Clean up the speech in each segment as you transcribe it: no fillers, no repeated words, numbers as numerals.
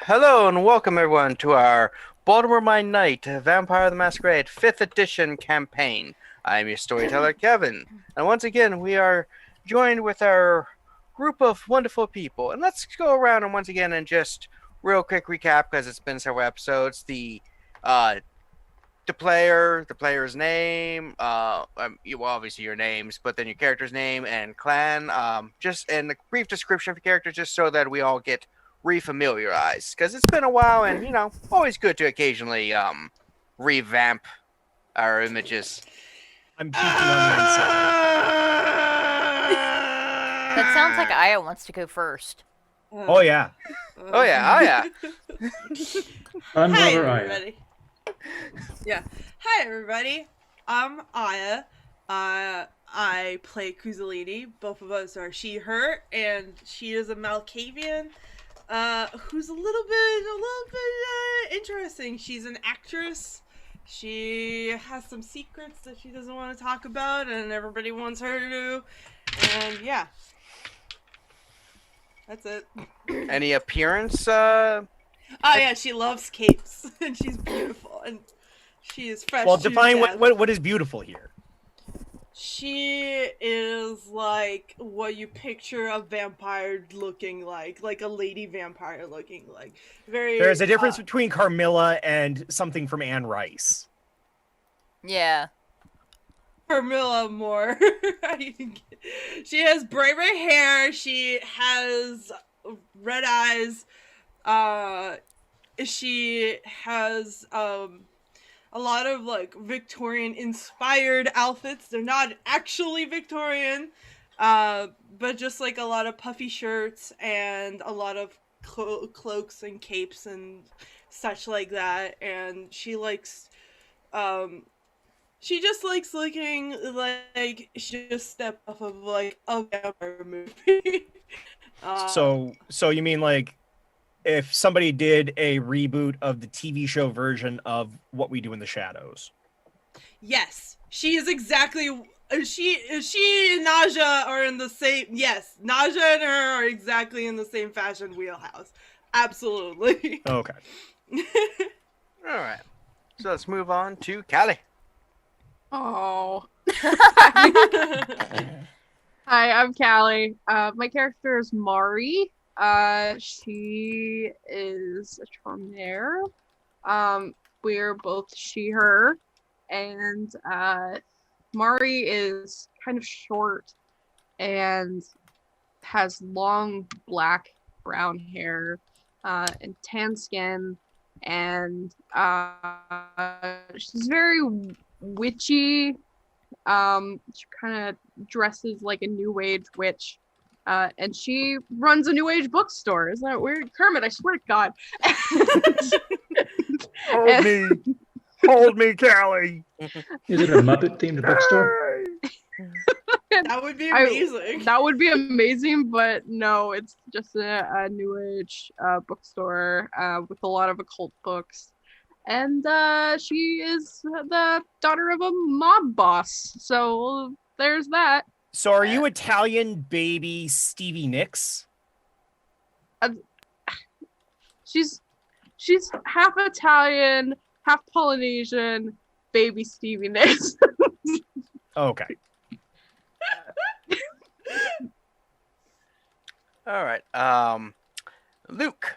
Hello and welcome everyone to our Baltimore by Night Vampire the Masquerade 5th edition campaign. I'm your storyteller, Kevin, and once again we are joined with our group of wonderful people. And let's go around and once again and just real quick recap because it's been several episodes. The player's name, obviously your names, but then your character's name and clan, just and the brief description of the character, just so that we all get refamiliarized, because it's been a while, and always good to occasionally revamp our images. I'm peeking on the inside. That sounds like Aya wants to go first. Oh yeah. Oh yeah. I'm Hi over Aya. everybody. Yeah. Hi everybody. I'm Aya. I play Kozaline. Both of us are she, her, and she is a Malkavian. Who's a little bit interesting. She's an actress. She has some secrets that she doesn't want to talk about, and everybody wants her to. And yeah, that's it. Any appearance? Oh yeah, she loves capes, and she's beautiful, and she is fresh. Well, to define death. what is beautiful here. She is like what you picture a vampire looking like a lady vampire looking like. Very. There's a difference between Carmilla and something from Anne Rice. Yeah. Carmilla more. She has bright red hair. She has red eyes. She has a lot of like Victorian inspired outfits. They're not actually Victorian, but just like a lot of puffy shirts and a lot of cloaks and capes and such like that. And she likes, she just likes looking like she just stepped off of like a vampire movie. So you mean like if somebody did a reboot of the TV show version of What We Do in the Shadows? Yes, she is exactly. She and Naja are in the same. Yes, Naja and her are exactly in the same fashion wheelhouse. Absolutely. Okay. All right. So let's move on to Callie. Oh. Hi, I'm Callie. My character is Mari. She is a Tremere. We're both she, her. And Mari is kind of short and has long black brown hair and tan skin. And she's very witchy. She kind of dresses like a new age witch. And she runs a new age bookstore. Isn't that weird? Kermit, I swear to God. Hold me, Callie. Is it a Muppet themed bookstore? That would be amazing. That would be amazing, but no, it's just a new age bookstore with a lot of occult books. And she is the daughter of a mob boss. So there's that. So are you Italian baby Stevie Nicks? She's half Italian, half Polynesian, baby Stevie Nicks. Okay. All right. Luke.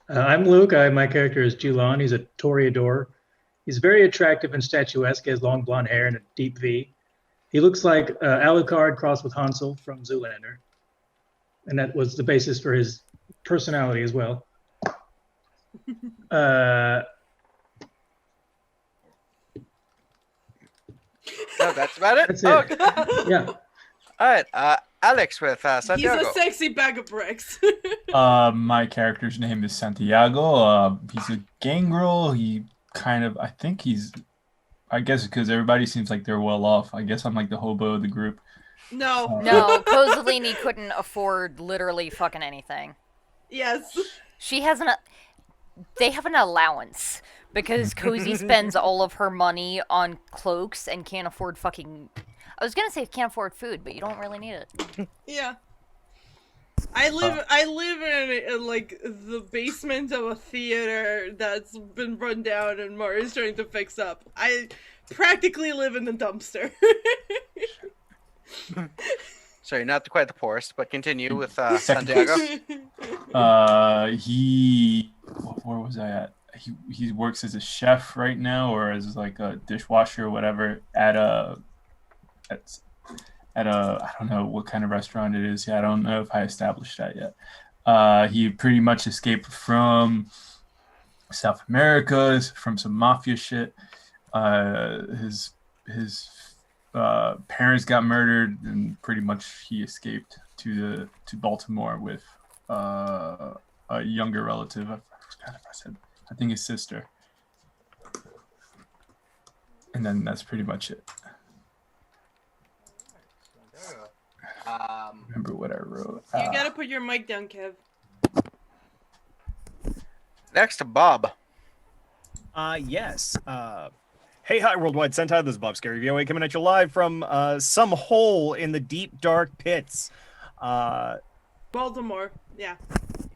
I'm Luke. My character is Jilon. He's a Toreador. He's very attractive and statuesque. He has long blonde hair and a deep V. He looks like Alucard crossed with Hansel from Zoolander. And that was the basis for his personality as well. No, that's about it? That's it. Okay. Yeah. All right. Alex with Santiago. He's a sexy bag of bricks. My character's name is Santiago. He's a Gangrel. I guess because everybody seems like they're well off. I guess I'm like the hobo of the group. No. No, Kozaline couldn't afford literally fucking anything. Yes. They have an allowance because Cozy spends all of her money on cloaks and can't afford fucking. I was gonna say can't afford food, but you don't really need it. Yeah. I live in like the basement of a theater that's been run down and Mari's trying to fix up. I practically live in the dumpster. Sorry, not quite the poorest, but continue with Second Santiago. Where was I at? He works as a chef right now, or as like a dishwasher or whatever at a I don't know what kind of restaurant it is. Yeah, I don't know if I established that yet. He pretty much escaped from South America, from some mafia shit. His parents got murdered, and pretty much he escaped to Baltimore with a younger relative. I forgot if I said. I think his sister. And then that's pretty much it. Remember what I wrote. You gotta put your mic down, Kev. Next to Bob. Yes. Hey, hi, Worldwide Sentai. This is Bob Scary VOA coming at you live from some hole in the deep, dark pits. Baltimore. Yeah.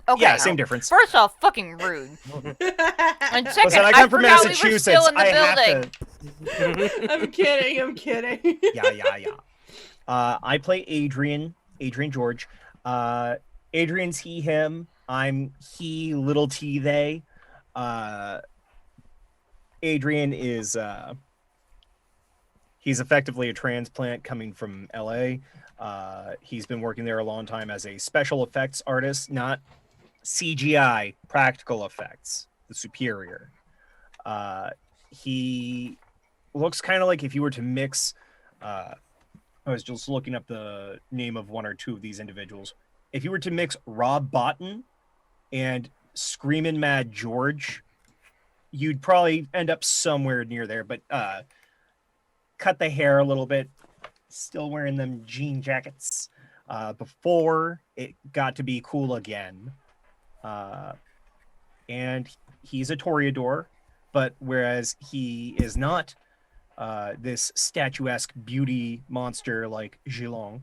Okay. Yeah, same difference. First off, fucking rude. And second, Listen, I come from forgot we were Massachusetts. still in the I building. have to. I'm kidding. Yeah. I play Adrian George. Adrian's he, him. I'm he, little t, they. Adrian is he's effectively a transplant coming from LA. He's been working there a long time as a special effects artist, not CGI, practical effects, the superior. He looks kind of like if you were to mix I was just looking up the name of one or two of these individuals. If you were to mix Rob Botton and Screamin' Mad George, you'd probably end up somewhere near there, but cut the hair a little bit, still wearing them jean jackets before it got to be cool again. And he's a Toreador, but whereas he is not this statuesque beauty monster like Jilon,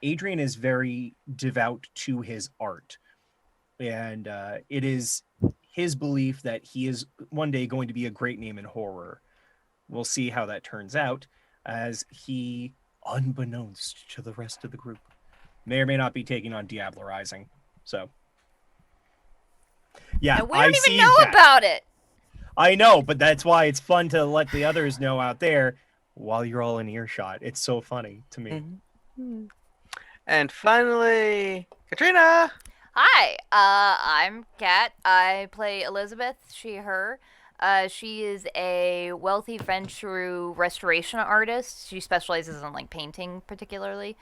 Adrian is very devout to his art. And it is his belief that he is one day going to be a great name in horror. We'll see how that turns out, as he, unbeknownst to the rest of the group, may or may not be taking on Diablo Rising. So, yeah, And we don't even know about it. I know, but that's why it's fun to let the others know out there while you're all in earshot. It's so funny to me. And finally, Katrina. Hi, I'm Kat. I play Elizabeth, she, her. She is a wealthy Ventrue restoration artist. She specializes in like painting particularly.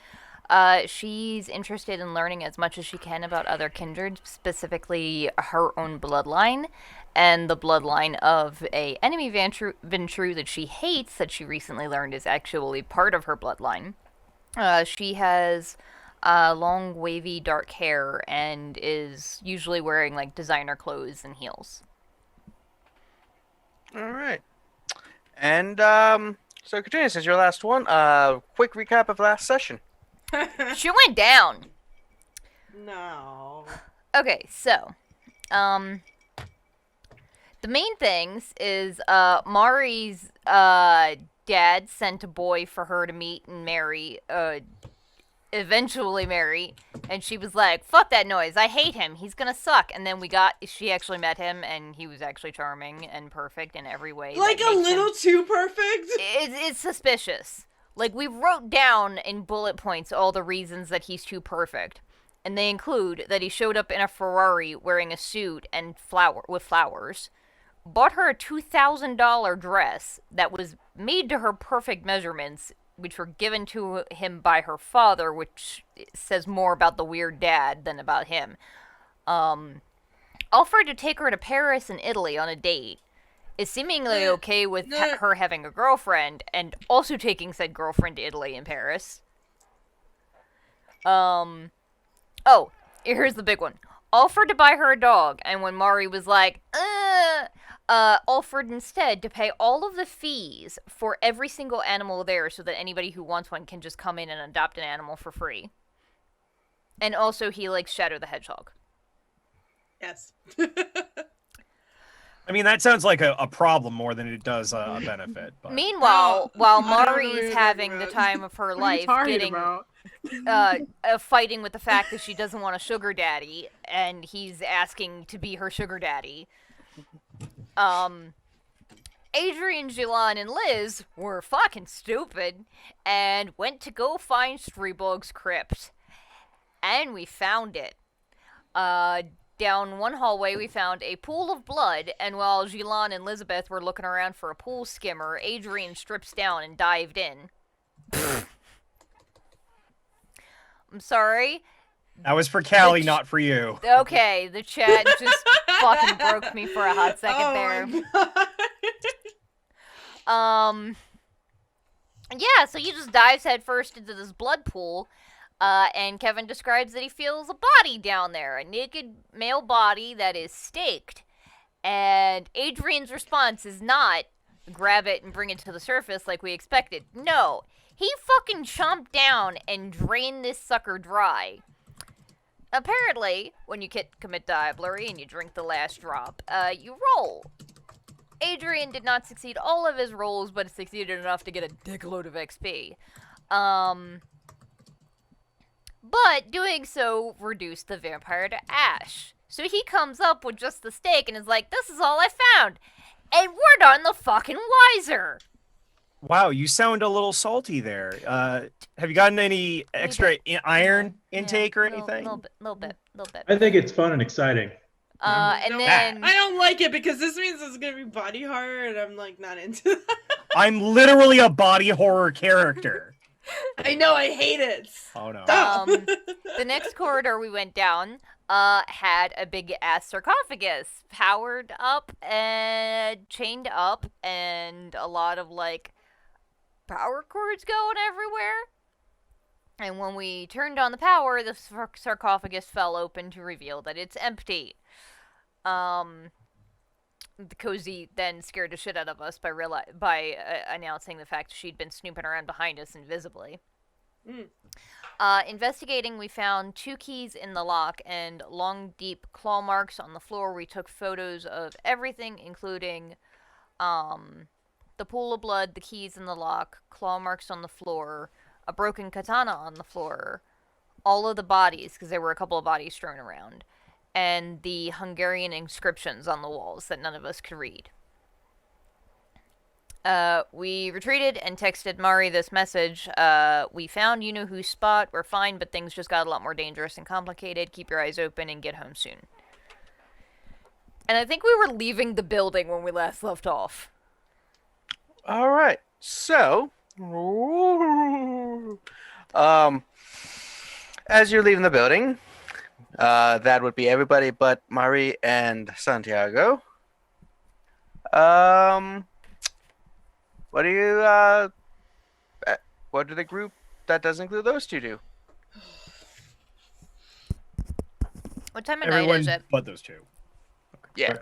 She's interested in learning as much as she can about other kindred, specifically her own bloodline and the bloodline of a enemy Ventrue that she hates that she recently learned is actually part of her bloodline. She has long, wavy, dark hair and is usually wearing like designer clothes and heels. All right. And so Katrina, since your last one, quick recap of last session. She went down. No. Okay, so, the main things is, Mari's, dad sent a boy for her to meet and marry, eventually marry, and she was like, fuck that noise, I hate him, he's gonna suck, and then she actually met him, and he was actually charming and perfect in every way. Like a little too perfect? It's suspicious. Like, we wrote down in bullet points all the reasons that he's too perfect. And they include that he showed up in a Ferrari wearing a suit and with flowers, bought her a $2,000 dress that was made to her perfect measurements, which were given to him by her father, which says more about the weird dad than about him. Offered to take her to Paris and Italy on a date. Is seemingly okay with her having a girlfriend, and also taking said girlfriend to Italy and Paris. Oh, here's the big one. Offered to buy her a dog, and when Mari was like, offered instead to pay all of the fees for every single animal there so that anybody who wants one can just come in and adopt an animal for free. And also, he likes Shadow the Hedgehog. Yes. I mean, that sounds like a problem more than it does a benefit. But... Meanwhile, Oh, while I don't know what Mari's you're having talking the about. time of her What are you life, talking getting about? fighting with the fact that she doesn't want a sugar daddy, and he's asking to be her sugar daddy. Adrian, Jilon, and Liz were fucking stupid and went to go find Streebog's crypt. And we found it. Down one hallway, we found a pool of blood, and while Jilon and Elizabeth were looking around for a pool skimmer, Adrian strips down and dived in. I'm sorry. That was for Callie, not for you. Okay, the chat just fucking broke me for a hot second Oh there. my God. Yeah, so he just dives headfirst into this blood pool, and Kevin describes that he feels a body down there, a naked male body that is staked. And Adrian's response is not grab it and bring it to the surface like we expected. No, he fucking chomped down and drained this sucker dry. Apparently, when you commit diablerie and you drink the last drop, you roll. Adrian did not succeed all of his rolls, but succeeded enough to get a dickload of XP. But doing so reduced the vampire to ash. So he comes up with just the steak and is like, this is all I found. And we're none the fucking wiser. Wow, you sound a little salty there. Have you gotten any extra iron intake or anything? Little bit. I think it's fun and exciting. And No, then I don't like it because this means it's gonna be body horror, and I'm like not into that. I'm literally a body horror character. I know, I hate it. Oh no. Stop. the next corridor we went down had a big ass sarcophagus powered up and chained up, and a lot of like power cords going everywhere. And when we turned on the power, the sarcophagus fell open to reveal that it's empty. The Cozy then scared the shit out of us by announcing the fact she'd been snooping around behind us invisibly. Investigating, we found 2 keys in the lock and long, deep claw marks on the floor. We took photos of everything, including the pool of blood, the keys in the lock, claw marks on the floor, a broken katana on the floor, all of the bodies, because there were a couple of bodies strewn around, and the Hungarian inscriptions on the walls that none of us could read. We retreated and texted Mari this message. We found you-know-whose spot. We're fine, but things just got a lot more dangerous and complicated. Keep your eyes open and get home soon. And I think we were leaving the building when we last left off. All right. So, as you're leaving the building, that would be everybody but Mari and Santiago. What do you, what do the group that does include those two do? What time of night Everyone is it? but those two. Yeah.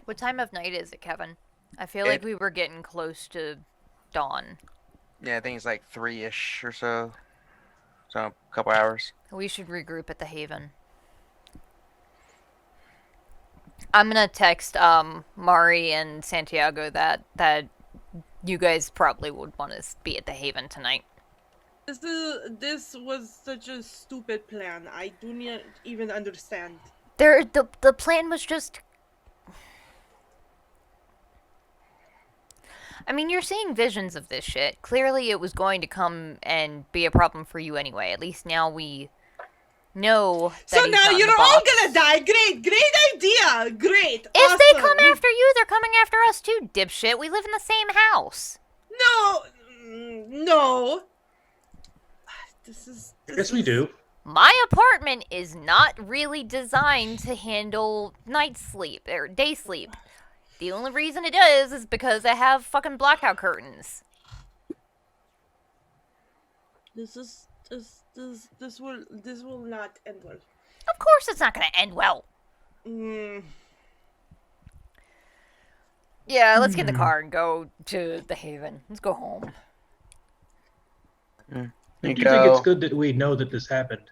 What time of night is it, Kevin? I feel like we were getting close to dawn. Yeah, I think it's like 3-ish or so. So, a couple hours. We should regroup at the Haven. I'm gonna text Mari and Santiago that you guys probably would want to be at the Haven tonight. This was such a stupid plan. I do not even understand. The plan was just. I mean, you're seeing visions of this shit. Clearly, it was going to come and be a problem for you anyway. At least now we know that So he's now not in you're the all box. gonna die. Great idea. Great. If they awesome. come after you, they're coming after us too, dipshit. We live in the same house. No. This Yes, we do. My apartment is not really designed to handle night sleep or day sleep. The only reason it is because I have fucking blackout curtains. This will not end well. Of course it's not gonna end well. Yeah, let's get in the car and go to the Haven. Let's go home. You Do you think it's go. good that we know that this happened?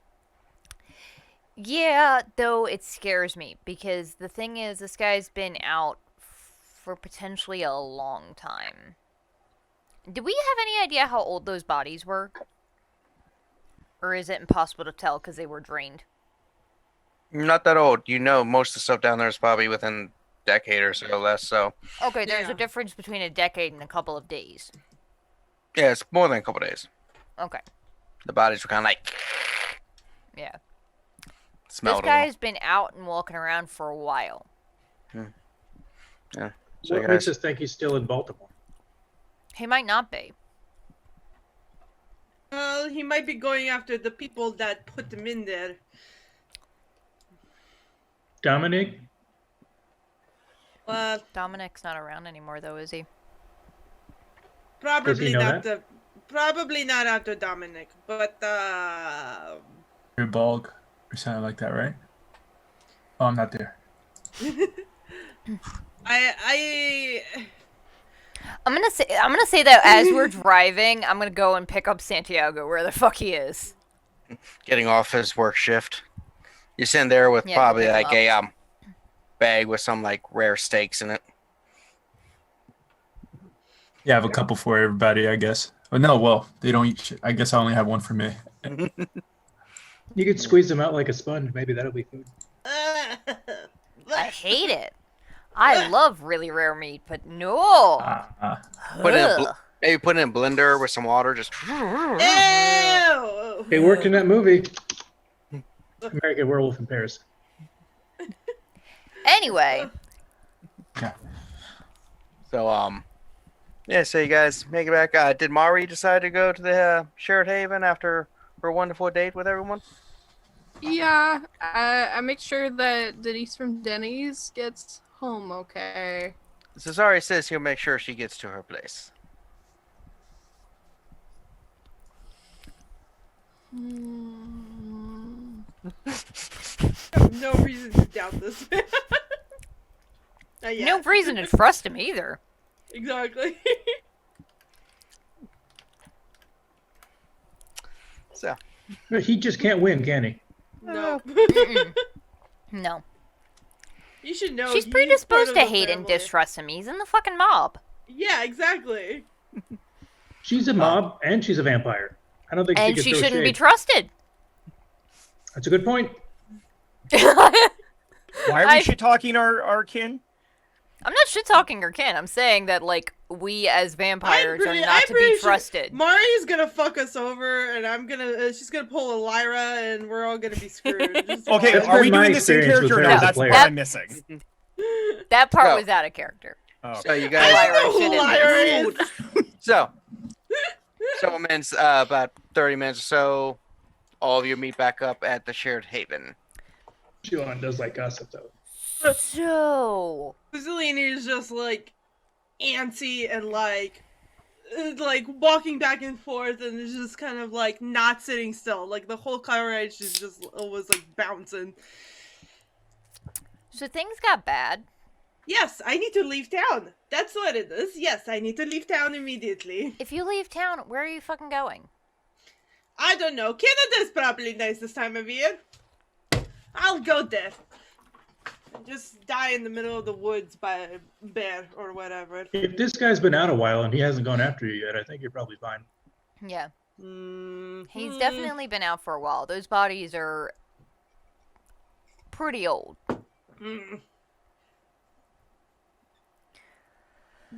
Yeah, though it scares me because the thing is, this guy's been out for potentially a long time. Do we have any idea how old those bodies were? Or is it impossible to tell because they were drained? Not that old. You know, most of the stuff down there is probably within a decade or so less. So Okay, there's Yeah. a difference between a decade and a couple of days. yeah, it's more than a couple days. Okay, The bodies were kind of like yeah. smelled. This guy's been out and walking around for a while. So What you makes guys, us think he's still in Baltimore? He might not be. Well, he might be going after the people that put him in there. Dominic? Dominic's not around anymore, though, is he? Probably know not that? probably not after Dominic, but Balg or something like that, right? Oh, I'm not there. I I'm gonna say that as we're driving, I'm gonna go and pick up Santiago where the fuck he is. getting off his work shift. You're sitting there with Yeah, probably pick him like up. a bag with some like rare steaks in it. Yeah, I have a couple for everybody, I guess. Oh, no, well, they don't eat shit. I guess I only have one for me. You could squeeze them out like a sponge. Maybe that'll be food. I hate it. I love really rare meat, but no. Put it in a Ugh. maybe put it in a blender with some water. Just Ew! It worked in that movie. American Werewolf in Paris. Anyway, so yeah. So you guys make it back. Did Mari decide to go to the shared haven after her wonderful date with everyone? Yeah, I make sure that Denise from Denny's gets home okay. Cesare says he'll make sure she gets to her place. I have no reason to doubt this man. Not yet. no reason to trust him either. Exactly. So But he just can't win, can he? No. Mm-mm. No. You should know. She's he's predisposed to part of the hate and family. distrust him. He's in the fucking mob. Yeah, exactly. She's a mob and she's a vampire. I don't think And she she can throw shouldn't be shade. trusted. That's a good point. Why are we I- shit talking our kin? I'm not shit talking her kin. I'm saying that, like, we as vampires are not to be pretty sure trusted. Mari's gonna fuck us over, and I'm gonna. She's gonna pull a Lyra, and we're all gonna be screwed. Just Okay, That's watch. are we been my doing the same experience with character or her not? as a That's player. what I'm missing. That part So- was out of character. Oh. so you I guys. don't know Lyra who shit in Lyra this. is. So, several minutes, about 30 minutes or so, all of you meet back up at the shared haven. Jilon does like gossip, though. So, Kozaline is just like antsy and like walking back and forth, and is just kind of like not sitting still. Like the whole car ride, she's just was like bouncing. so things got bad. Yes, I need to leave town. That's what it is. Yes, I need to leave town immediately. If you leave town, where are you fucking going? I don't know. Canada's probably nice this time of year. I'll go there. Just die in the middle of the woods by a bear or whatever. If this guy's been out a while and he hasn't gone after you yet, I think you're probably fine. Yeah, Mm-hmm. he's definitely been out for a while. Those bodies are pretty old. Mm.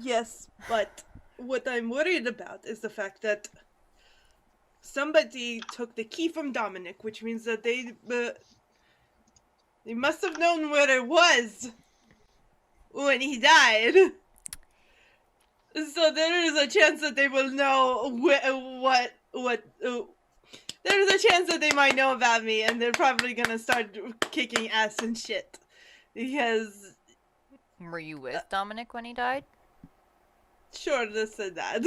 Yes, but what I'm worried about is the fact that somebody took the key from Dominic, which means that they must have known where it was when he died. So there is a chance that they will know there's a chance that they might know about me, and they're probably gonna start kicking ass and shit. Because, Were you with Dominic when he died? sure, this and that.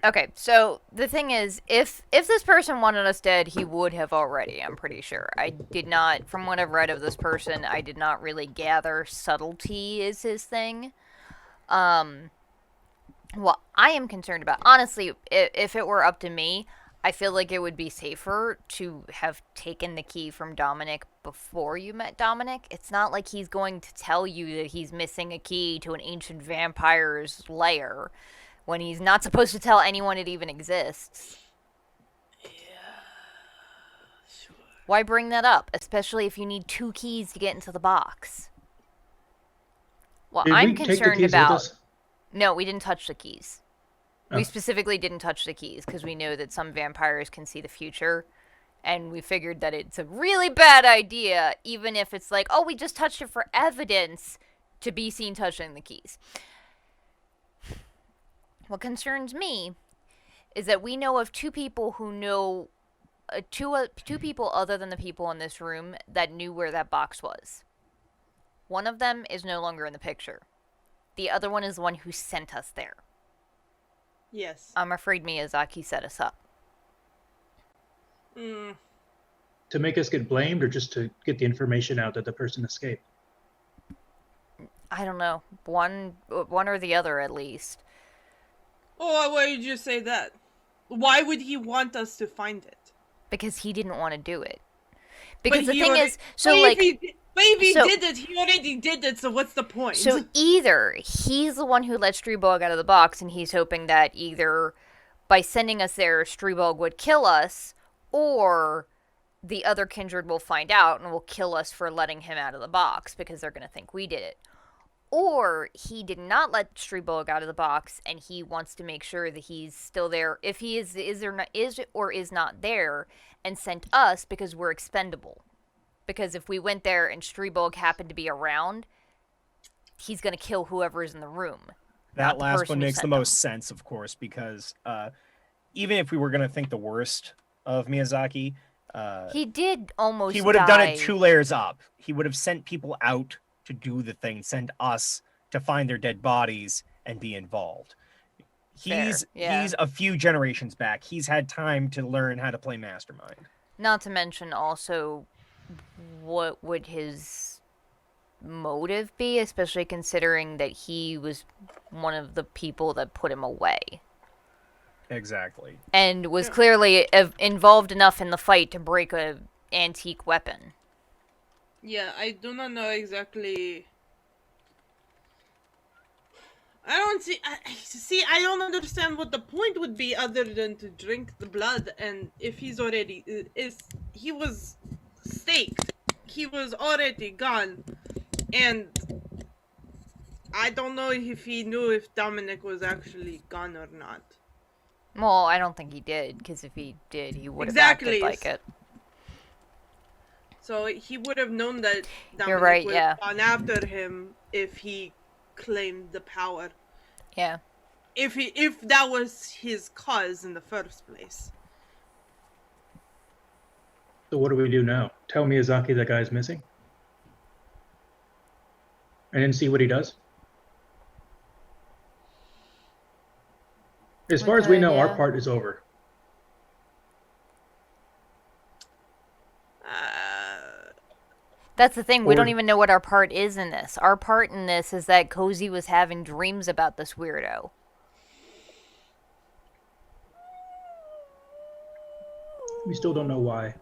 Okay, so the thing is, if this person wanted us dead, he would have already, I'm pretty sure. I did not, from what I've read of this person, I did not really gather subtlety is his thing. What I am concerned about, honestly, if it were up to me, I feel like it would be safer to have taken the key from Dominic before you met Dominic. It's not like he's going to tell you that he's missing a key to an ancient vampire's lair when he's not supposed to tell anyone it even exists. Why bring that up, especially if you need 2 keys to get into the box? What Did I'm we take the concerned keys with about... us? No, we didn't touch the keys. Oh. We specifically didn't touch the keys because we know that some vampires can see the future, and we figured that it's a really bad idea, even if it's like, oh, we just touched it for evidence, to be seen touching the keys. What concerns me is that we know of 2 people who know... two people other than the people in this room that knew where that box was. One of them is no longer in the picture. The other one is the one who sent us there. Yes. I'm afraid Miyazaki set us up. Mm. To make us get blamed or just to get the information out that the person escaped? I don't know. One or the other, at least. Oh, why did you say that? Why would he want us to find it? Because he didn't want to do it. Because the he thing already- is, so but like... if he so- did it, he already did it, so what's the point? So either he's the one who let Streebog out of the box, and he's hoping that either by sending us there, Streebog would kill us, or the other kindred will find out and will kill us for letting him out of the box because they're going to think we did it. Or he did not let Streebog out of the box, and he wants to make sure that he's still there, if he is or is not there, and sent us because we're expendable. Because if we went there and Streebog happened to be around, he's going to kill whoever is in the room. That not the last person one who makes the sent most them. sense, of course, because even if we were going to think the worst of Miyazaki, He did almost he would have done die. it 2 layers up. He would have sent people out to do the thing, sent us to find their dead bodies and be involved. He's yeah. a few generations back. He's had time to learn how to play Mastermind. Not to mention also what would his motive be, especially considering that he was one of the people that put him away. Exactly. And was clearly involved enough in the fight to break a antique weapon. Yeah, I do not know exactly. I don't see. I don't understand what the point would be other than to drink the blood. And if he's already he was staked, he was already gone, and I don't know if he knew if Dominic was actually gone or not. Well, I don't think he did, because if he did, he would have Exactly. acted like it. So he would have known that Dominic You're right, would yeah. have gone after him if he claimed the power. Yeah. If that was his cause in the first place. So what do we do now? Tell Miyazaki that guy's missing? And then see what he does? As far as we know, yeah. our part is over. That's the thing, we Or- don't even know what our part is in this. Our part in this is that Cozy was having dreams about this weirdo. We still don't know why.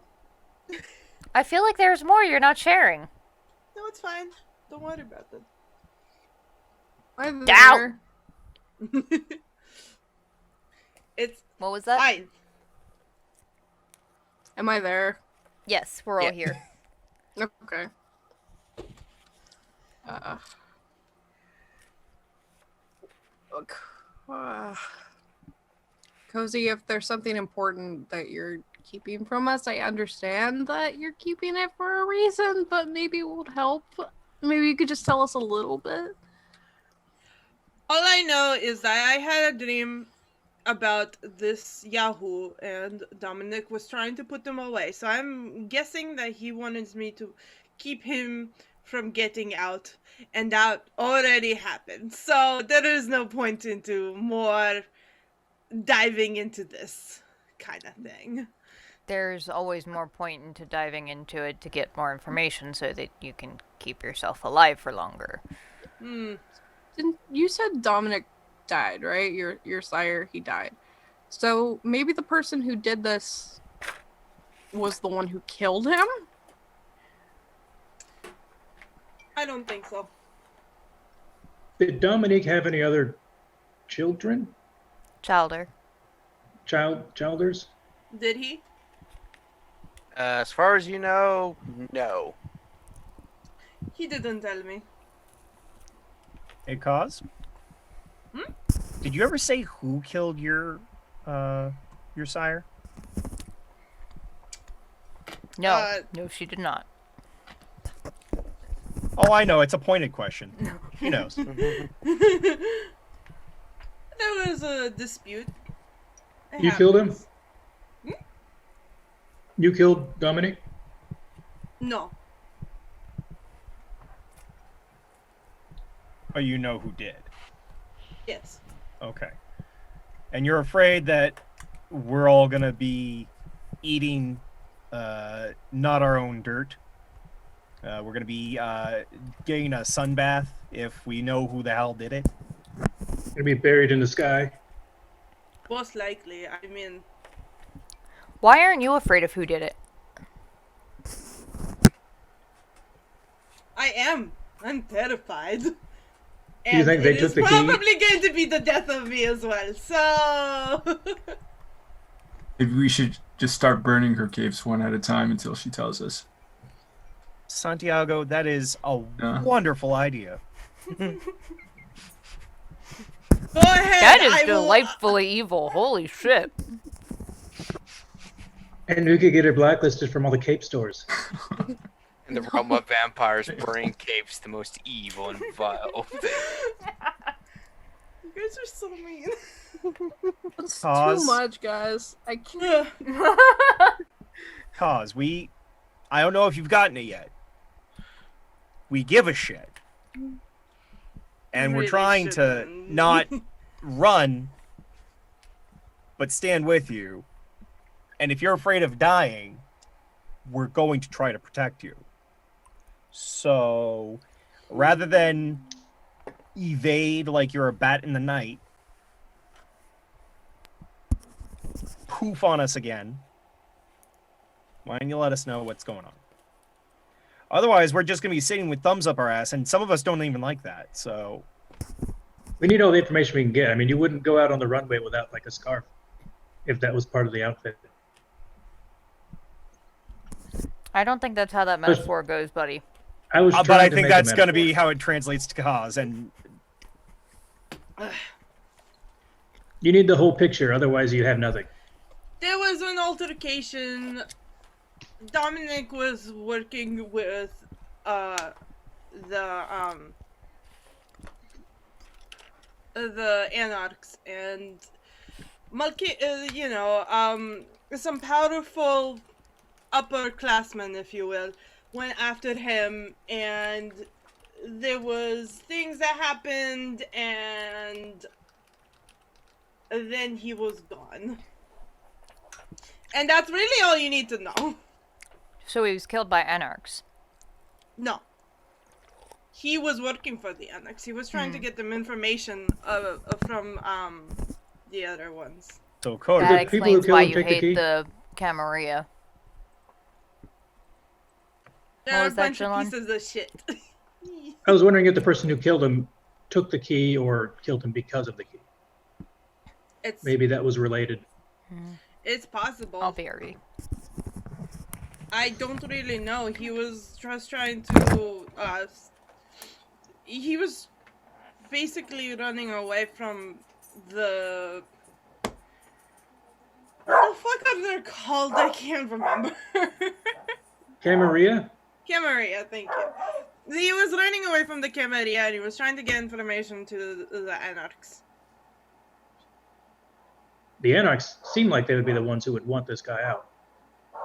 I feel like there's more you're not sharing. No, it's fine. Don't worry about it. I'm Doubt. there. It's What was that? fine. Am I there? Yes, we're all Yeah. here. Okay. Look. Cozy, if there's something important that you're keeping from us, I understand that you're keeping it for a reason, but maybe it would help. Maybe you could just tell us a little bit. All I know is that I had a dream about this Yahoo, and Dominic was trying to put them away. So I'm guessing that he wanted me to keep him from getting out, and that already happened. So there is no point into more diving into this kind of thing. There's always more point into diving into it to get more information so that you can keep yourself alive for longer. Hmm. Didn't you said Dominic died, right? Your sire, he died. So maybe the person who did this was the one who killed him? I don't think so. Did Dominique have any other children? Childer. Childers? Did he? As far as you know, no. He didn't tell me. Hey, Cause? Hmm? Did you ever say who killed your sire? No, no, she did not. Oh, I know. It's a pointed question. She knows. There was a dispute. It You killed him? happens. You killed Dominique? No. Oh, you know who did. Yes. Okay. And you're afraid that we're all going to be eating not our own dirt. We're going to be getting a sunbath if we know who the hell did it. Gonna be buried in the sky. Most likely. I mean, Why aren't you afraid of who did it? I am. I'm terrified. you And think they it took is the key? probably going to be the death of me as well. So Maybe we should just start burning her caves one at a time until she tells us. Santiago, that is a Yeah. wonderful idea. go ahead. That is I will- delightfully evil. Holy shit. And we could get her blacklisted from all the Cape stores. In the realm of vampires, burning capes, the most evil and vile thing. You guys are so mean. It's Cause. too much, guys. I can't. Cause I don't know if you've gotten it yet. We give a shit. And we're Really trying to shouldn't. not run, but stand with you. And if you're afraid of dying, we're going to try to protect you. So, rather than evade like you're a bat in the night, poof on us again, why don't you let us know what's going on? Otherwise, we're just going to be sitting with thumbs up our ass, and some of us don't even like that, so... We need all the information we can get. I mean, you wouldn't go out on the runway without like a scarf, if that was part of the outfit. I don't think that's how that metaphor goes, buddy. I was. But trying I to think make a that's going to metaphor. be how it translates to cause, and You need the whole picture, otherwise you have nothing. There was an altercation. Dominic was working with the Anarchs, and some powerful upperclassmen, if you will, went after him, and there was things that happened, and then he was gone. And that's really all you need to know. So he was killed by anarchs. No. He was working for the Anarchs. He was trying to get them information from the other ones. so Cody. That the people who explains kill why him you take the hate key? the Camarilla. There What are a was that, bunch of Jilon? pieces of shit. I was wondering if the person who killed him took the key or killed him because of the key. It's Maybe that was related. it's possible. I'll vary. I don't really know. He was just trying to he was basically running away from the what the fuck are they called? I can't remember. Camarilla? Camarilla, thank you. He was running away from the Camarilla and he was trying to get information to the Anarchs. The Anarchs seem like they would be the ones who would want this guy out.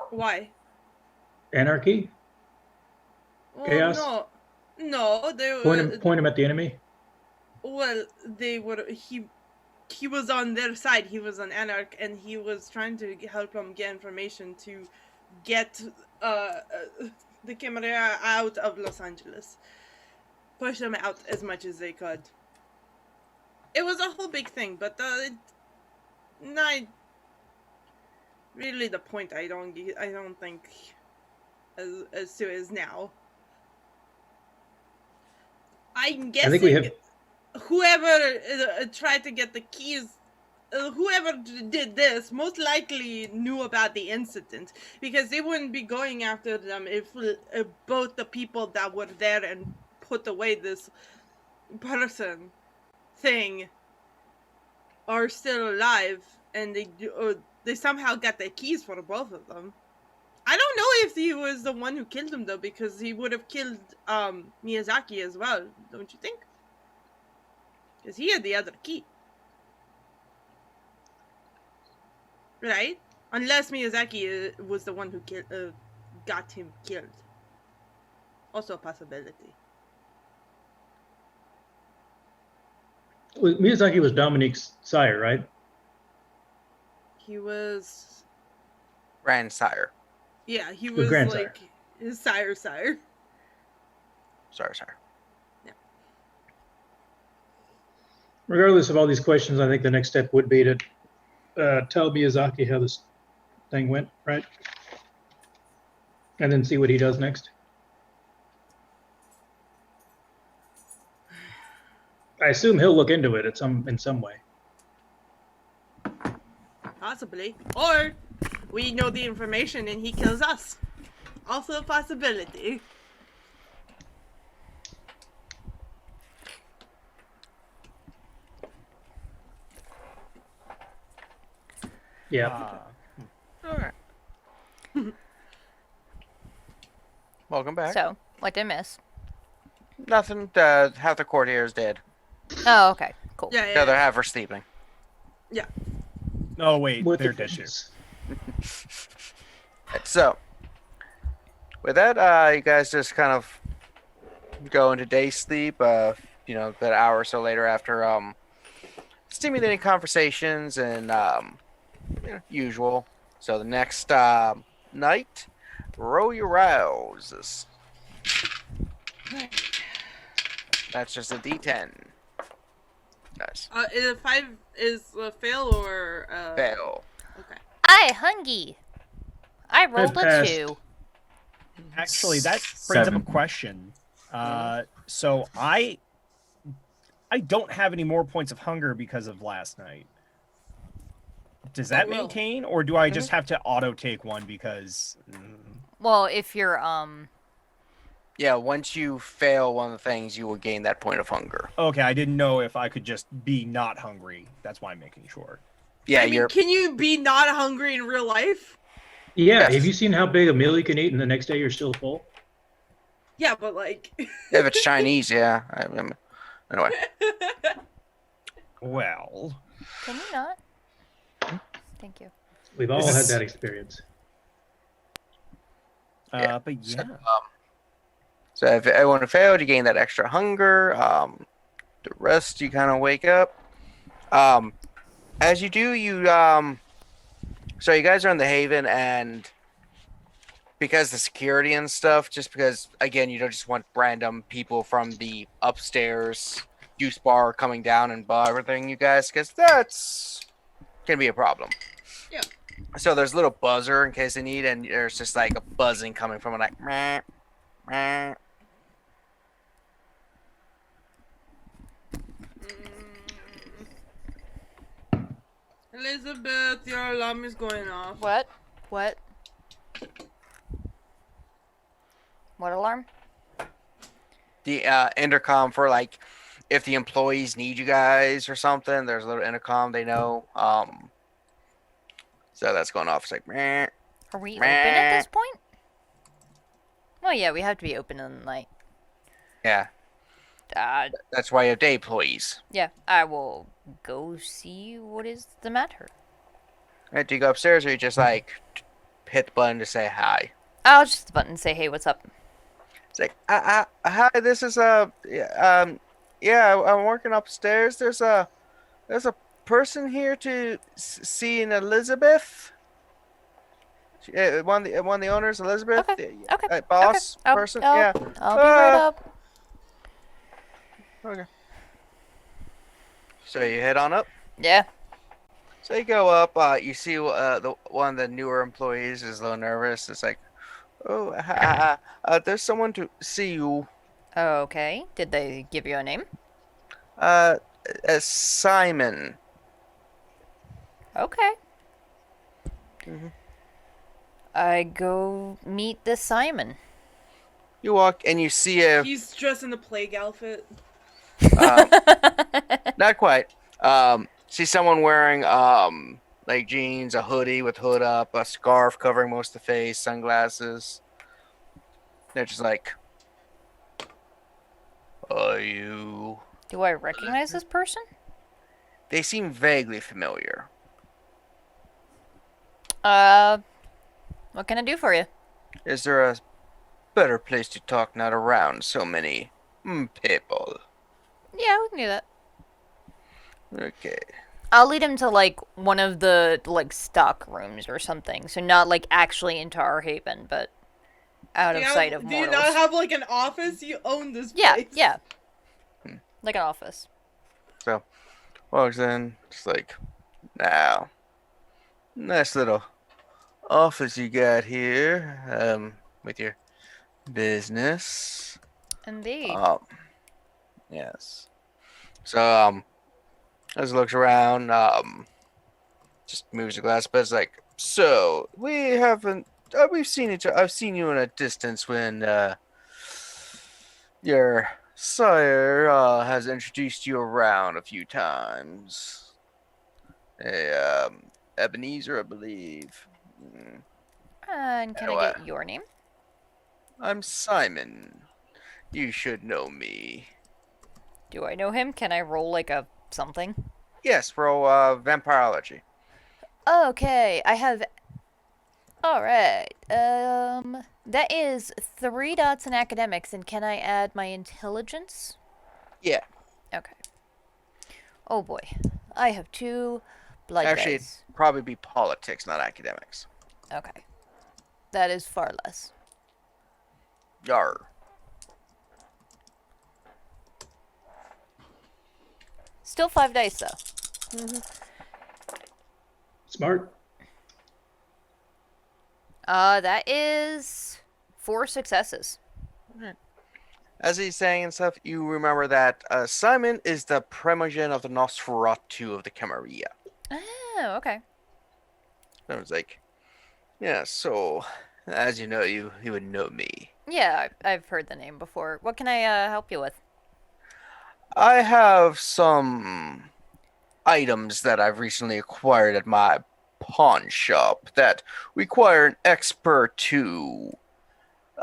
Why? Anarchy? Well, Chaos? No, they Point him at the enemy? well, they were he was on their side. He was an Anarch, and he was trying to help them get information to get the Camarilla out of Los Angeles. Push them out as much as they could. it was a whole big thing, but not really the point. I don't think as to as now. I'm guessing I think we have. whoever tried to get the keys, whoever did this most likely knew about the incident, because they wouldn't be going after them if both the people that were there and put away this person thing are still alive, and they somehow got the keys for both of them. I don't know if he was the one who killed him though, because he would have killed Miyazaki as well, don't you think? Because he had the other key. Right? Unless Miyazaki was the one who got him killed. Also a possibility. Miyazaki was Dominique's sire, right? He was... Grandsire. Yeah, he His was grandsire. like his sire. Sorry. Regardless of all these questions, I think the next step would be to tell Miyazaki how this thing went, right? And then see what he does next. I assume he'll look into it in some way. Possibly. Or we know the information and he kills us. Also a possibility. Yeah. Alright. Welcome back. So, what did I miss? Nothing. Half the court here is dead. Oh, okay. Cool. Yeah, The other half are sleeping. Oh wait, With they're the dead too. fishes. So, with that, you guys just kind of go into day sleep. About an hour or so later, after stimulating conversations and usual. So the next night, roll your rouses. That's just a D10. Nice. Is it 5 is a fail or Fail. Okay. I hungry. I rolled a passed. 2. Actually, that brings up a 7. question. So I don't have any more points of hunger because of last night. Does that will. maintain, or do I just have to auto take one because? Well, if you're Yeah, once you fail one of the things, you will gain that point of hunger. Okay, I didn't know if I could just be not hungry. That's why I'm making sure. Yeah, I mean, can you be not hungry in real life? Yeah, Yes. have you seen how big a meal you can eat and the next day you're still full? Yeah, but like. if it's Chinese, yeah. Anyway. Well, Can you not? Thank you. We've all This had is- that experience. Yeah. but yeah. So if everyone failed, you gain that extra hunger. The rest, you kind of wake up. As you do, so you guys are in the Haven, and because the security and stuff, just because, again, you don't just want random people from the upstairs juice bar coming down and bar everything, you guys, because that's going to be a problem. Yeah. So there's a little buzzer in case they need, and there's just like a buzzing coming from it, like, meh, meh. Elizabeth, your alarm is going off. What? What? What alarm? The intercom for, like, if the employees need you guys or something, there's a little intercom they know. So that's going off. It's like, meh. Are we open at this point? Oh yeah, we have to be open in the night. Yeah, that's why you have day employees. Yeah, I will go see what is the matter. Right, do you go upstairs, or you just like hit the button to say hi? I'll just hit the button and say, hey, what's up? It's like, hi, this is yeah, I'm working upstairs. There's a person here to see an Elizabeth. One of the owners, Elizabeth. Okay, Boss okay. person. I'll Yeah. be right up. Okay. So you head on up. Yeah. So you go up. You see one of the newer employees is a little nervous. It's like, oh, there's someone to see you. Okay. Did they give you a name? Simon. Okay. Mhm. I go meet the Simon. You walk and you see a He's dressed in the plague outfit. not quite. See someone wearing like jeans, a hoodie with hood up, a scarf covering most of the face, sunglasses. They're just like, are you? Do I recognize this person? They seem vaguely familiar. What can I do for you? Is there a better place to talk, not around so many people? Yeah, we can do that. Okay. I'll lead him to, like, one of the, like, stock rooms or something. So not, like, actually into our haven, but out of sight of Do you mortals. not have like an office? You own this Yeah, place. yeah. Like an office. So, walks in, just like, now, nice little office you got here, with your business. Indeed. Yes. So, as he looks around, just moves the glass, but it's like, so, we haven't, we've seen each other, I've seen you in a distance when, your sire, has introduced you around a few times. Ebenezer, I believe. And can I Anyway. get your name? I'm Simon. You should know me. Do I know him? Can I roll, like, a something? Yes, roll, Vampirology. Okay, I have... Alright, that is 3 dots in academics, and can I add my intelligence? Yeah. Okay. Oh boy. I have 2 blood Actually, dice. it'd probably be politics, not academics. Okay. That is far less. Yar. Still 5 dice, though. Smart. That is 4 successes. As he's saying and stuff, you remember that Simon is the primogen of the Nosferatu of the Camarilla. Oh, okay. I was like, yeah, so, as you know, you would know me. Yeah, I've heard the name before. What can I help you with? I have some items that I've recently acquired at my pawn shop that require an expert to,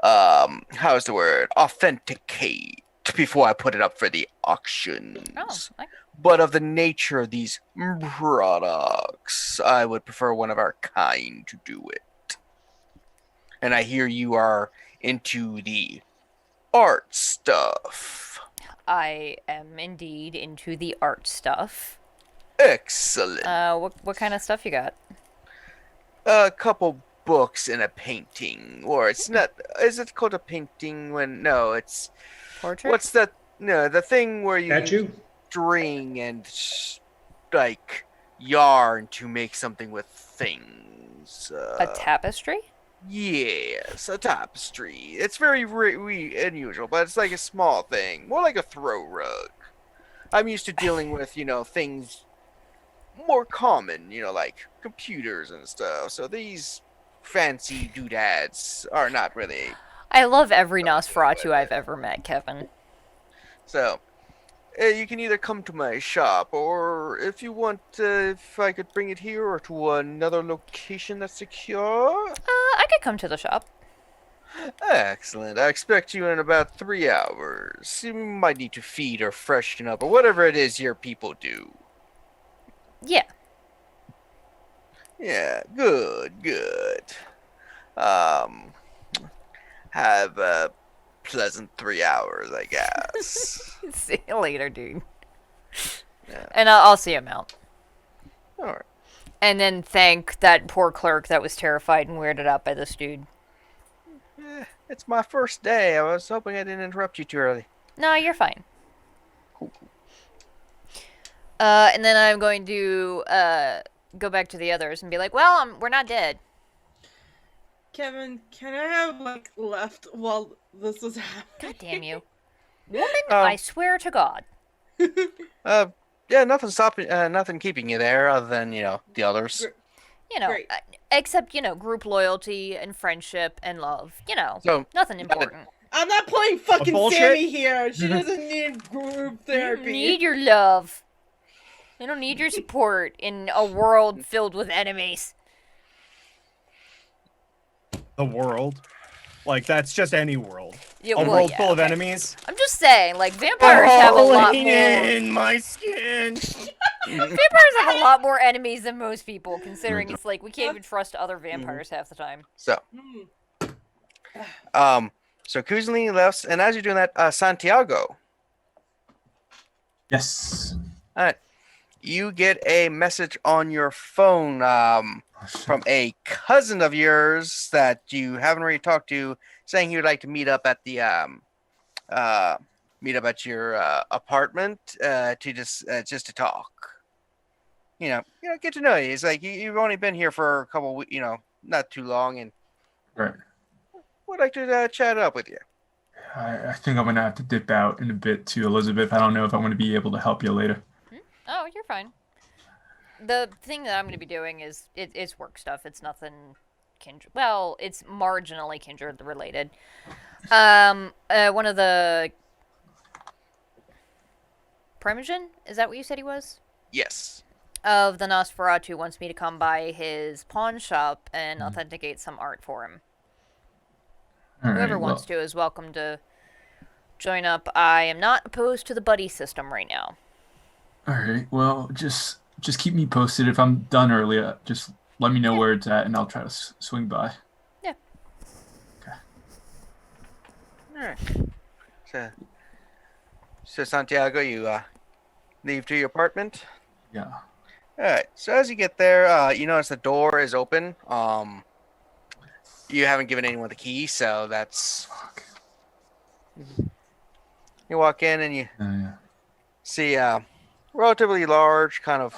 how's the word, authenticate before I put it up for the auctions. Oh, But of the nature of these products, I would prefer one of our kind to do it. And I hear you are into the art stuff. I am indeed into the art stuff. Excellent. What kind of stuff you got? A couple books and a painting. Or it's not, is it called a painting when, no, it's, Portrait? what's the, no, the thing where you Statue? string and, like, yarn to make something with things. A tapestry? Yes, a tapestry. It's very unusual, but it's like a small thing. More like a throw rug. I'm used to dealing with, things more common, like computers and stuff. So these fancy doodads are not really. I love every Nosferatu I've ever met, Kevin. So, you can either come to my shop, or if you want, if I could bring it here or to another location that's secure. I could come to the shop. Excellent. I expect you in about 3 hours. You might need to feed or freshen up or whatever it is your people do. Yeah. Yeah, good. Have a pleasant 3 hours, I guess. See you later, dude. Yeah. And I'll see him out. Alright. And then thank that poor clerk that was terrified and weirded out by this dude. It's my first day. I was hoping I didn't interrupt you too early. No, you're fine. Cool. And then I'm going to go back to the others and be like, well, we're not dead. Kevin, can I have like left while this was happening? God damn you. Woman, I swear to God. Yeah, nothing stopping, nothing keeping you there other than the others. You know, Great. Except group loyalty and friendship and love. So nothing important. I'm not playing fucking bullshit. Sammy here. She doesn't need group You therapy. need your love. You don't need your support in a world filled with enemies. The world. Like, that's just any world. Yeah, A well, world yeah, full of okay. enemies. I'm just saying, like, vampires have a lot more. in my skin. Vampires have a lot more enemies than most people, considering it's like we can't even trust other vampires half the time. So, so Kozaline left, and as you're doing that, Santiago, Yes. you get a message on your phone from a cousin of yours that you haven't really talked to, saying he would like to meet up at the your apartment to just to talk. Get to know you. It's like you've only been here for a couple weeks, not too long, and Right. would like to chat up with you. I think I'm gonna have to dip out in a bit too, Elizabeth. I don't know if I'm gonna be able to help you later. Oh, you're fine. The thing that I'm going to be doing is it's work stuff. It's nothing kindred. Well, it's marginally kindred related. One of the Primogen, is that what you said he was? Yes. Of the Nosferatu wants me to come by his pawn shop and authenticate some art for him. All Whoever right, wants to is welcome to join up. I am not opposed to the buddy system right now. All right. Well, just keep me posted. If I'm done early, just let me know where it's at, and I'll try to swing by. Yeah. Okay. All right. So Santiago, you leave to your apartment. Yeah. All right. So as you get there, you notice the door is open. You haven't given anyone the key, so that's. Fuck. You walk in and you Yeah. see relatively large, kind of,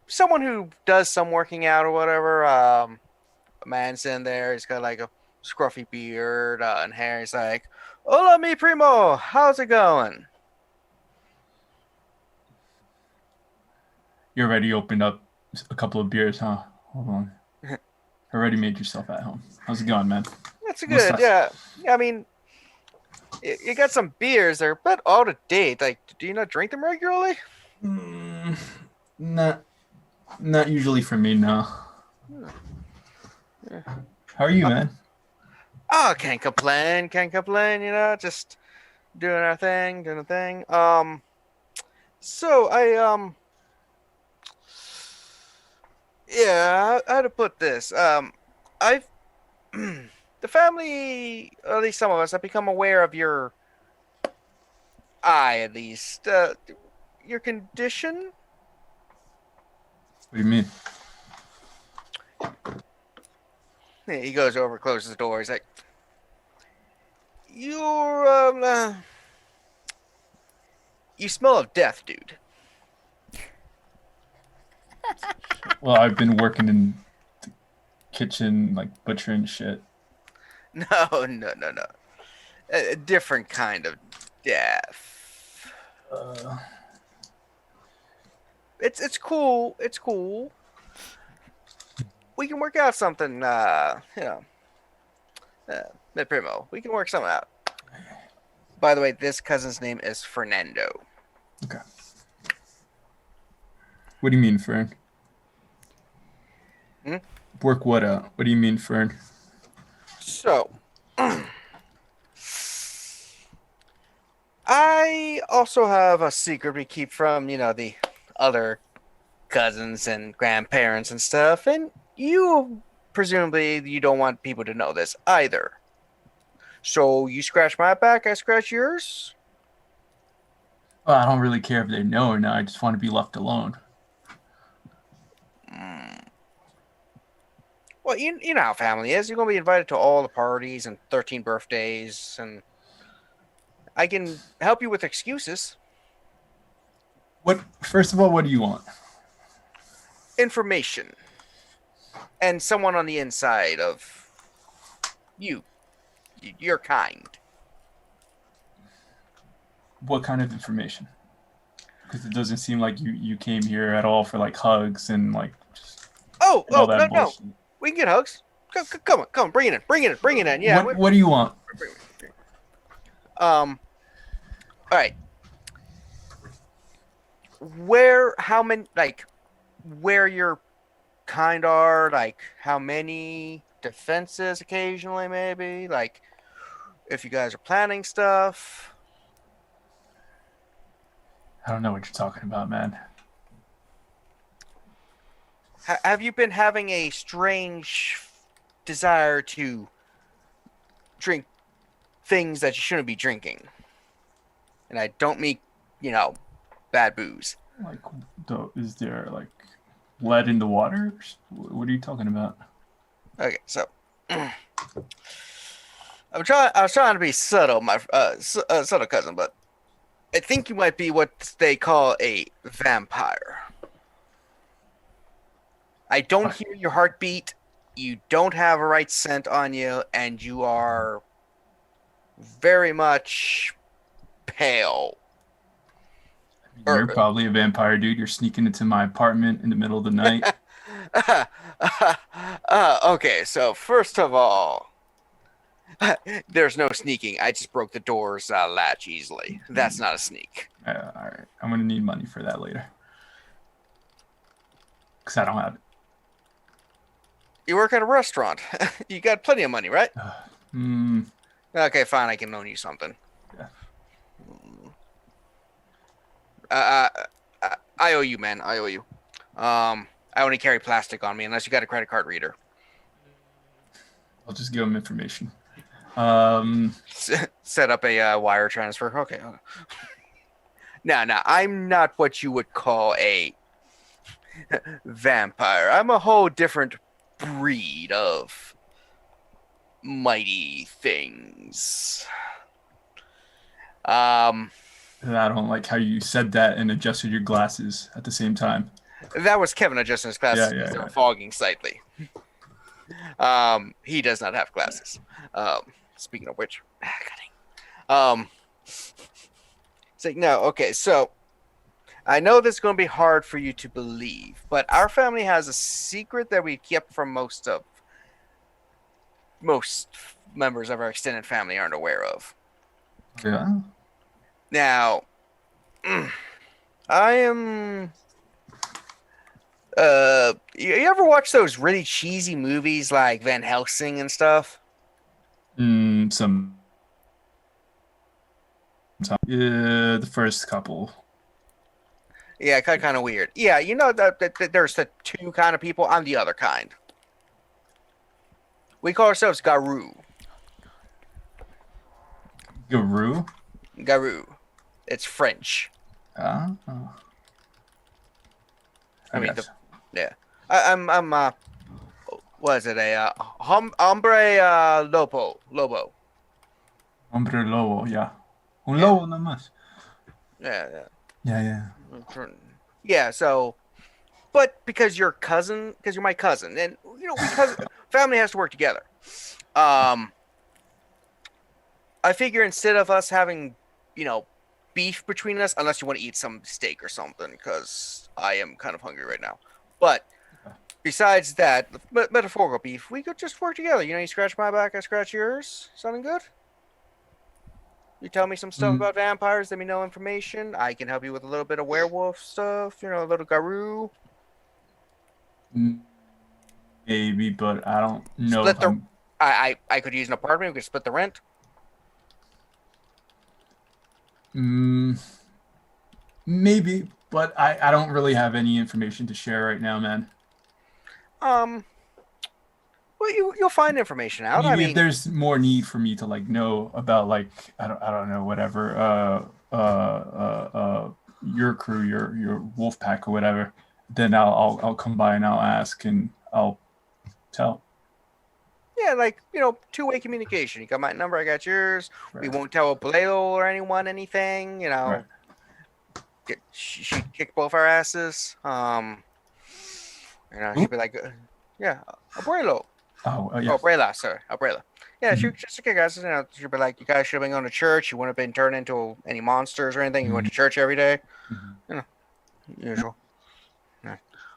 someone who does some working out or whatever. A man's in there. He's got like a scruffy beard and hair. He's like, "Hola, mi primo. How's it going?" You already opened up a couple of beers, huh? Hold on. Already made yourself at home. How's it going, man? That's What's good. that? Yeah. I mean, you got some beers. They're a bit out of date. Like, do you not drink them regularly? Not usually for me, no. How are you, man? Oh, can't complain. Just doing our thing, doing a thing. So I yeah, how to put this? I've the family, or at least some of us, have become aware of your eye, at least. Your condition. What do you mean? Yeah, he goes over, closes the door. He's like, "You're you smell of death, dude." Well, I've been working in the kitchen, like butchering shit. No. A different kind of death. It's cool. It's cool. We can work out something. Mid Primo. We can work something out. By the way, this cousin's name is Fernando. Okay. What do you mean, Fern? Work what out? What do you mean, Fern? So, I also have a secret we keep from, the other cousins and grandparents and stuff, and presumably you don't want people to know this either. So you scratch my back, I scratch yours? Well, I don't really care if they know or not. I just want to be left alone. Well, you know how family is. You're going to be invited to all the parties and 13 birthdays, and I can help you with excuses. First of all, what do you want? Information. And someone on the inside of you. Your kind. What kind of information? Because it doesn't seem like you came here at all for like hugs and like just all that bullshit. No. We can get hugs. Come on, bring it in. Yeah. What do you want? All right. How many, like, where your kind are, like, how many defenses occasionally, maybe, like, if you guys are planning stuff. I don't know what you're talking about, man. Have you been having a strange desire to drink things that you shouldn't be drinking? And I don't mean, bad booze. Like, is there like lead in the water? What are you talking about? Okay, so I was trying to be subtle, my subtle cousin, but I think you might be what they call a vampire. I don't hear your heartbeat. You don't have a right scent on you, and you are very much pale. You're probably a vampire, dude. You're sneaking into my apartment in the middle of the night. Okay, so first of all, there's no sneaking. I just broke the door's latch easily. That's not a sneak. All right. I'm going to need money for that later. Because I don't have it. You work at a restaurant. You got plenty of money, right? Mm, Okay, fine. I can loan you something. Yeah. I owe you, man. I owe you. I only carry plastic on me unless you got a credit card reader. I'll just give them information. Set up a wire transfer. Okay. No, I'm not what you would call a vampire. I'm a whole different breed of mighty things. I don't like how you said that and adjusted your glasses at the same time. That was Kevin adjusting his glasses. Yeah. Fogging slightly. He does not have glasses. Speaking of which, it's like, no, okay, so I know this is going to be hard for you to believe, but our family has a secret that we kept from most members of our extended family aren't aware of. Yeah. Now, I am. You ever watch those really cheesy movies like Van Helsing and stuff? The first couple. Yeah, kind of weird. Yeah, you know that there's the two kind of people. I'm the other kind. We call ourselves Garou. Garou. It's French. Oh. I mean, I'm what is it? Hombre lobo. Hombre lobo, yeah. Un lobo nada más. Yeah. Yeah, so, but because you're my cousin, and family has to work together. I figure instead of us having, beef between us, unless you want to eat some steak or something, because I am kind of hungry right now. But besides that, metaphorical beef, we could just work together. You scratch my back, I scratch yours. Sounding good? You tell me some stuff about vampires, let me know information. I can help you with a little bit of werewolf stuff, a little Garou. Maybe, but I don't know. I could use an apartment, we could split the rent. Maybe, but I don't really have any information to share right now, man. Well, you'll find information out. Maybe if there's more need for me to know about I don't know, whatever your crew, your wolf pack or whatever, then I'll come by and I'll ask and I'll tell. Yeah, like, two-way communication. You got my number, I got yours. We Right. won't tell Blalo or anyone anything, Right. She kick both our asses. She'd be like, yeah, Abuelo. Oh, yeah. Oh, Abuela, sorry, Abuela. Yeah, she Mhm. just kick asses. She'd be like, you guys should have been going to church. You wouldn't have been turned into any monsters or anything. You went to church every day. Mhm. Usual. Yeah.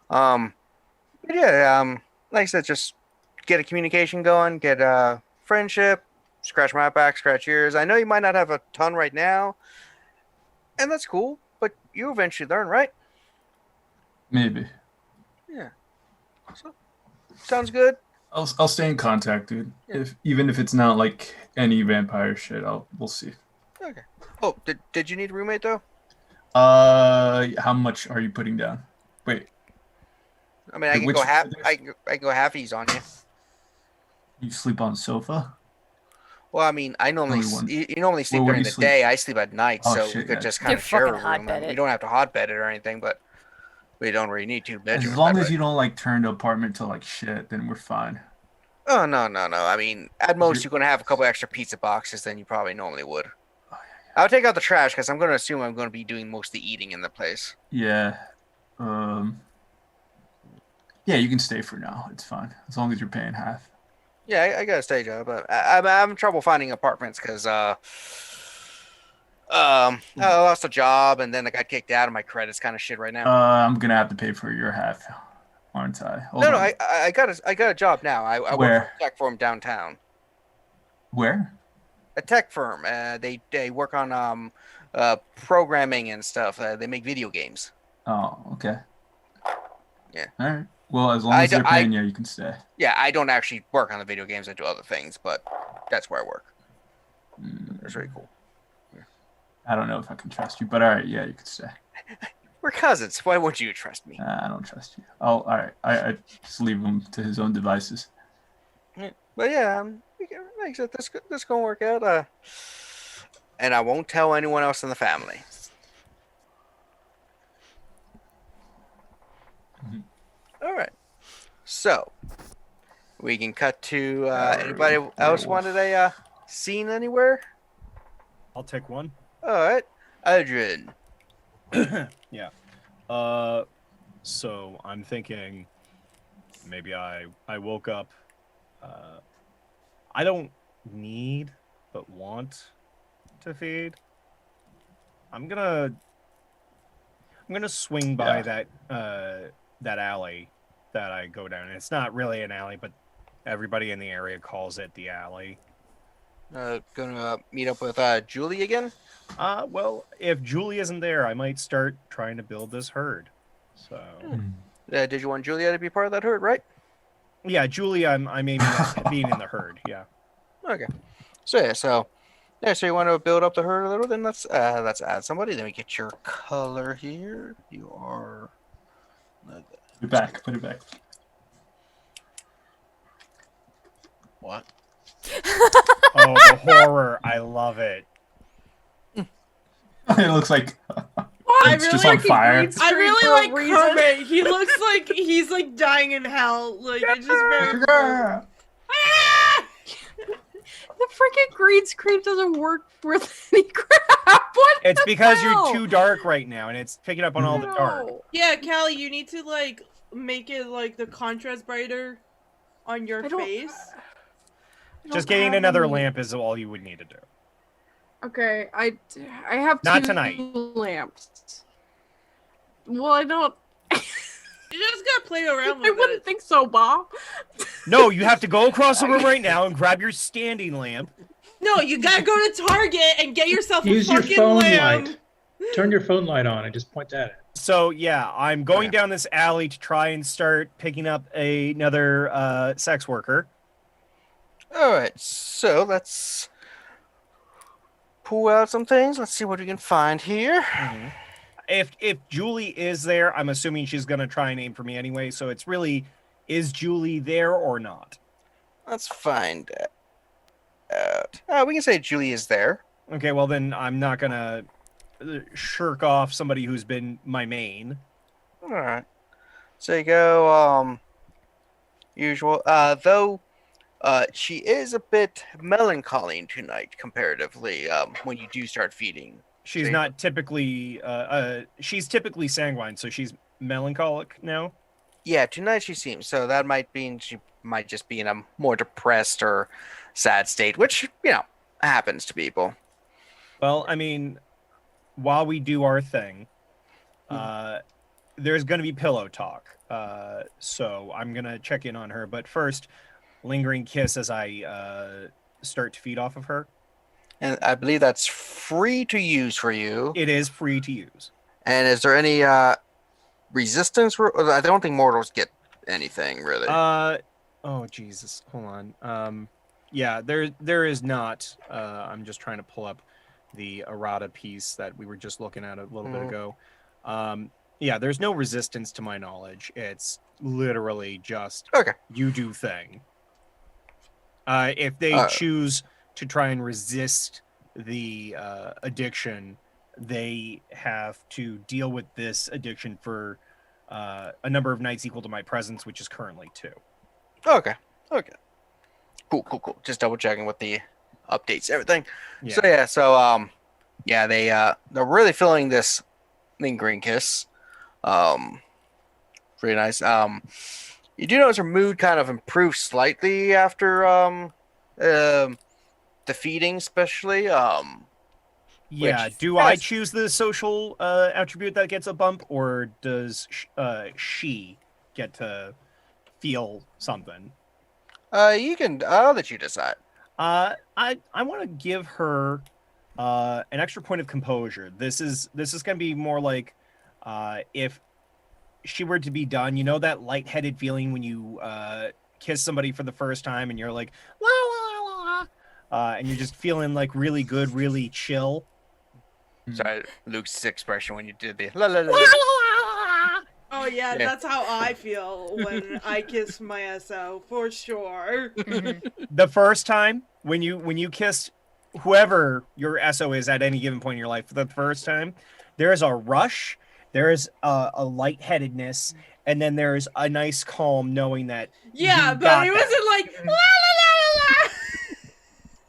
But yeah, like I said, just get a communication going, get a friendship, scratch my back, scratch yours. I know you might not have a ton right now, and that's cool, but you eventually learn, right? Maybe. Yeah. So, sounds good. I'll stay in contact, dude. Yeah. Even if it's not like any vampire shit, we'll see. Okay. Oh, did you need a roommate though? How much are you putting down? Wait, I mean, I can which go half. brothers? I can go halfies on you. You sleep on the sofa? Well, I mean, I normally Only one. you normally sleep Well, where during do you the sleep? day. I sleep at night, Oh, so we shit, could yeah. just kind They're of share a fucking room. hotbed We it. don't have to hotbed it or anything, but we don't really need two bedrooms. As long that as way. you don't like turn the apartment to like shit, then we're fine. Oh no. I mean, at most you- you're gonna have a couple extra pizza boxes than you probably normally would. I'll take out the trash because I'm gonna assume I'm gonna be doing most of the eating in the place. Yeah. Yeah, you can stay for now. It's fine as long as you're paying half. Yeah, I got a stage job, but I'm having trouble finding apartments because I lost a job and then I got kicked out, and my credit's kind of shit right now. I'm gonna have to pay for your half, aren't I? Hold No, on. I got a job now. I work for Where? a tech firm downtown. Where? A tech firm. They work on programming and stuff. They make video games. Oh, okay. Yeah. All right. Well, as long I as d- they're paying you, you can stay. Yeah, I don't actually work on the video games. I do other things, but that's where I work. That's very cool. I don't know if I can trust you, but all right, yeah, you can stay. We're cousins. Why wouldn't you trust me? I don't trust you. All right. I just leave him to his own devices. But yeah, like I said, this gonna work out. And I won't tell anyone else in the family. Mhm. All right. So we can cut to anybody else wanted a scene anywhere? I'll take one. All right, Adrian. Yeah. So I'm thinking maybe I woke up. I don't need but want to feed. I'm gonna swing by that alley that I go down. It's not really an alley, but everybody in the area calls it the alley. Gonna meet up with Julie again. Well, if Julie isn't there, I might start trying to build this herd. So Did you want Julia to be part of that herd, right? yeah, Julie, I'm aiming at being in the herd. Yeah. Okay. So you want to build up the herd a little? Then let's add somebody. Let me get your color here. You are. Put it back. Put it back. What? Oh, the horror! I love it. It looks like I it's just really on fire. I really for a like reason. Kermit. He looks like he's like dying in hell. Like it's just very. Yeah. Ah! The freaking green screen doesn't work worth any crap. What It's the because hell? you're too dark right now, and it's picking up on all the dark. No. Yeah, Callie, you need to like make it like the contrast brighter on your I don't- face. I Just don't getting have another any- lamp is all you would need to do. Okay, I have Not two tonight. lamps. Well, I don't. You just gotta play around I with wouldn't it. think so, Bob. No, you have to go across the room right now and grab your standing lamp. No, you gotta go to Target and get yourself a Use your fucking phone lamp. light. Turn your phone light on and just point that at. So yeah, I'm going down this alley to try and start picking up another sex worker. All right. So let's pull out some things. Let's see what we can find here. If Julie is there, I'm assuming she's gonna try and aim for me anyway. So it's really, is Julie there or not? Let's find out. We can say Julie is there. Okay, well then I'm not gonna shirk off somebody who's been my main. All right. So you go. Usual. Though She is a bit melancholy tonight, comparatively. When you do start feeding. She's See? not typically. She's typically sanguine, so she's melancholic now. Yeah, tonight she seems so. That might mean she might just be in a more depressed or sad state, which happens to people. Well, I mean, while we do our thing, there's going to be pillow talk. So I'm going to check in on her. But first, lingering kiss as I start to feed off of her. And I believe that's free to use for you. It is free to use. And is there any resistance? I don't think mortals get anything really. Oh Jesus, hold on. Yeah, there is not. I'm just trying to pull up the errata piece that we were just looking at a little bit ago. Yeah, there's no resistance to my knowledge. It's literally just Okay. you do thing. If they choose to try and resist the addiction, they have to deal with this addiction for a number of nights equal to my presence, which is currently 2. Okay. Cool. Just double checking with the updates, everything. Yeah. So they're really feeling this lingering kiss. Pretty nice. You do notice her mood kind of improved slightly after the feeding, especially. Yeah. Do I choose the social attribute that gets a bump, or does she get to feel something? You can. I'll let you decide. I want to give her an extra point of composure. This is going to be more like if she were to be done. You know that lightheaded feeling when you kiss somebody for the first time and you're like la la la la, and you're just feeling like really good, really chill. Sorry, Luke's expression when you did the la la la. Oh yeah, that's how I feel when I kiss my SO, for sure. The first time when you kissed whoever your SO is at any given point in your life for the first time, there is a rush, there is a lightheadedness, and then there's a nice calm knowing that. Yeah, but it wasn't like la la la la.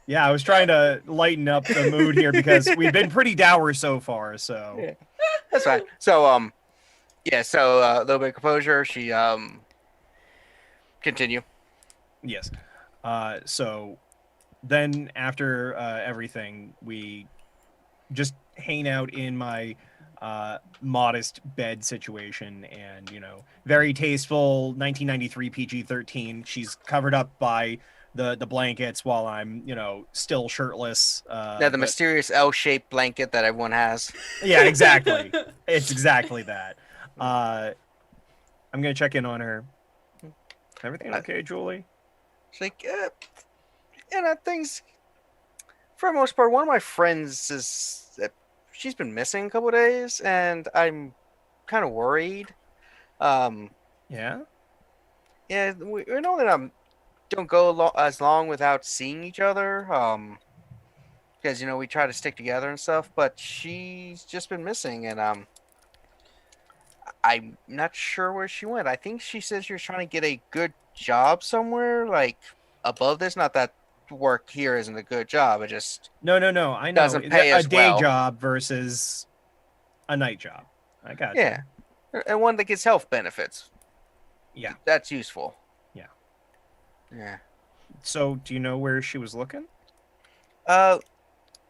Yeah, I was trying to lighten up the mood here because we've been pretty dour so far. So Yeah. That's fine. So a little bit of composure. She continue. Yes. So then after everything, we just hang out in my modest bed situation, and very tasteful 1993 PG-13. She's covered up by the blankets while I'm still shirtless. The mysterious L-shaped blanket that everyone has. Yeah, exactly. It's exactly that. I'm gonna check in on her. Everything okay, Julie? She's like, things. For the most part, one of my friends she's been missing a couple of days, and I'm kind of worried. Yeah. Yeah, we know that don't go as long without seeing each other. Because we try to stick together and stuff, but she's just been missing, and I'm not sure where she went. I think she says she was trying to get a good job somewhere, like above this. Not that work here isn't a good job. It just No. I know. doesn't pay as a day well. job versus a night job. I got you. Yeah, and one that gets health benefits. Yeah. That's useful. Yeah. Yeah. So, do you know where she was looking? Yeah,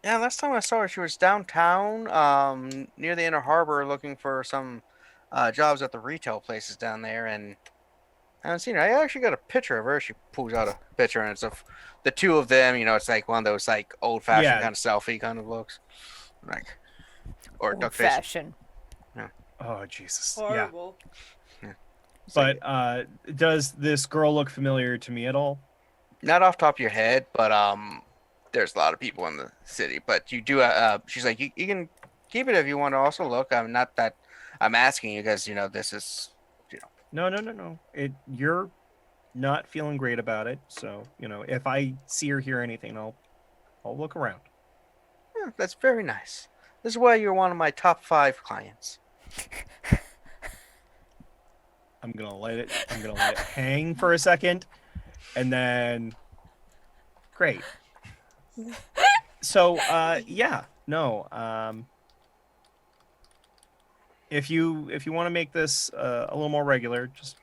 last time I saw her, she was downtown, near the Inner Harbor, looking for some jobs at the retail places down there, and I haven't seen her. I actually got a picture of her. She pulls out a picture, and it's of the two of them. It's like one of those like old-fashioned kind of selfie kind of looks, like or duck face. Old-fashioned. Oh, Jesus. Horrible. Yeah. But does this girl look familiar to me at all? Not off the top of your head, but there's a lot of people in the city. But you do. She's like, you can keep it if you want to also look. I'm not that. I'm asking you because this is. No. You're not feeling great about it. So if I see or hear anything, I'll look around. Yeah, that's very nice. This is why you're one of my top 5 clients. I'm gonna let it hang for a second, and then Great. So, yeah, no. If you want to make this a little more regular, just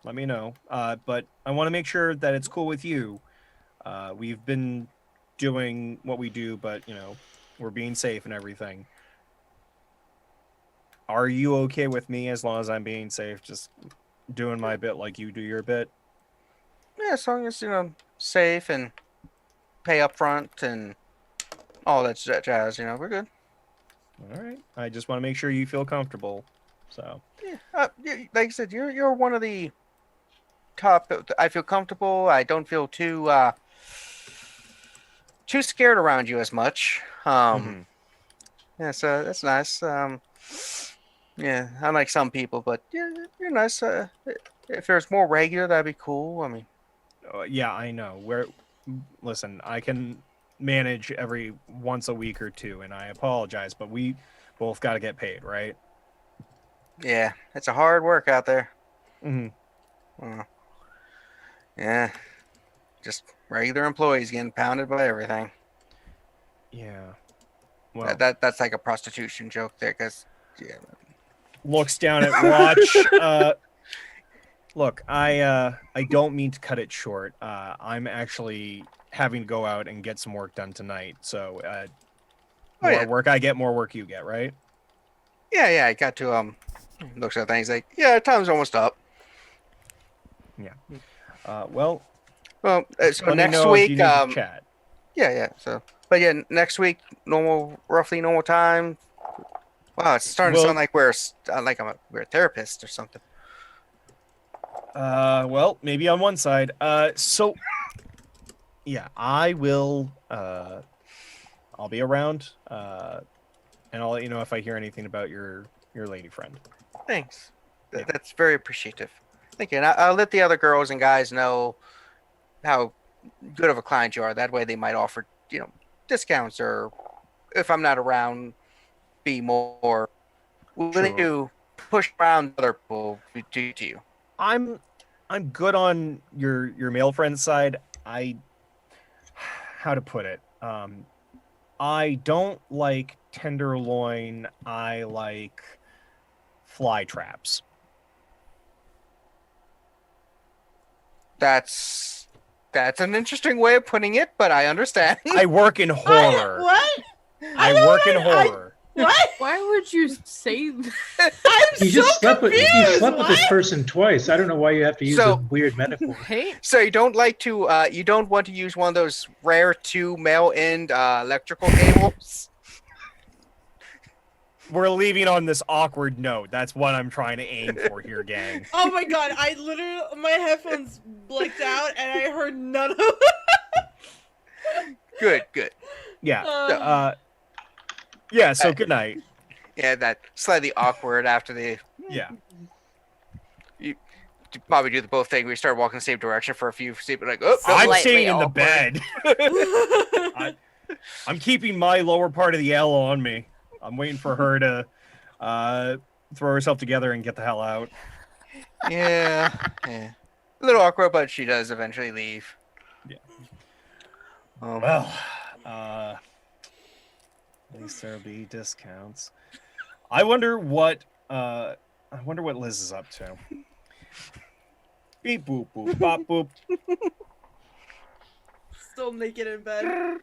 let me know. But I want to make sure that it's cool with you. We've been doing what we do, but we're being safe and everything. Are you okay with me as long as I'm being safe, just doing my bit like you do your bit? Yeah, as long as safe and pay up front and all that jazz, we're good. All right. I just want to make sure you feel comfortable. So. Yeah, like I said, you're one of the top. I feel comfortable. I don't feel too scared around you as much. Yeah, so that's nice. Yeah, unlike some people, but yeah, you're nice. If there's more regular, that'd be cool. I mean, yeah, I know. Listen, I can manage every once a week or two, and I apologize, but we both got to get paid, right? Yeah, it's a hard work out there. Mm-hmm. Yeah, just regular employees getting pounded by everything. Yeah. Well, that's like a prostitution joke there, because looks down at watch. Look, I don't mean to cut it short. I'm actually having to go out and get some work done tonight. So, more work I get, more work you get, right? Yeah. I got to looks at things like, yeah, time's almost up. Yeah. Well. So next week, chat. Yeah. So, but yeah, next week, roughly normal time. Wow, it's starting to sound like we're a therapist or something. Well, maybe on one side. So, yeah, I will. I'll be around. And I'll let you know if I hear anything about your lady friend. Thanks. That's very appreciative. Thank you. And I'll let the other girls and guys know how good of a client you are. That way, they might offer discounts, or if I'm not around, be more willing to push around other people to you. I'm good on your male friend's side. How to put it? I don't like tenderloin. I like fly traps. That's an interesting way of putting it, but I understand. I work in horror. What? I work in horror. What? Why would you say that? I'm so confused. You slept with this person twice. I don't know why you have to use a weird metaphor. Right? So you don't like to you don't want to use one of those rare 2 male end electrical cables? We're leaving on this awkward note. That's what I'm trying to aim for here, gang. Oh my god, I literally, my headphones blinked out and I heard none of it. Good. Yeah. Yeah, so good night. Yeah, that slightly awkward after the... Yeah. You probably do the both thing. We start walking the same direction for a few seats, like, oh, no, I'm Slightly staying in the awkward. bed. I'm keeping my lower part of the L on me. I'm waiting for her to throw herself together and get the hell out. Yeah. A little awkward, but she does eventually leave. Yeah. Well, at least there'll be discounts. I wonder what Liz is up to. Beep boop boop bop boop. Still naked in bed.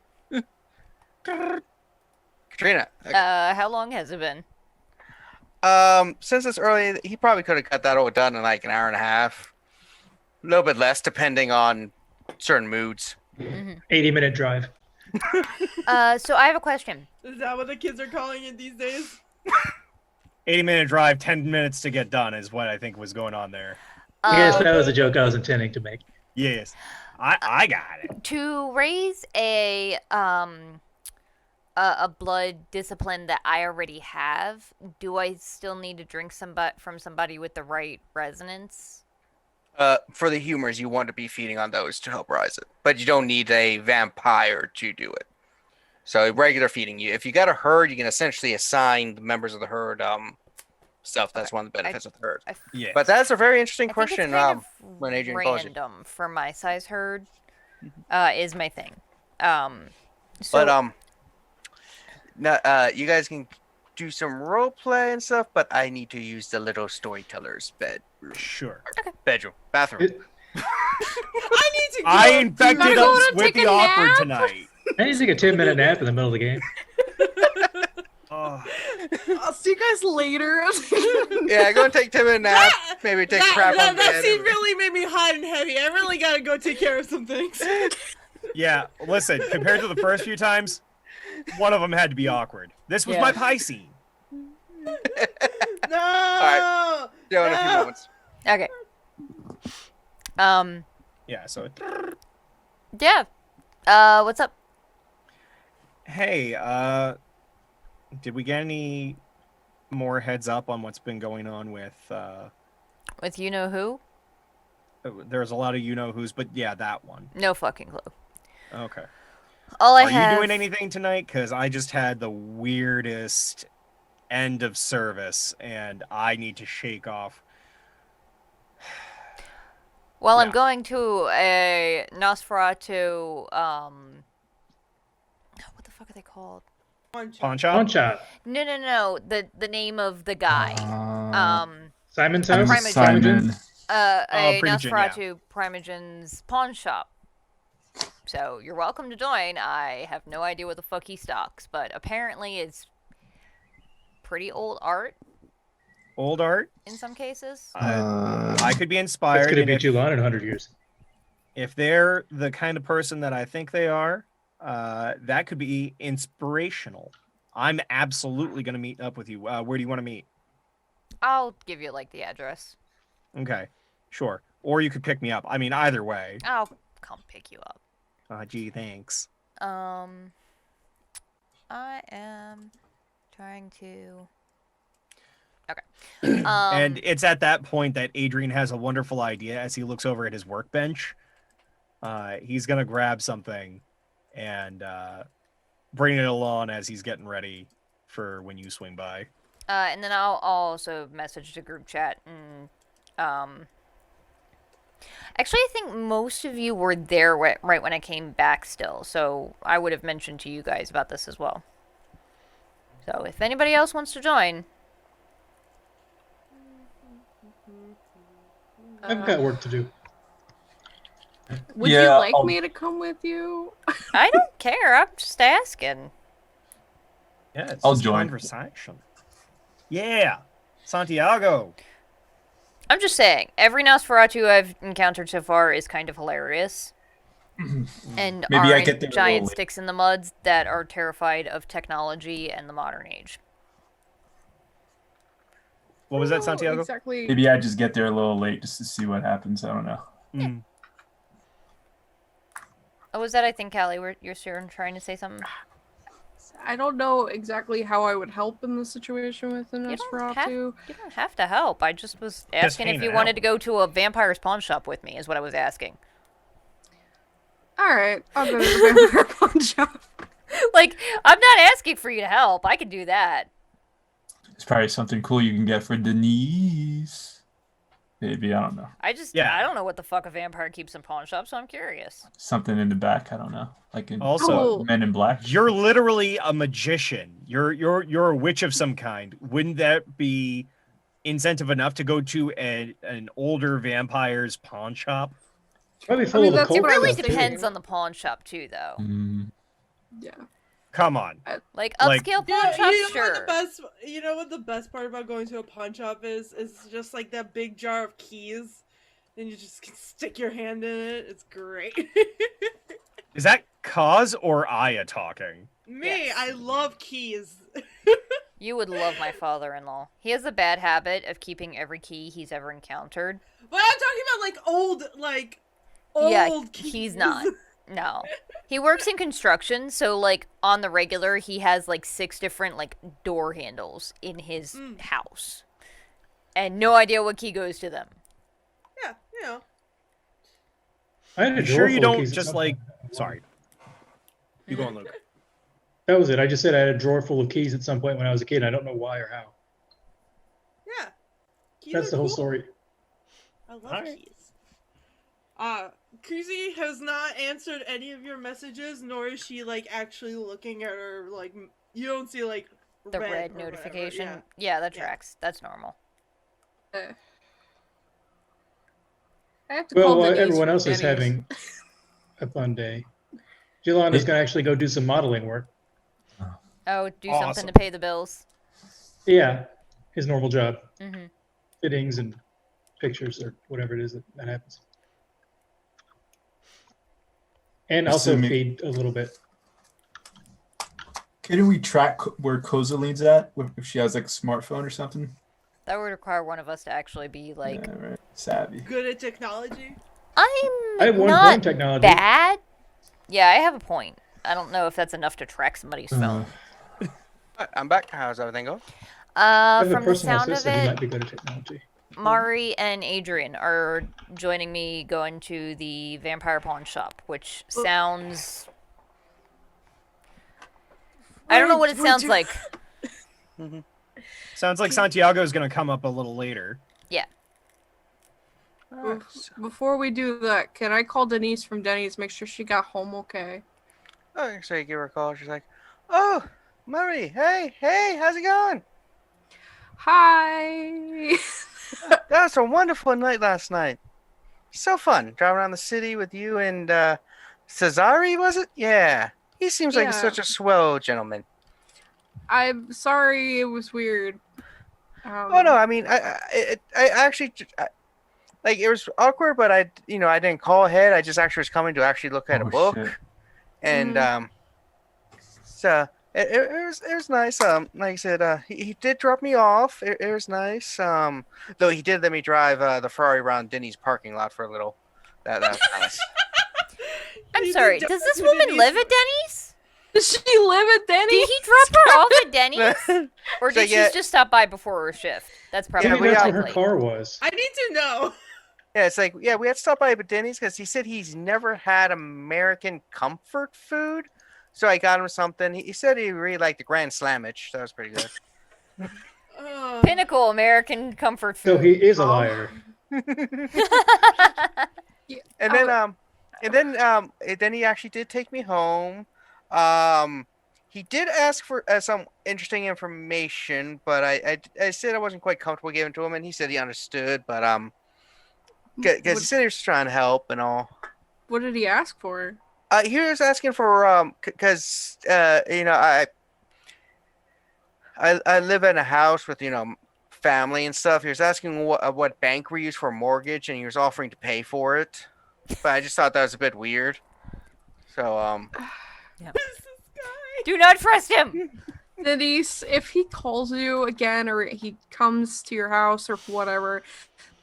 Katrina. How long has it been? Since it's early, he probably could have got that all done in like an hour and a half. A little bit less, depending on certain moods. 80-minute drive. So I have a question. Is that what the kids are calling it these days? 80-minute drive, 10 minutes to get done is what I think was going on there. Yes, that was a joke I was intending to make. Yes, I got it. To raise a blood discipline that I already have, do I still need to drink from somebody with the right resonance? For the humors, you want to be feeding on those to help rise it, but you don't need a vampire to do it. So regular feeding, if you got a herd, you can essentially assign the members of the herd stuff. That's one of the benefits of the herd. Yeah. But that's a very interesting I think question. it's kind when of Adrian calls you. random for my size herd. is my thing. So, But now, you guys can do some role play and stuff, but I need to use the little storyteller's Sure. bathroom. I need to go. I infected Gotta go us to with take the a awkward nap? tonight. I need to take a 10-minute nap in the middle of the game. Oh, I'll see you guys later. Yeah, go and take 10-minute nap. Maybe take crap on that bed. scene really made me hot and heavy. I really gotta go take care of some things. yeah, listen, compared to the first few times, one of them had to be awkward. This was my pie scene. No. Alright. Joe in a few moments. okay. Yeah, so Yeah. What's up? hey, did we get any more heads up on what's been going on with With you know who? there's a lot of you-know-who's, but yeah, that one. No fucking clue. Okay. All I Are have. you doing anything tonight? Because I just had the weirdest end of service, and I need to shake off. Well, I'm Yeah. going to a Nosferatu. What the fuck are they called? Pawn Pawn shop? shop. No. The name of the guy. Simon's A house? Primogen. Simon. A Primogen, yeah. Nosferatu Primogen's pawn shop. So you're welcome to join. I have no idea what the fuck he stocks, but apparently it's pretty old art Old art? in some cases. I could be It's inspired. going to and be if, Jilon in 100 years. if they're the kind of person that I think they are, that could be inspirational. I'm absolutely going to meet up with you. Where do you want to meet? I'll give you like the address. Okay, sure. Or you could pick me up. I mean, either way. I'll come pick you up. Gee, thanks. I am trying to. Okay. And it's at that point that Adrian has a wonderful idea as he looks over at his workbench. He's going to grab something and bring it along as he's getting ready for when you swing by. And then I'll also message the group chat and actually I think most of you were there right when I came back still, so I would have mentioned to you guys about this as well. So if anybody else wants to join, I've got work to do. Would you Yeah, like I'll- me to come with you? I don't care. I'm just asking. Yeah, it's I'll just join. conversation. Yeah, Santiago. I'm just saying, every Nosferatu I've encountered so far is kind of hilarious. And Maybe I aren't get there a giant little late. sticks in the muds that are terrified of technology and the modern age. What was I that, don't know Santiago? Exactly. Maybe I just get there a little late just to see what happens. I don't know. Mm. Oh, was that, I think, Callie, you're trying to say something? I don't know exactly how I would help in the situation with the You Nosferatu. don't have to help. I just was asking if hang you out. wanted to go to a vampire's pawn shop with me, is what I was asking. All right, I'll go to the vampire pawn shop. Like, I'm not asking for you to help. I can do that. It's probably something cool you can get for Denise. Maybe, I don't know. I Yeah. don't know what the fuck a vampire keeps in pawn shops, so I'm curious. Something in the back, I don't know. Like in Also, Men in Black. You're literally a magician. You're a witch of some kind. Wouldn't that be incentive enough to go to an older vampire's pawn shop? It's probably full mean, of that's occult what I Really was stuff, thinking. too. depends on the pawn shop, too, though. Mm, Yeah. Come on. Like, Like- upscale Yeah, pawn shops, you know sure. what the best part about going to a pawn shop is? It's just like that big jar of keys, and you just can stick your hand in it. It's great. Is that Kaz or Aya talking? Me, Yes. I love keys. You would love my father-in-law. He has a bad habit of keeping every key he's ever encountered. But I'm talking about like old Yeah, keys. he's not. No. He works in construction, so, like, on the regular, he has, like, 6 different, like, door handles in his house. And no idea what key goes to them. Yeah, you know. I had a You drawer sure you full of don't keys at just some like? point. Sorry. You go on, Luke. That was it. I just said I had a drawer full of keys at some point when I was a kid. I don't know why or how. Yeah. Keys That's are the whole cool. story. I love Alright. keys. Kuzi has not answered any of your messages, nor is she like actually looking at her. Like you don't see like The red or whatever, notification. Yeah. Yeah, that Yeah. tracks. That's normal. I have to call Well, Denise everyone from else is Denny's. having a fun day. Jilon is going to actually go do some modeling work. Oh, do Awesome. something to pay the bills. Yeah, his normal job. Mm-hmm. Fittings and pictures or whatever it is that happens. And also Assuming- feed a little bit. Couldn't we track where Kozaline's at if she has like a smartphone or something? That would require one of us to actually be like, Yeah, right. Savvy. Good at technology. I'm I have one not point technology. bad. Yeah, I have a point. I don't know if that's enough to track somebody's phone. Alright, I'm back. How's everything going? I have a From the personal sound of assistant who it, might be good at technology. Mari and Adrian are joining me going to the vampire pawn shop, which sounds... I don't know what it sounds like. Sounds like Santiago is going to come up a little later. Before we do that, can I call Denise from Denny's, make sure she got home okay? Oh, so you give her a call. She's like, "Oh, Murray, hey, how's it going? Hi! That was a wonderful night last night. So fun driving around the city with you and Cesare, was it? Yeah, he seems like Yeah. such a swell gentleman. I'm sorry it was weird. Oh no, I mean, I actually, like, it was awkward, but I didn't call ahead. I just actually was coming to actually look at a Oh, book, shit. and so it was nice. Like I said, he did drop me off. It was nice. Though he did let me drive the Ferrari around Denny's parking lot for a little. That was nice. I'm You sorry, did does this Denny's. woman live at Denny's? Does she live at Denny's? Did he drop her off at Denny's? Or So, did yeah. she just stop by before her shift? That's probably Yeah, Maybe we that's got- where her car was. I need to know. Yeah, it's like, yeah, we had to stop by at Denny's because he said he's never had American comfort food. So I got him something. He said he really liked the Grand Slamage. That was pretty good. Pinnacle American comfort So food. he is a liar. And then he actually did take me home. He did ask for some interesting information, but I said I wasn't quite comfortable giving it to him, and he said he understood. But because he said he was trying to help and all. What did he ask for? He was asking for because I live in a house with family and stuff. He was asking what bank we use for a mortgage, and he was offering to pay for it. But I just thought that was a bit weird. So Do not trust him! Denise, if he calls you again or he comes to your house or whatever,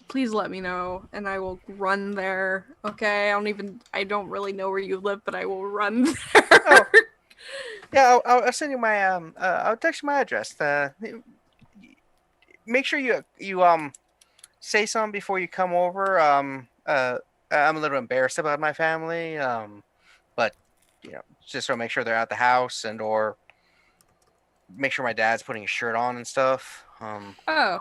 please let me know and I will run there. Okay? I don't really know where you live, but I will run there. Oh. Yeah, I'll send you my I'll text you my address. Make sure you say something before you come over. I'm a little embarrassed about my family. But just so make sure they're at the house or make sure my dad's putting his shirt on and stuff. Oh.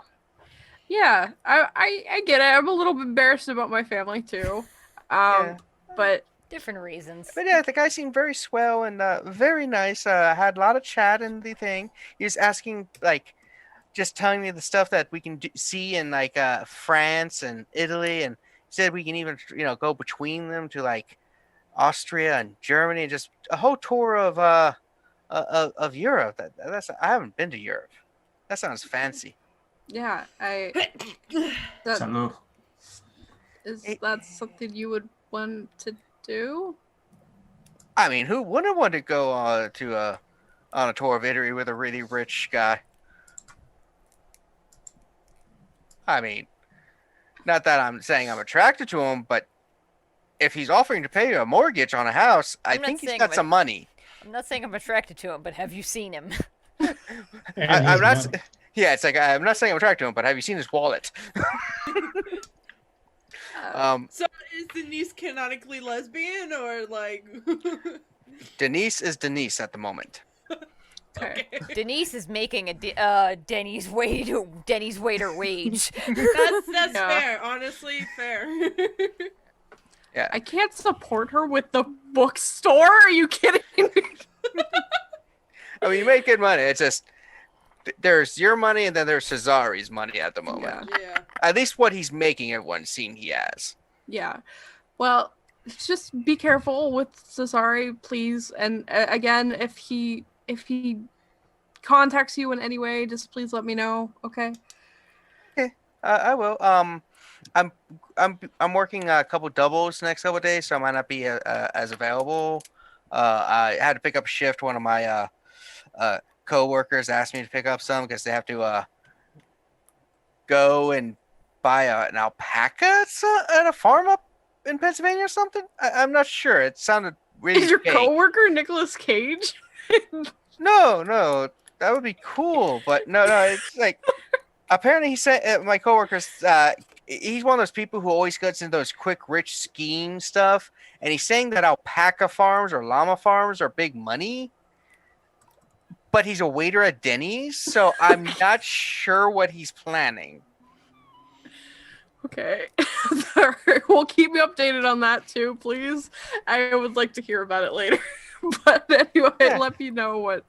Yeah, I get it. I'm a little bit embarrassed about my family too. Yeah. But Different reasons. But yeah, the guy seemed very swell and very nice. Had a lot of chat in the thing. He was asking, like, just telling me the stuff that we can see in like France and Italy, and said we can even go between them to like Austria and Germany, and just a whole tour of Europe. That's I haven't been to Europe. That sounds fancy. yeah, Salud. that's something you would want to do? I mean, who wouldn't want to go on a tour of Italy with a really rich guy? I mean, not that I'm saying I'm attracted to him, but if he's offering to pay a mortgage on a house, I I'm not think he's saying got I'm some money. I'm not saying I'm attracted to him, but have you seen him? And I'm he's not. money. Yeah, it's like I'm not saying I'm attracted to him, but have you seen his wallet? So is Denise canonically lesbian or like? Denise is Denise at the moment. Okay. Denise is making a Denny's waiter wage. That's Yeah. fair. Honestly, fair. Yeah. I can't support her with the bookstore. Are you kidding me? I mean, you make good money. It's just there's your money and then there's Cesari's money at the moment. Yeah. At least what he's making at one scene he has. Yeah. Well, just be careful with Cesare, please. And again, if he contacts you in any way, just please let me know. Okay. I will. I'm working a couple doubles next couple days, so I might not be as available. I had to pick up a shift. One of my co-workers asked me to pick up some because they have to go and buy an alpaca at a farm up in Pennsylvania or something. I'm not sure. It sounded really. Is your fake. coworker Nicolas Cage? No, that would be cool, but no, it's like apparently he said my coworker's he's one of those people who always gets into those quick rich scheme stuff, and he's saying that alpaca farms or llama farms are big money, but he's a waiter at Denny's, so I'm not sure what he's planning. Okay. All right. Well, keep me updated on that too, please. I would like to hear about it later. But anyway, Yeah. let me know what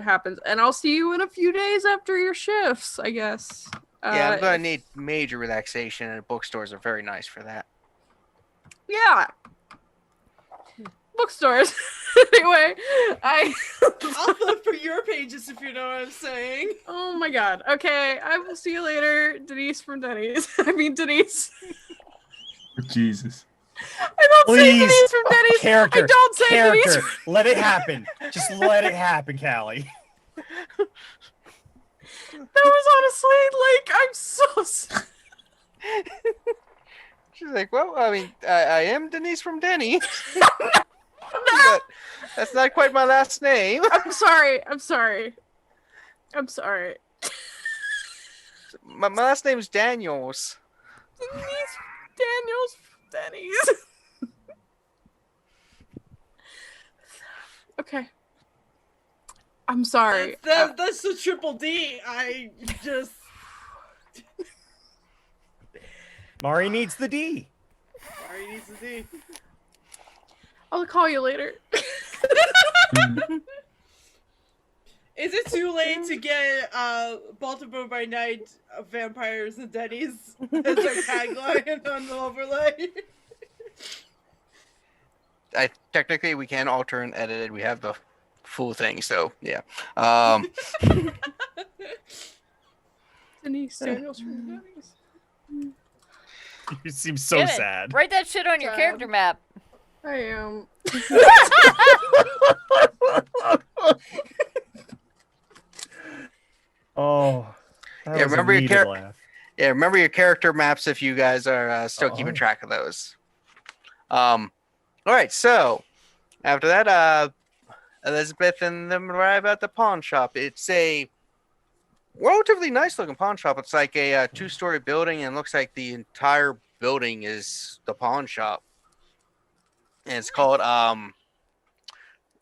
happens, and I'll see you in a few days after your shifts, I guess. Yeah, I'm gonna need major relaxation, and bookstores are very nice for that. Yeah. Bookstores. Anyway, I'll flip for your pages if you know what I'm saying. Oh my god. Okay, I will see you later, Denise from Denny's. I mean Denise. Jesus. I don't say Please. Denise from Denny's. Character. I don't say Denise. Character. Let it happen. Just let it happen, Callie. That was honestly like I'm so sorry. She's like, well, I mean, I am Denise from Denny. But that's not quite my last name. I'm sorry. I'm sorry. I'm sorry. My last name is Daniels. Denise Daniels from Denny's. Okay. I'm sorry. That's the triple D. I just. Mari needs the D. Mari needs the D. I'll call you later. Is it too late to get Baltimore by Night, Vampires and Denny's as our tagline on the overlay? Technically, we can alter and edit it. We have the full thing, so yeah. Denise Daniels from Denny's. You seem so Get it. sad. Write that shit on your Sad. character map. I am. Oh. That Yeah, was remember a your needed laugh. Yeah, remember your character maps if you guys are still keeping track of those. All right, so after that, Elizabeth and them arrive at the pawn shop. It's a relatively nice looking pawn shop. It's like a 2-story building, and looks like the entire building is the pawn shop. And it's called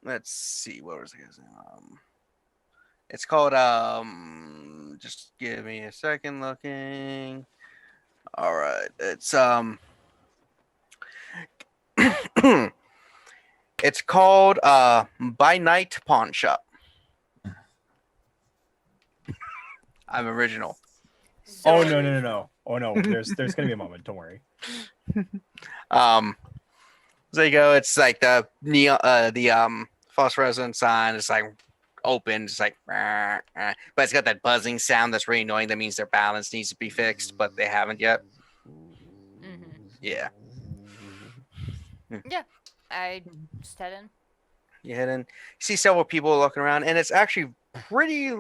let's see, what was it? It's called just give me a second looking. All right, it's it's called By Night Pawn Shop. I'm original. Oh no. Oh no. There's gonna be a moment. Don't worry. So you go. It's like the phosphorescent sign is like open. It's like, but it's got that buzzing sound that's really annoying. That means their balance needs to be fixed, but they haven't yet. Mm-hmm. Yeah. Yeah, I just head in. You head in. You see several people looking around, and it's actually pretty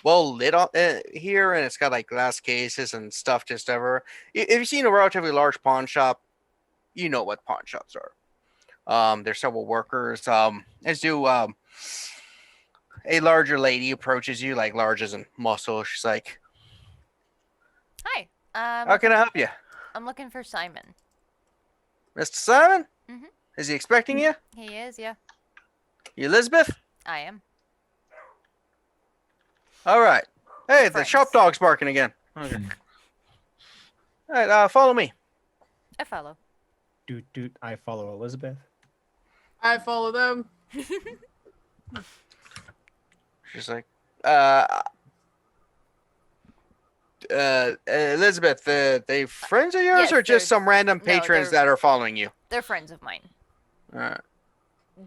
well lit up here, and it's got like glass cases and stuff just everywhere. If you've seen a relatively large pawn shop, you know what pawn shops are. There's several workers. As do a larger lady approaches you, like large as in muscle. She's like, Hi. "How can I help you, I'm looking for Simon. Mr. Simon? Mhm. Is he expecting you? He is, yeah. You Elizabeth? I am. All right. Hey, the Friends. shop dog's barking again. Okay. All right, follow me." I follow. Doot. I follow Elizabeth. I follow them. She's like, Elizabeth, they friends of yours Yes, or just they're- some random no, patrons they're- that are following you? They're friends of mine. Alright.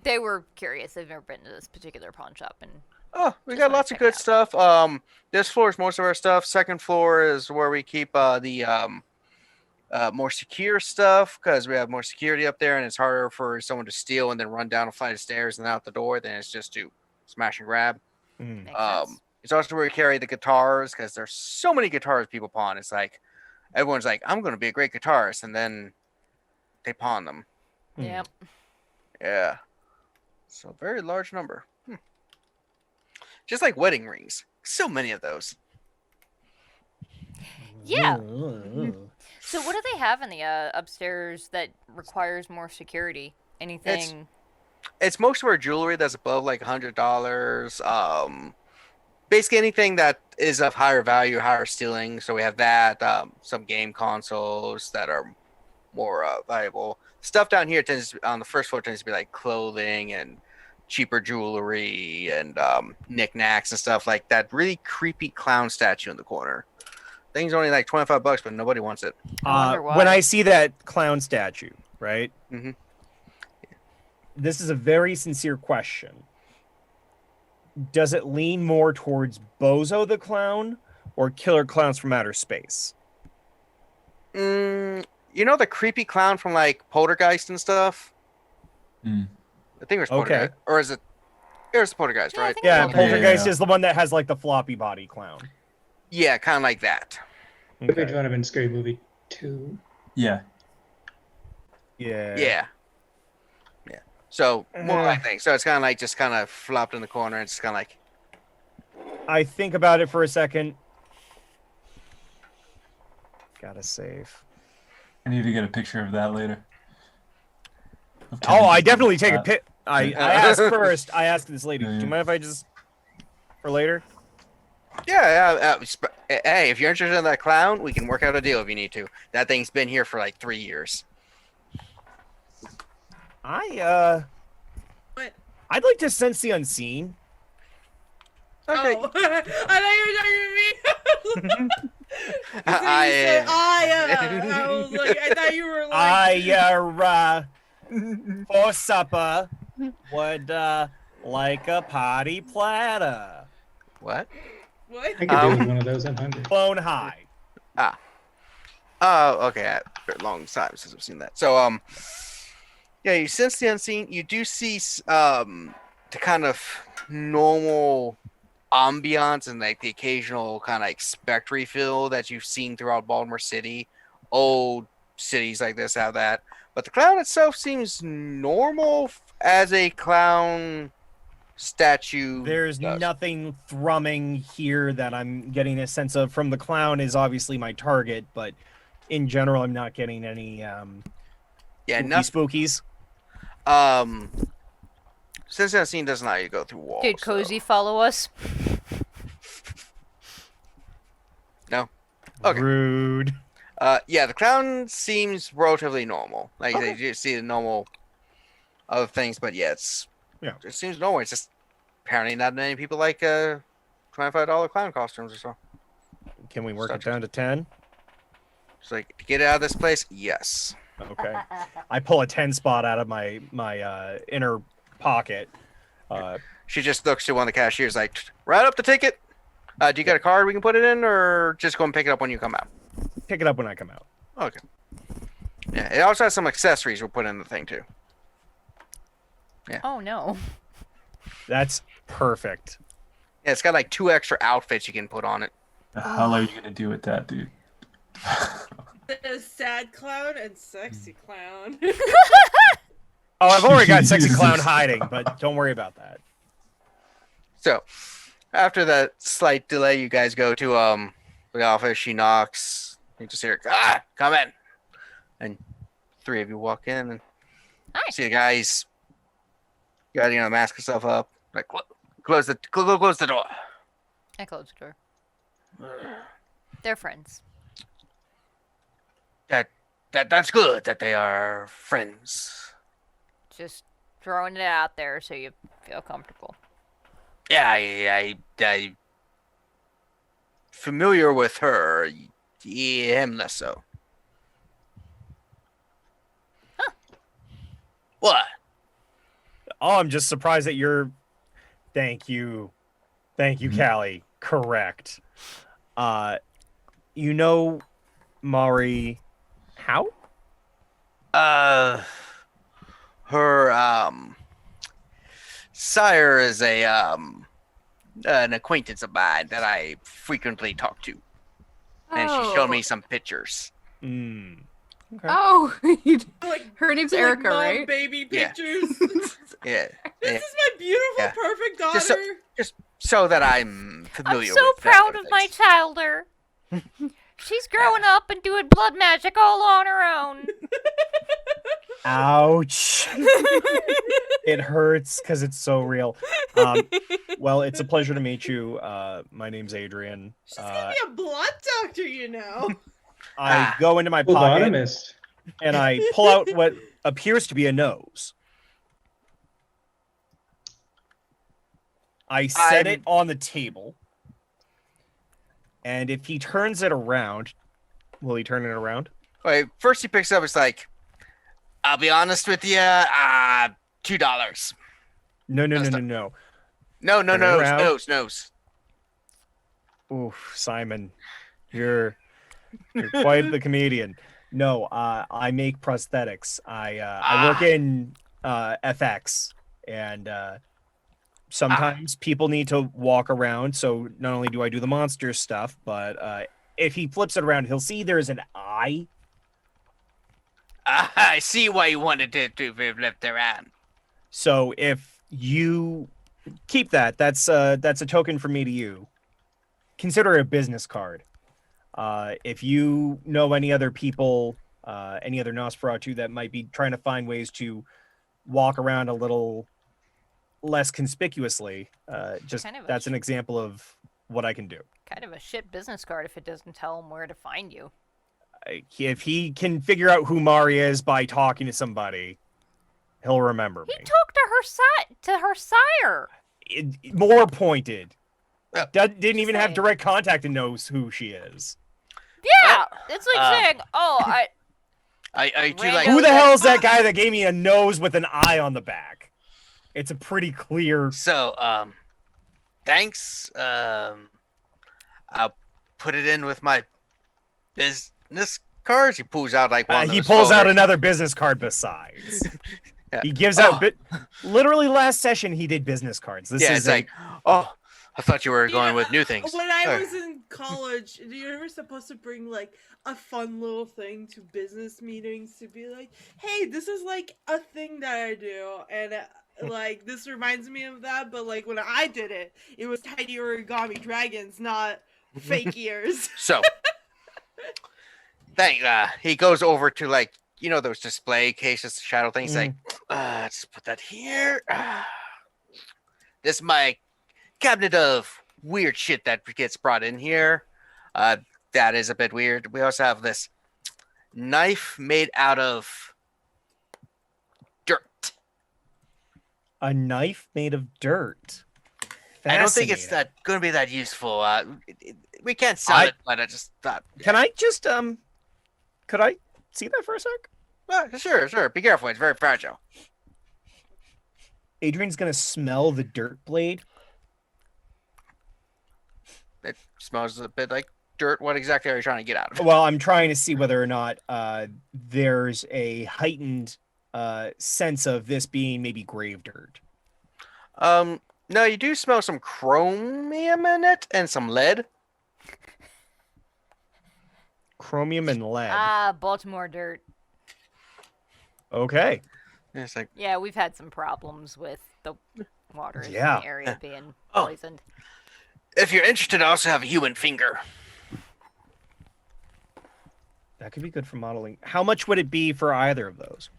They were curious. They've never been to this particular pawn shop, and Oh, we Just got wanna lots of check it good out. stuff. This floor is most of our stuff. Second floor is where we keep the more secure stuff because we have more security up there, and it's harder for someone to steal and then run down a flight of stairs and out the door than it's just to smash and grab. Mm. makes sense. It's also where we carry the guitars because there's so many guitars people pawn. It's like everyone's like, I'm going to be a great guitarist, and then they pawn them. Yep. Yeah. So very large number. Just like wedding rings. So many of those. Yeah. Mm. So what do they have in the upstairs that requires more security? Anything? It's most of our jewelry that's above like $100. Basically anything that is of higher value, higher stealing. So we have that. Some game consoles that are more valuable. Stuff down here on the first floor tends to be like clothing and cheaper jewelry and knickknacks and stuff like that. Really creepy clown statue in the corner. Thing's only like $25, but nobody wants it. I wonder why. When I see that clown statue, right? Mhm. This is a very sincere question. Does it lean more towards Bozo the Clown or Killer Clowns from Outer Space? You know the creepy clown from like Poltergeist and stuff? Mm. I think it was Okay. Poltergeist. Or is it? It was Poltergeist, Yeah, I right? think Yeah, Okay. Poltergeist Yeah. is the one that has like the floppy body clown. Yeah, kind of like that. Which Okay. one have been Scary Movie 2? Yeah. Yeah. Yeah. So more Uh. like thing. So it's kind of like just kind of flopped in the corner. It's kind of like I think about it for a second. Gotta save. I need to get a picture of that later. Of Oh, Kevin I James. definitely take a Uh, pic. I asked first. I asked this lady. Do you mind if I just for later? yeah. Hey, if you're interested in that clown, we can work out a deal if you need to. That thing's been here for like 3 years. I'd like to sense the unseen. Okay. Oh, I thought you were talking to me. I- You said, I was like, I thought you were like. For supper would like a party platter. What? What? I could do with one of those. I'm hungry. Flown high. Oh, okay. Long time since I've seen that. So, yeah, you sense the unseen. You do see the kind of normal ambiance and like the occasional kind of like spectre feel that you've seen throughout Baltimore City. Old cities like this have that, but the clown itself seems normal as a clown statue. There's does. nothing thrumming here that I'm getting a sense of. From the clown is obviously my target, but in general, I'm not getting any Yeah, spookies. Since the unseen doesn't allow you to go through walls. Did Cozy follow us? No. Okay. Rude. Yeah, the clown seems relatively normal. Like Okay. they do see the normal other things, but yeah, it seems normal. It's just apparently not many people like $25 clown costumes or so. Can we work it Such a- down to 10? It's like to get out of this place, yes. Okay. I pull a 10 spot out of my inner pocket. She just looks to one of the cashiers like, write up the ticket. Do you got a card we can put it in, or just go and pick it up when you come out? Pick it up when I come out. Okay. Yeah, it also has some accessories we'll put in the thing too. Oh no. That's perfect. Yeah, it's got like 2 extra outfits you can put on it. The hell are you gonna do with that, dude? A sad clown and sexy clown. Oh, I've already got sexy Jesus. clown hiding, but don't worry about that. So, after that slight delay, you guys go to the office. She knocks. You just hear, come in. And 3 of you walk in and Hi. see the guys. Got mask himself up. Like close the door. I closed the door. They're friends. that's good that they are friends. Just throwing it out there so you feel comfortable. Yeah, I familiar with her. Him less so. Huh. What? Oh, I'm just surprised that you're. Thank you, Callie. Correct. You know, Mari, how? Her sire is an acquaintance of mine that I frequently talk to, and she showed me some pictures. Okay. Oh, Like, her name's like Erica, mom, right? baby Yeah. pictures. Yeah, This is my beautiful, Yeah. perfect daughter. Just so that I'm familiar. I'm so with that proud sort of my things. childer. She's growing up and doing blood magic all on her own. Ouch. It hurts because it's so real. Well, it's a pleasure to meet you. My name's Adrian. She's gonna be a blood doctor, you know. I go into my pocket Phlebotomist. and I pull out what appears to be a nose. I set it on the table. And if he turns it around, will he turn it around? Wait, first he picks up. It's like, I'll be honest with you. $2. No. No. No, No, Turn it around. nose. Oof, Simon, you're quite the comedian. No, I make prosthetics. I work in FX, and sometimes people need to walk around. So not only do I do the monster stuff, but if he flips it around, he'll see there's an eye. I see why you wanted to flip around. So if you keep that, that's a token from me to you. Consider it a business card. If you know any other people, any other Nosferatu that might be trying to find ways to walk around a little less conspicuously, that's an example of what I can do. Kind of a shit business card if it doesn't tell him where to find you. If he can figure out who Mari is by talking to somebody, he'll remember He me. talked to her sire. More pointed. Yeah. Didn't even have saying. direct contact and knows who she is. Yeah, it's like saying, I do Random- like. Who the hell is that guy that gave me a nose with an eye on the back? It's a pretty clear. So, thanks. I'll put it in with my business cards. He pulls out like one. He pulls out another business card besides. Yeah. He gives out. Literally last session he did business cards. This is it's like, I thought you were going with new things. When I was in college, you were supposed to bring like a fun little thing to business meetings to be like, hey, this is like a thing that I do, and like this reminds me of that. But like when I did it, it was tiny origami dragons, not fake ears. So, he goes over to like those display cases, shadow things. Like, just put that here. This is my cabinet of weird shit that gets brought in here. That is a bit weird. We also have this knife made out of dirt. a knife made of dirt. I don't think it's Fascinating. going to be that useful. We can't sell it, but I just thought. Can I just could I see that for a sec? Sure. Be careful. It's very fragile. Adrian's gonna smell the dirt blade. It smells a bit like dirt. What exactly are you trying to get out of it? Well, I'm trying to see whether or not there's a heightened sense of this being maybe grave dirt. No, you do smell some chromium in it and some lead. Chromium and lead. Baltimore dirt. Okay. It's like, Yeah, we've had some problems with the water in Yeah. the area being Oh. poisoned. if you're interested, I also have a human finger. That could be good for modeling. How much would it be for either of those?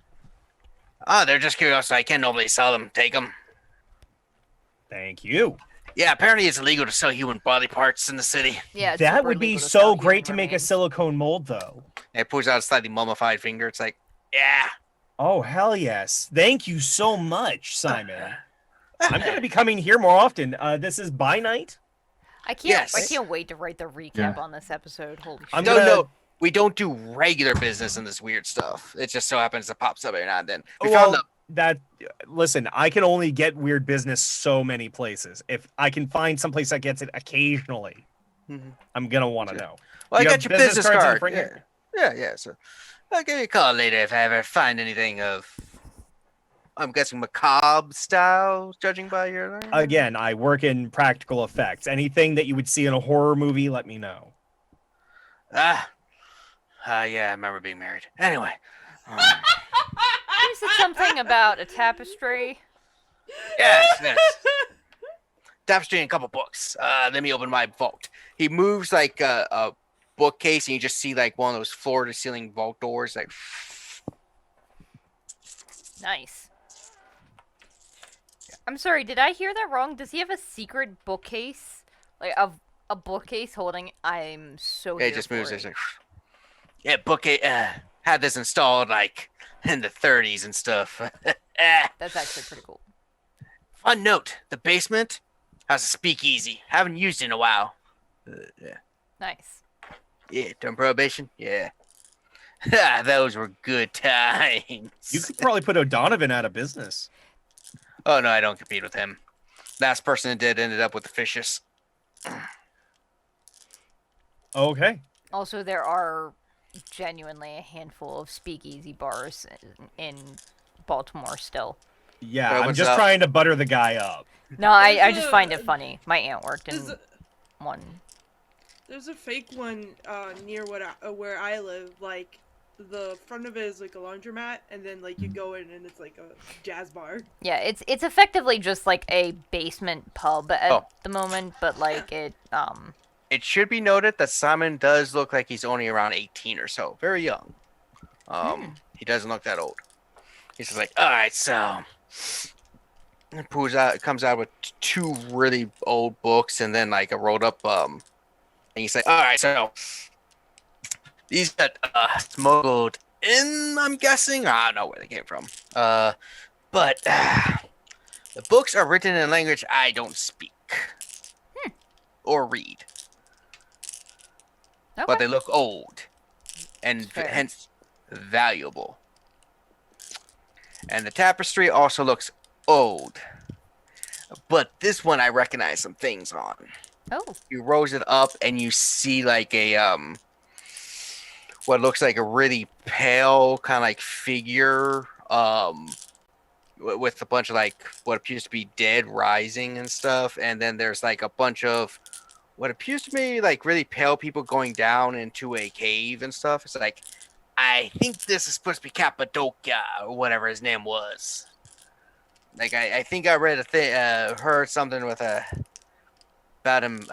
They're just curious. I can't normally sell them. Take them. Thank you. Yeah, apparently it's illegal to sell human body parts in the city. Yeah, it's That super would be illegal to so sell great to human make a remains. silicone mold, though. And it pulls out a slightly mummified finger. It's like, yeah. Oh, hell yes. Thank you so much, Simon. I'm going to be coming here more often. This is by night. I can't. Yes. I can't wait to write the recap on this episode. Holy shit! I'm No, gonna- no, we don't do regular business in this weird stuff. It just so happens it pops up every now and then. We Well, found listen, I can only get weird business so many places. If I can find someplace that gets it occasionally, I'm going to want to know. Well, I You got have your business business cards in card. front Yeah. here? Yeah. So I'll give you a call later if I ever find anything of, I'm guessing, macabre style, judging by your. Again, I work in practical effects. Anything that you would see in a horror movie, let me know. Yeah, I remember being married. Anyway. You said something about a tapestry. Yes. Tapestry and a couple books. Let me open my vault. He moves like a bookcase, and you just see like one of those floor-to-ceiling vault doors. Like, Nice. I'm sorry, did I hear that wrong? Does he have a secret bookcase? Like a bookcase holding? I'm so. it here just for moves. it. It's like, yeah, bookcase. Had this installed like in the 30s and stuff. That's actually pretty cool. Fun note: the basement has a speakeasy. Haven't used it in a while. Yeah. Nice. Yeah, during probation. Yeah. Those were good times. You could probably put O'Donovan out of business. Oh no, I don't compete with him. Last person that did ended up with the fishes. Okay. Also, there are genuinely a handful of speakeasy bars in Baltimore still. Yeah, Well, I'm what's just up? trying to butter the guy up. No, I There's just a- find it funny. My aunt worked in There's a, one. there's a fake one near where I live. Like the front of it is like a laundromat, and then like you go in and it's like a jazz bar. Yeah, it's effectively just like a basement pub at Oh. the moment, but like it It should be noted that Simon does look like he's only around 18 or so, very young. He doesn't look that old. He's just like, all right, so it comes out with two really old books and then like a rolled up and he's like, all right, so these got smuggled in, I'm guessing. I don't know where they came from. But the books are written in a language I don't speak or read. okay. But they look old and Fair. hence valuable. And the tapestry also looks old. But this one I recognize some things on. Oh, You rose it up and you see like a what looks like a really pale kind of like figure with a bunch of like what appears to be dead rising and stuff, and then there's like a bunch of what appears to be like really pale people going down into a cave and stuff. It's like, I think this is supposed to be Cappadocia or whatever his name was. Like I think I read a thing, heard something with about him.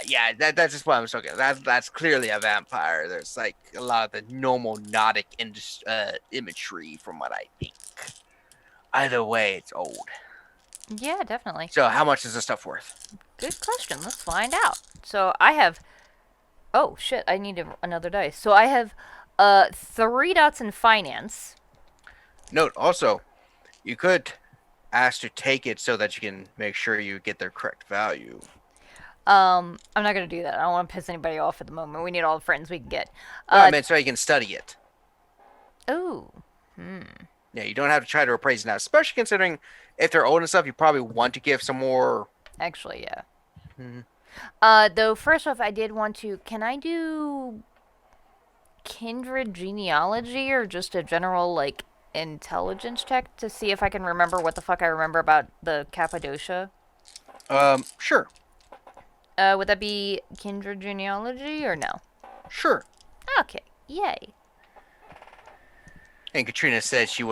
Yeah, that's just what I'm talking. That's clearly a vampire. There's like a lot of the normal Nordic imagery from what I think. Either way, it's old. yeah, definitely. So how much is this stuff worth? Good question. Let's find out. So I have. Oh shit! I need another dice. So I have 3 dots in finance. Note also, you could ask to take it so that you can make sure you get their correct value. I'm not gonna do that. I don't want to piss anybody off at the moment. We need all the friends we can get. No, I meant so you can study it. Oh. Yeah, you don't have to try to appraise it now, especially considering if they're old and stuff, you probably want to give some more. Actually, yeah. Mhm. Though first off, I did want to. Can I do kindred genealogy or just a general like intelligence check to see if I can remember what the fuck I remember about the Cappadocia? Sure. Would that be kindred genealogy or no? Sure. Okay. Yay. And Katrina said she's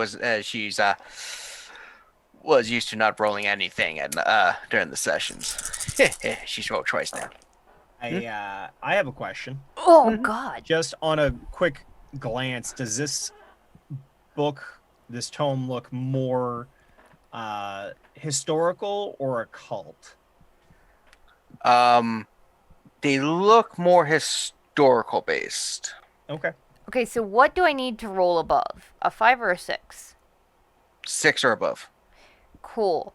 was used to not rolling anything during the sessions. She's rolled twice now. I have a question. Oh God. Just on a quick glance, does this tome look more historical or occult? They look more historical based. Okay. Okay, so what do I need to roll above? A 5 or a 6? 6 or above. Cool.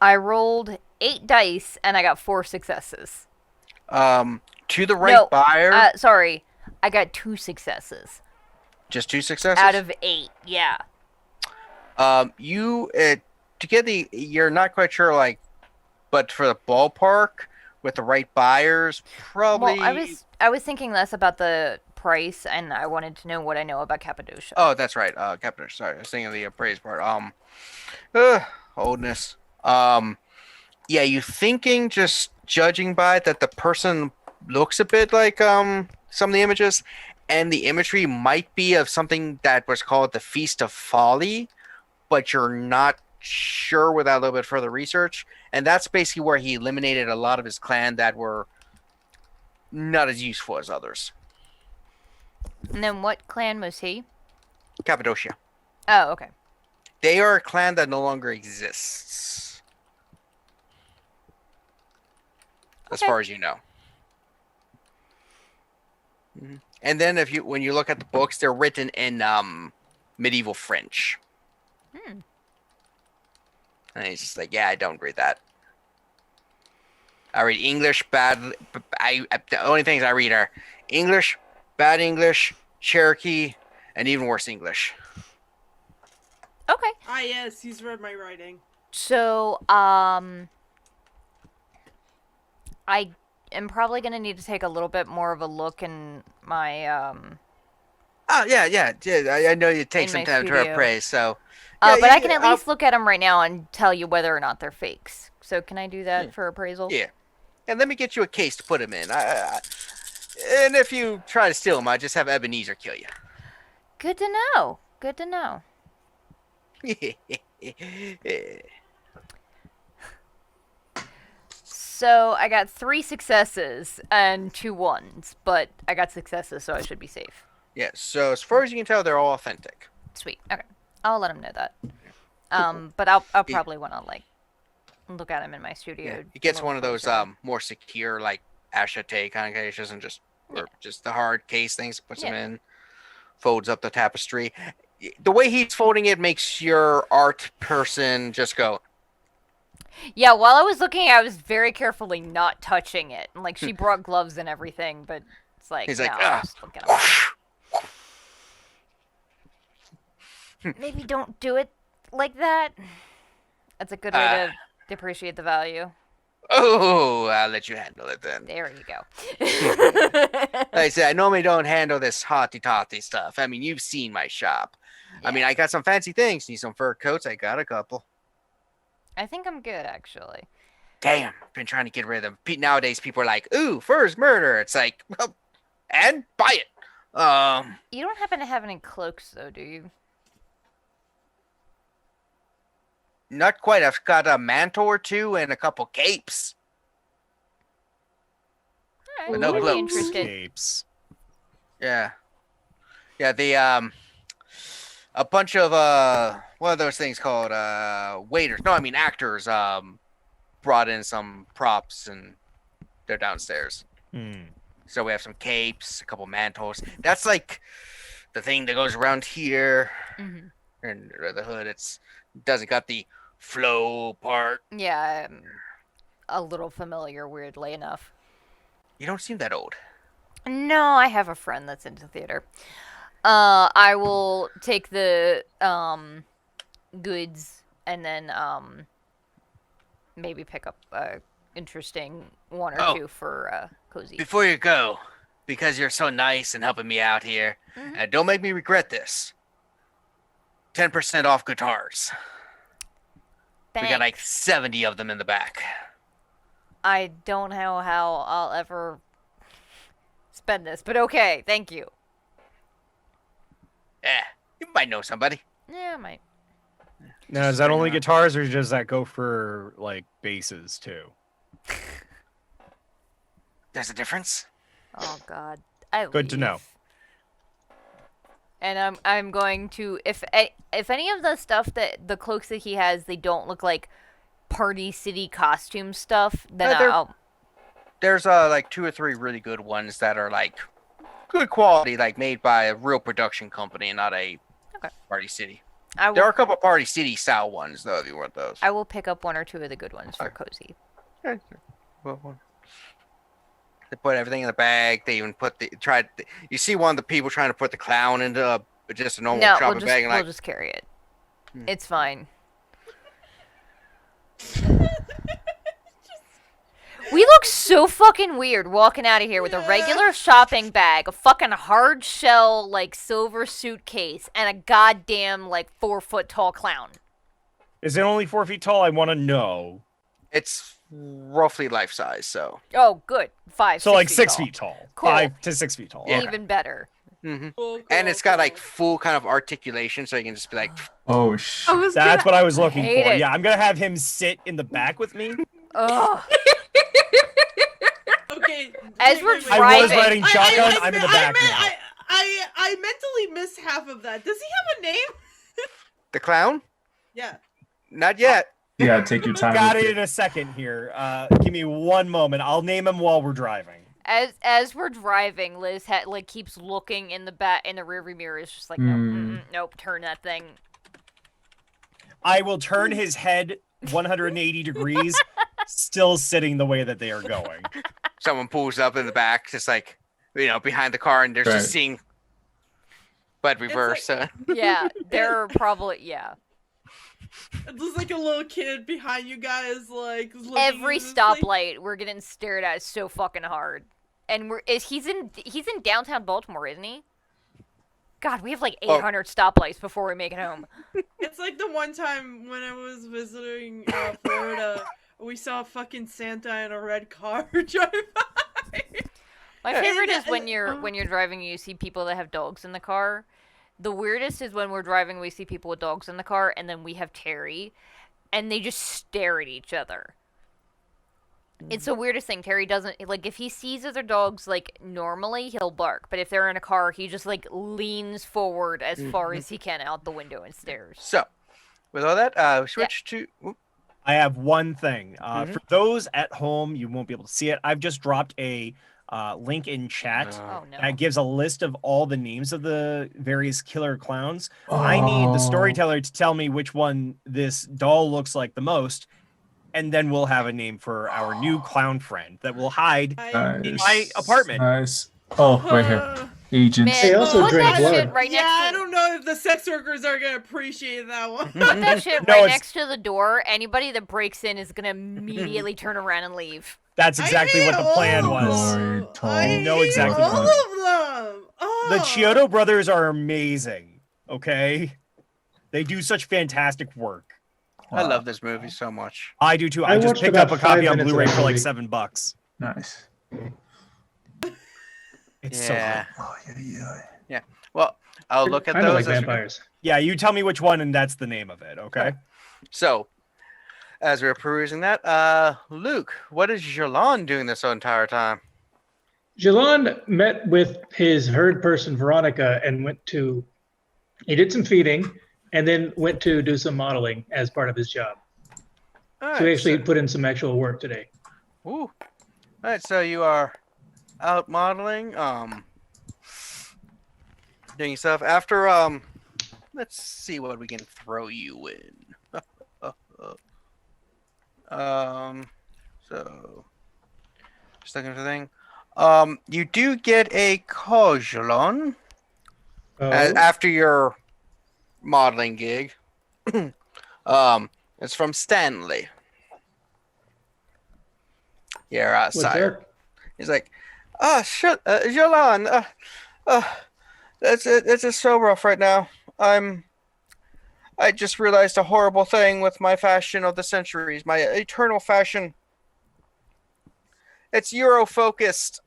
I rolled 8 dice and I got 4 successes. To the right No, buyer. sorry. I got 2 successes. Just 2 successes? Out of 8, yeah. You to get you're not quite sure, like, but for the ballpark with the right buyers, probably. Well, I was thinking less about the price, and I wanted to know what I know about Cappadocia. Oh, that's right. Cappadocia. Sorry, I was thinking of the appraised part. Oldness. Yeah, you thinking, just judging by that, the person looks a bit like some of the images, and the imagery might be of something that was called the Feast of Folly, but you're not sure without a little bit further research. And that's basically where he eliminated a lot of his clan that were not as useful as others. And then what clan was he? Cappadocia. Oh, okay. They are a clan that no longer exists. As Okay. far as you know. And then when you look at the books, they're written in medieval French. And he's just like, yeah, I don't read that. I read English bad. The only things I read are English, bad English, Cherokee, and even worse English. Okay. Ah, yes, he's read my writing. So, I am probably going to need to take a little bit more of a look in my, Oh, yeah. I know you take In some my time to studio. appraise, so. but Yeah, I can at least look at them right now and tell you whether or not they're fakes. So can I do that for appraisal? Yeah. And let me get you a case to put them in. And if you try to steal them, I just have Ebenezer kill you. Good to know. Good to know. So I got 3 successes and 2 1s, but I got successes, so I should be safe. Yeah, so as far as you can tell, they're all authentic. Sweet. Okay. I'll let him know that. But I'll probably want to, like, look at him in my studio. Yeah. He gets a little one of those closer. more secure, like achete kind of cases, and just the hard case things, puts them in, folds up the tapestry. The way he's folding it makes your art person just go. Yeah, while I was looking, I was very carefully not touching it. And, like, she brought gloves and everything, but it's like, He's no, like, I'm just looking at it. Maybe don't do it like that. That's a good way to depreciate the value. Oh, I'll let you handle it then. There you go. Like I said, I normally don't handle this hotty-totty stuff. I mean, you've seen my shop. I mean, I got some fancy things. Need some fur coats? I got a couple. I think I'm good, actually. Damn, been trying to get rid of them. Nowadays, people are like, ooh, fur's murder. It's like, well, and buy it. You don't happen to have any cloaks, though, do you? Not quite. I've got a mantle or two and a couple capes. Alright, But no I'd be cloaks. interested. Capes. Yeah. Yeah, a bunch of what are those things called? Waiters. No, I mean actors brought in some props and they're downstairs. So we have some capes, a couple mantles. That's like the thing that goes around here. Mhm. And the hood, doesn't got the flow part. Yeah, I'm a little familiar, weirdly enough. You don't seem that old. No, I have a friend that's into theater. I will take the goods and then maybe pick up a interesting one or two for Cozy. Before you go, because you're so nice and helping me out here, and don't make me regret this. 10% off guitars. We got like 70 of them in the back. I don't know how I'll ever spend this, but okay, thank you. Yeah, you might know somebody. Yeah, I might. Now, is that only guitars, or does that go for like basses too? There's a difference. Oh God, Good to know. And I'm going to if any of the stuff that the cloaks that he has, they don't look like Party City costume stuff, then there's like 2 or 3 really good ones that are like good quality, like made by a real production company and not a Party City. There are a couple of Party City style ones though, if you want those. I will pick up 1 or 2 of the good ones for Cozy. Yeah. Well, they put everything in the bag. They even put you see one of the people trying to put the clown into just a normal shopping bag, and we'll just carry it. It's fine. We look so fucking weird walking out of here with a regular shopping bag, a fucking hard shell, like, silver suitcase, and a goddamn, like, 4-foot tall clown. Is it only 4 feet tall? I want to know. It's roughly life size, so. Oh, good. 5, so 6 like feet 6 tall. feet tall. Cool. 5 to 6 feet tall. Yeah. Even better. Mm-hmm. Cool, And it's got like full kind of articulation, so you can just be like. Oh shit. That's what I was looking for. Hate it. Yeah, I'm gonna have him sit in the back with me. Ugh. Okay. As we're I was driving. riding shotgun. I'm in the back now. I mentally missed half of that. Does he have a name? The clown? Yeah. Not yet. Yeah, take your time. Got with it in a second here. Give me 1 moment. I'll name him while we're driving. As we're driving, Liz keeps looking in the rearview mirror. It's just like, nope, turn that thing. I will turn his head 180 degrees, still sitting the way that they are going. Someone pulls up in the back, just like, behind the car, and they're just seeing, but reverse. Yeah, they're probably, yeah. There's like a little kid behind you guys, like looking Every at this, stoplight, we're getting stared at so fucking hard. And he's in downtown Baltimore, isn't he? God, we have like 800 stoplights before we make it home. It's like the one time when I was visiting Florida, we saw fucking Santa in a red car drive by. My favorite is when you're driving and you see people that have dogs in the car. The weirdest is when we're driving, we see people with dogs in the car, and then we have Terry, and they just stare at each other. It's the weirdest thing. Terry doesn't, like, if he sees other dogs, like, normally, he'll bark. But if they're in a car, he just, like, leans forward as far as he can out the window and stares. So, with all that, switch to... I have one thing. For those at home, you won't be able to see it. I've just dropped a link in chat that gives a list of all the names of the various killer clowns. I need the storyteller to tell me which one this doll looks like the most, and then we'll have a name for our new clown friend that will hide in my apartment. Nice. Oh, right here. Agents. They also put drink that blood. shit right next to I don't know if the sex workers are gonna appreciate that one. Put that shit right next to the door. Anybody that breaks in is gonna immediately turn around and leave. That's exactly what the plan was. I know exactly all of them. Oh. The Chiodo brothers are amazing. Okay, they do such fantastic work. I love this movie so much. I do too. I I just watched picked up a about 5 copy on minutes of Blu-ray that for like movie. $7. Nice. It's so good. Oh, Yeah. Well, I'll look at Kind of those. like as we go. vampires. Yeah, you tell me which one, and that's the name of it. Okay. So, as we're perusing that, Luke, what is Jilon doing this entire time? Jilon met with his herd person Veronica and he did some feeding and then went to do some modeling as part of his job. All So he right, actually put in some actual work today. Ooh. All right, so you are out modeling, doing stuff. After, let's see what we can throw you in. So, just looking for the thing. You do get a Kozaline after your modeling gig. It's from Stanley. Yeah, What's sire. that? He's like, Jilon, it's just so rough right now. I just realized a horrible thing with my fashion of the centuries, my eternal fashion. It's Euro-focused.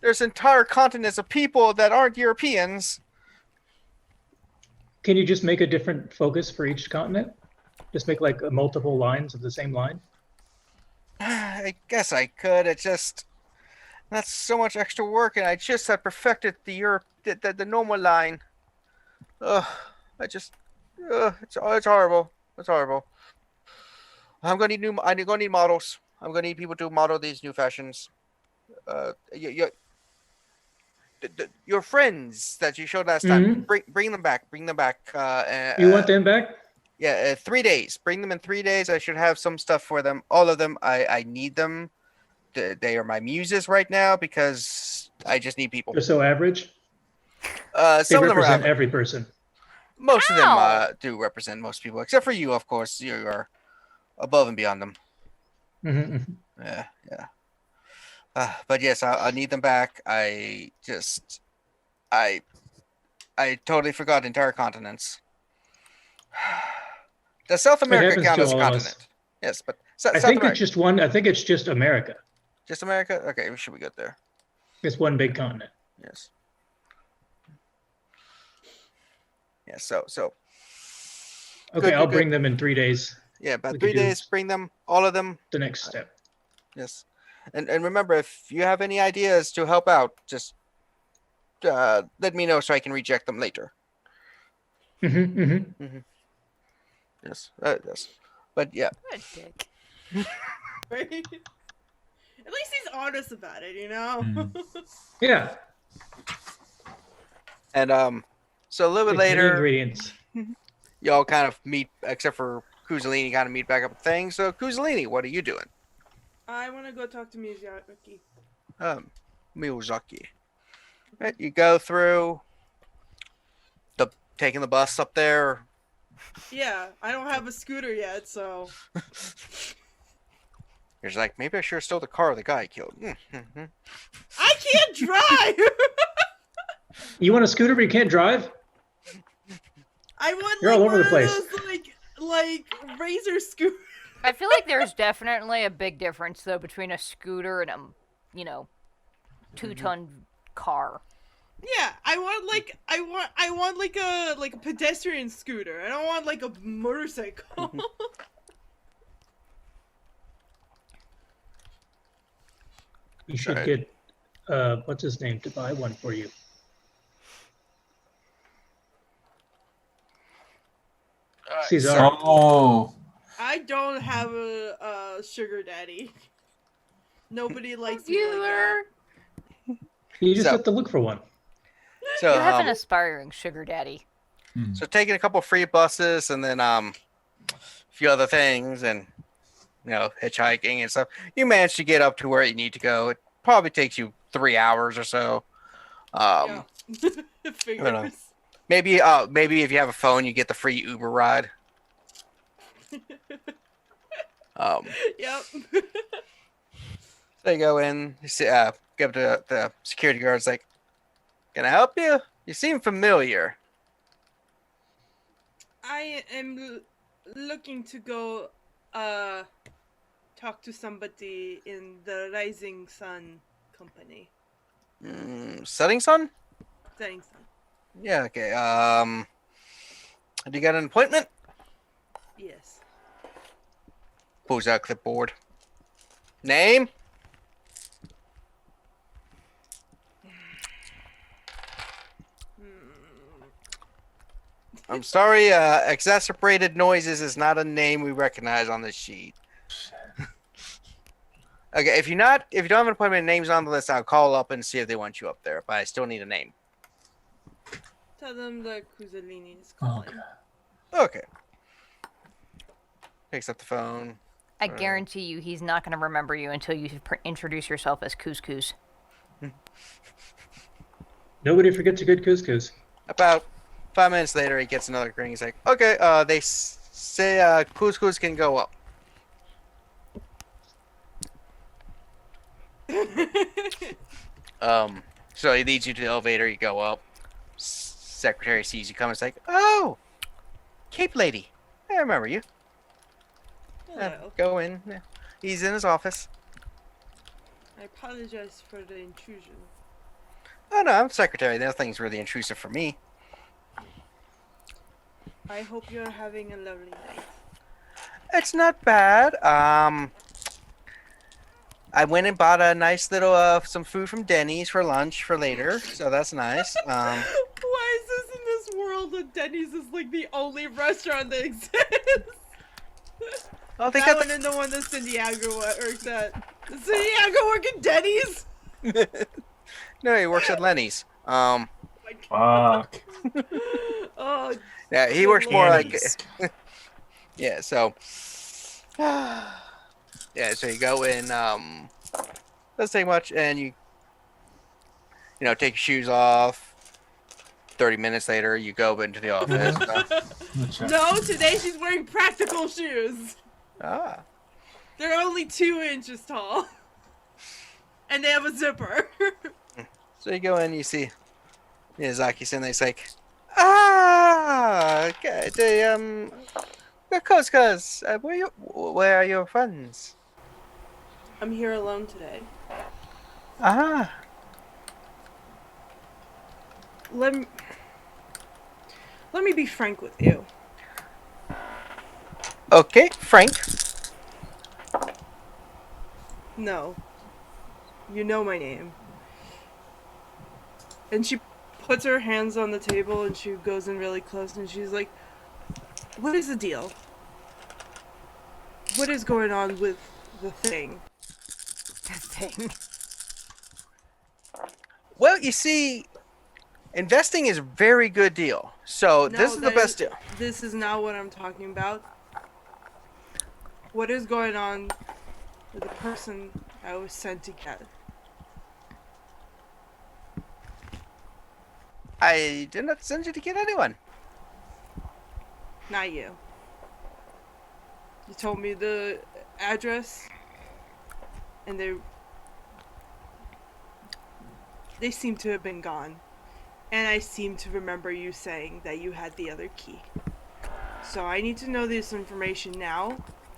There's entire continents of people that aren't Europeans. Can you just make a different focus for each continent? Just make like multiple lines of the same line? I guess I could. It's just that's so much extra work, and I just had perfected the normal line. It's horrible. It's horrible. I'm gonna need models. I'm gonna need people to model these new fashions. Your friends that you showed last time, bring them back. Bring them back. You want them back? Yeah, 3 days. Bring them in 3 days. I should have some stuff for them. All of them. I need them. They are my muses right now because I just need people. They're so average. Some They of them are represent average. every person. Most of them Ow. do represent most people, except for you, of course. You are above and beyond them. Mm-hmm. Yeah. But yes, I need them back. I totally forgot entire continents. Does South America happens count to as a all of us. continent? Yes, but I South think America. it's just one. I think it's just America. Just America? Okay, we should be good there. It's one big continent. Yes. Yeah, so Okay, Good, I'll good, bring them in 3 days. yeah, about We 3 could do days, bring them, all of them. The next step. Yes. And remember, if you have any ideas to help out, just let me know so I can reject them later. Yes. Yes. But yeah. What a dick. Right? At least he's honest about it, you know? Yeah. And so a little bit It's the later, ingredients. y'all kind of meet, except for Kozaline, kind of meet back up with things. So Kozaline, what are you doing? I want to go talk to Miyazaki. Miyazaki. Right, you go through taking the bus up there. Yeah, I don't have a scooter yet, so... You're just like, maybe I should have stole the car of the guy I killed. I can't drive! You want a scooter but you can't drive? I want You're like all over one the of place. those like razor scooters. I feel like there's definitely a big difference though between a scooter and a, 2-ton car. Yeah, I want like a pedestrian scooter. I don't want like a motorcycle. You should Right. get, what's his name, to buy one for you. Caesar. Oh, I don't have a sugar daddy. Nobody likes me like Either. that. You just So- have to look for one. So, You have an aspiring sugar daddy. so taking a couple free buses and then a few other things and hitchhiking and stuff. You manage to get up to where you need to go. It probably takes you 3 hours or so. Yeah. know. Figures. Maybe if you have a phone, you get the free Uber ride. Yep. So you go in, get up to the security guard's like, "Can I help you? You seem familiar." I am looking to go talk to somebody in the Rising Sun company. Setting Sun? Setting Sun. Yeah, okay. Do you got an appointment? Yes. Pulls out clipboard. Name? I'm sorry, exacerbated noises is not a name we recognize on this sheet. Okay, if you don't have an appointment, name's on the list, I'll call up and see if they want you up there, but I still need a name. Tell them that Kozaline is oh calling. god. Okay. Picks up the phone. I guarantee you he's not going to remember you until you introduce yourself as Couscous. Nobody forgets a good couscous. About 5 minutes later, he gets another ring. He's like, okay, they say Couscous can go up. So he leads you to the elevator. You go up. Secretary sees you come. It's like, oh, Cape Lady. I remember you. Hello. Go in. Yeah. He's in his office. I apologize for the intrusion. Oh no, I'm secretary. Nothing's really intrusive for me. I hope you're having a lovely night. It's not bad. I went and bought a nice little some food from Denny's for lunch for later, so that's nice. Why is this in this world that Denny's is like the only restaurant that exists? Oh, they That got one and the one that Santiago works at. Does Santiago work at Denny's? No, he works at Lenny's. Oh my God. Fuck. Oh, Yeah, he Good works more like. Denny's. Yeah, so. Yeah, so you go in. Doesn't take much, and you take your shoes off. 30 minutes later, you go into the office. no, today she's wearing practical shoes. Ah. They're only 2 inches tall. And they have a zipper. So you go in, you see Miyazaki-san, and he's like, okay, cuz, where are your friends? I'm here alone today. Ah. Let me be frank with you. Okay, Frank. No. You know my name. And she puts her hands on the table and she goes in really close and she's like, what is the deal? What is going on with the thing? The thing. Well, you see, investing is a very good deal. So No, this is the that best deal. This is not what I'm talking about. What is going on with the person I was sent to get? I did not send you to get anyone. Not you. You told me the address, and they seem to have been gone. And I seem to remember you saying that you had the other key. So I need to know this information now,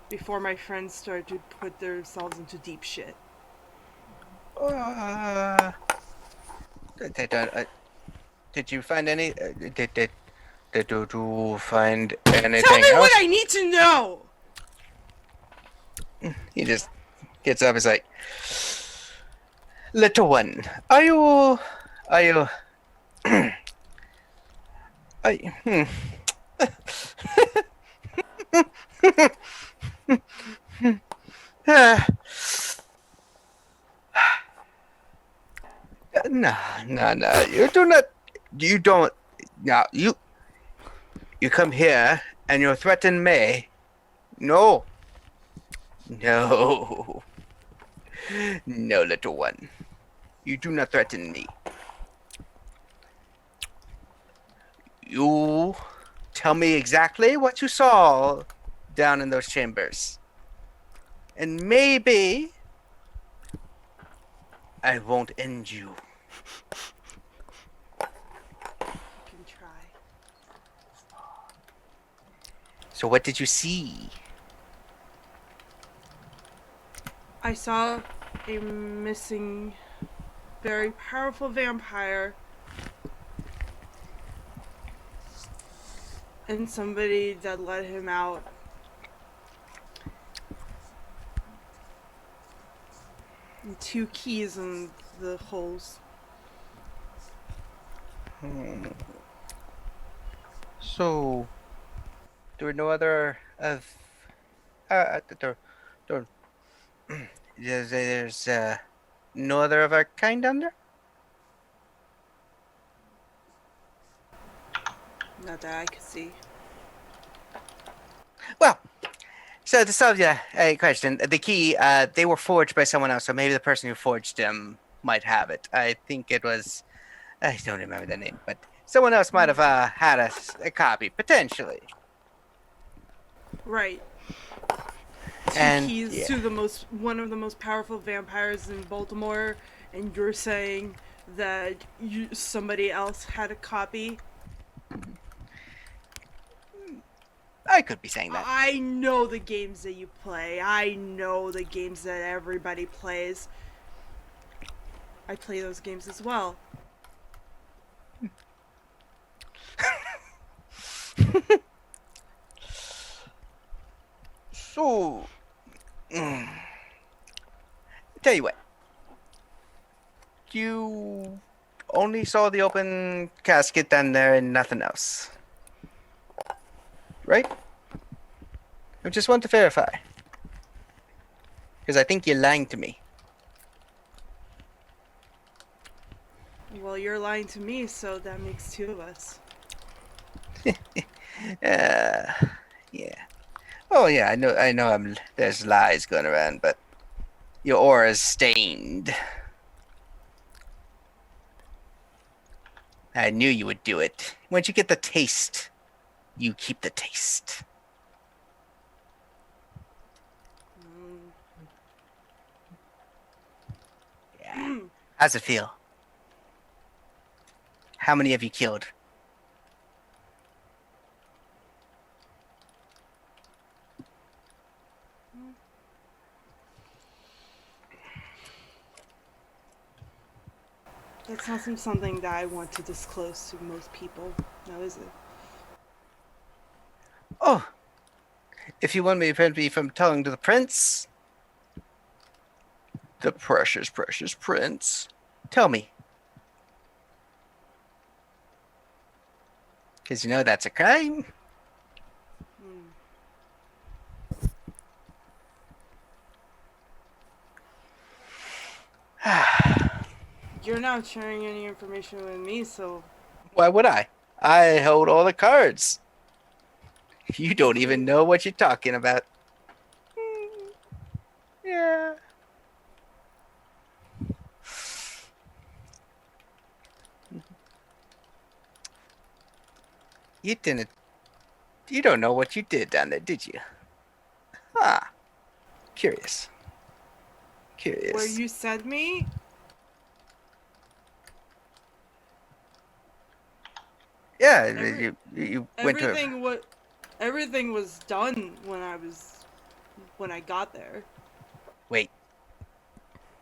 before my friends start to put themselves into deep shit. Did you find any? Did you find anything Tell me else? what I need to know! He just gets up. He's like, "Little one, are you? I, no. You do not. You don't. Now you come here and you threaten me. No, no, little one. You do not threaten me. You tell me exactly what you saw down in those chambers. And maybe I won't end you. You can try. So what did you see? I saw a missing, very powerful vampire. And somebody that let him out. And 2 keys in the holes. So, there were no other of there's no other of our kind down there? Not that I could see. Well, so to solve your question, the key, they were forged by someone else, so maybe the person who forged them might have it. I think it was, I don't remember the name, but someone else might have had a copy, potentially. Right. 2 And, keys yeah. to one of the most powerful vampires in Baltimore, and you're saying that somebody else had a copy? I could be saying that. I know the games that you play. I know the games that everybody plays. I play those games as well. So, tell you what. You only saw the open casket down there and nothing else. Right? I just want to verify. Because I think you're lying to me. Well, you're lying to me, so that makes two of us. Yeah. Oh yeah, I know. There's lies going around, but your aura's stained. I knew you would do it. Once you get the taste, you keep the taste. Yeah. How's it feel? How many have you killed? That's not something that I want to disclose to most people, now is it? Oh, if you want me to prevent me from telling to the prince, the precious, precious prince, tell me. Because you know that's a crime. You're not sharing any information with me, so... Why would I? I hold all the cards. You don't even know what you're talking about. Yeah. You don't know what you did down there, did you? Ah. Curious. Where you sent me? Yeah, you went to... Everything was done when I got there. Wait.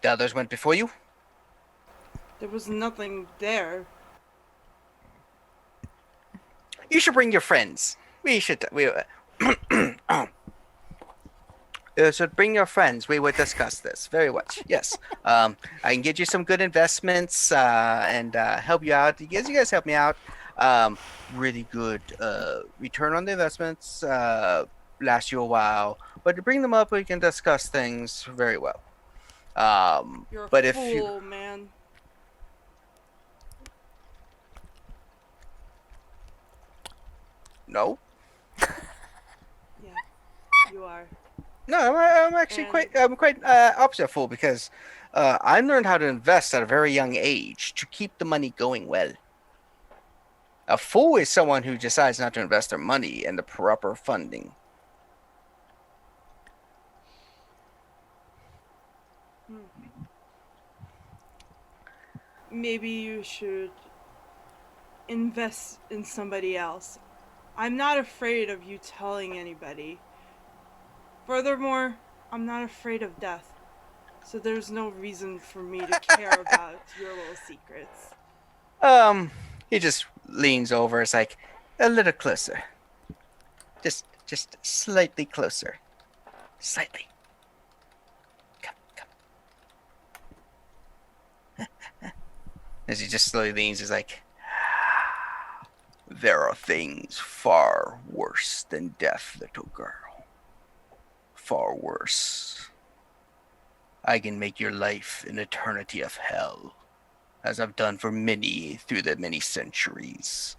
The others went before you? There was nothing there. You should bring your friends. We should bring your friends. We would discuss this very much. Yes. I can get you some good investments and help you out. You guys help me out. Really good return on the investments. Last you a while, but to bring them up, we can discuss things very well. You're a but fool, man. No. Yeah, you are. No, I'm actually quite opposite fool because I learned how to invest at a very young age to keep the money going well. A fool is someone who decides not to invest their money in the proper funding. Maybe you should invest in somebody else. I'm not afraid of you telling anybody. Furthermore, I'm not afraid of death. So there's no reason for me to care about your little secrets. He just leans over. It's like a little closer. Just slightly closer. Slightly. Come. As he just slowly leans, he's like, there are things far worse than death, little girl. Far worse. I can make your life an eternity of hell, as I've done for many through the many centuries.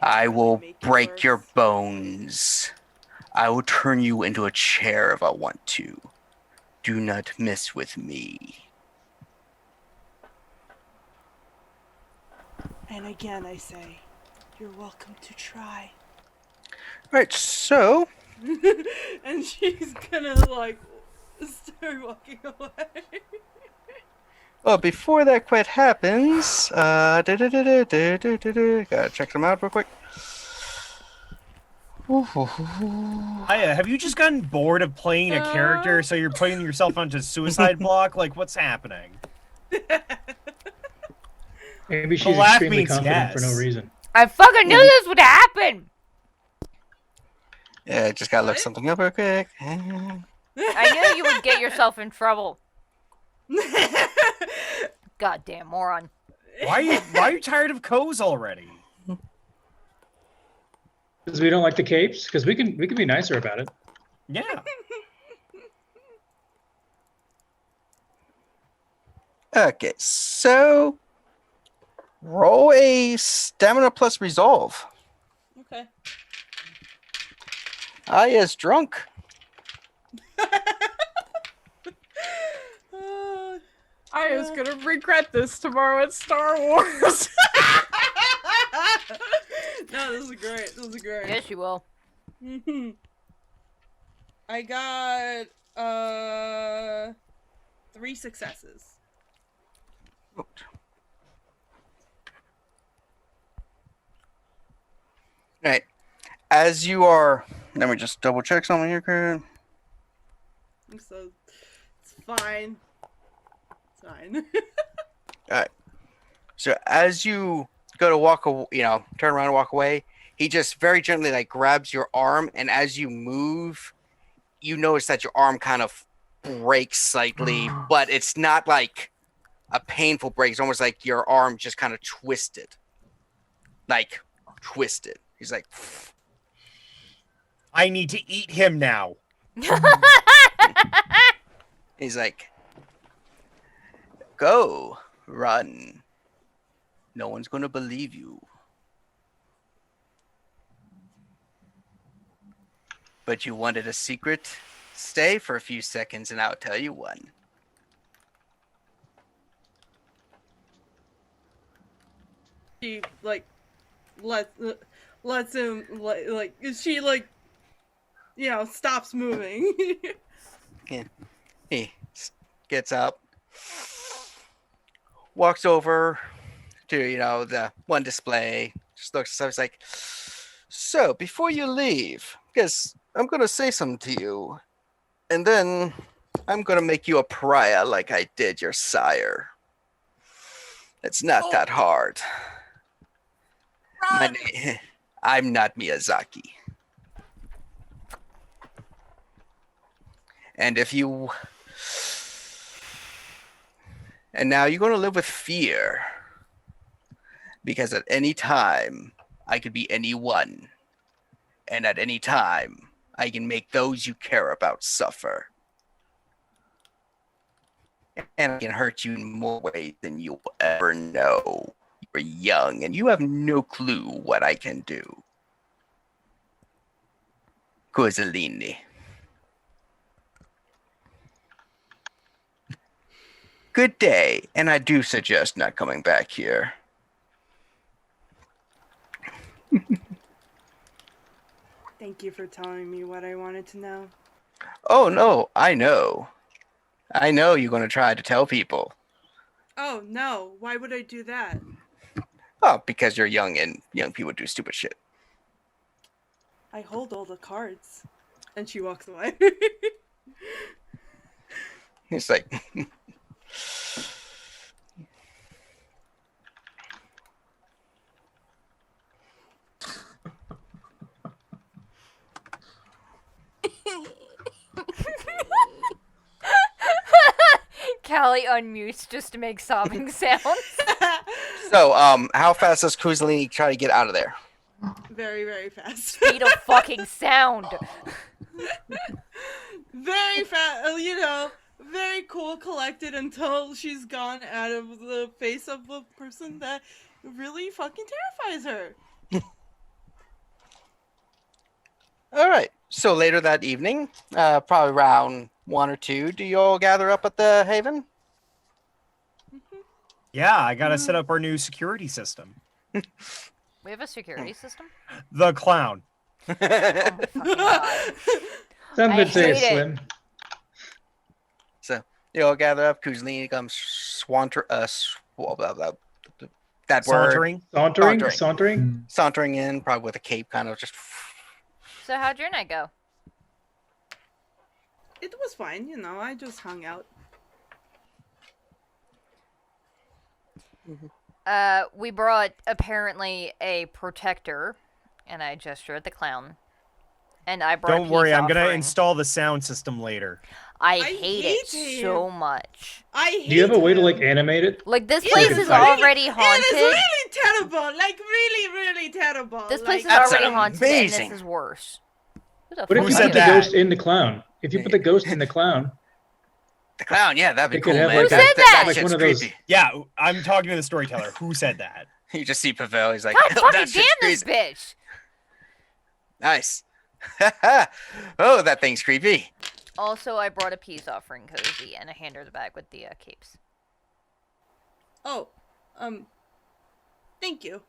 I will break your bones. I will turn you into a chair if I want to. Do not mess with me. And again, I say, you're welcome to try. Right, so... And she's gonna, like, start walking away. Well, before that quite happens, gotta check them out real quick. Aya, have you just gotten bored of playing a character, so you're putting yourself onto suicide block? Like, what's happening? Maybe she's laugh extremely means confident for no yes. reason. I fucking knew this would happen! Yeah, just gotta look something up real quick. I knew you would get yourself in trouble. Goddamn moron. Why are you tired of Koz already? Because we don't like the capes? Because we can be nicer about it. Yeah. Okay, so roll a stamina plus resolve. Okay. Aya's drunk. I was gonna regret this tomorrow at Star Wars. No, this is great. This is great. Yes, you will. I got 3 successes. Right. As you are, let me just double check something here, Karen. So it's fine. It's fine. So as you go to walk, turn around and walk away, he just very gently like grabs your arm, and as you move, you notice that your arm kind of breaks slightly, but it's not like a painful break. It's almost like your arm just kind of twisted. Like, twisted. He's like, I need to eat him now. he's like, go, run. No one's going to believe you. But you wanted a secret? Stay for a few seconds and I'll tell you one. She like lets him like she like stops moving. He gets up, walks over to the one display, just looks at us like, so before you leave, because I'm gonna say something to you, and then I'm gonna make you a pariah like I did your sire. It's not that hard. I'm not Miyazaki. And now you're going to live with fear. Because at any time, I could be anyone. And at any time, I can make those you care about suffer. And I can hurt you in more ways than you'll ever know. You're young, and you have no clue what I can do. Kozaline. Good day, and I do suggest not coming back here. Thank you for telling me what I wanted to know. Oh, no, I know. I know you're going to try to tell people. Oh, no. Why would I do that? Oh, because you're young, and young people do stupid shit. I hold all the cards. And she walks away. He's like... Callie unmutes just to make sobbing sounds. So, how fast does Kozaline try to get out of there? Very, very fast. Speed of fucking sound. Very fast, very cool, collected until she's gone out of the face of the person that really fucking terrifies her. All right. So later that evening, probably around 1 or 2, do you all gather up at the Haven? Yeah, I gotta set up our new security system. We have a security system? The clown. Oh my fucking god. Some I would say hate it. slim. So you all gather up. Kozaline comes that word Sauntering. Sauntering? sauntering in, probably with a cape, kind of just. So how'd your night go? It was fine, I just hung out. We brought apparently a protector, and I gesture at the clown. And I brought Don't worry, peace I'm gonna offering. install the sound system later. I hate hate it him. so much. I hate Do you have a way to him. like animate it? Like this It place is is really- already haunted. It is really terrible. Like, really, really terrible. This place is like, That's already haunted, and amazing. this is worse. Who the What if fuck you are put you? the that? ghost in the clown? If you put the ghost in the clown, The clown, yeah, that'd be They could cool, have, man. like, Who said that? like shit's one of those- creepy. Yeah, I'm talking to the storyteller. Who said that? You just see Pavel. He's like, God "Oh, fucking that shit's damn this crazy." bitch! Nice. Oh, that thing's creepy. Also, I brought a peace offering, Cozy, and I hand her the bag with the capes. Oh, thank you.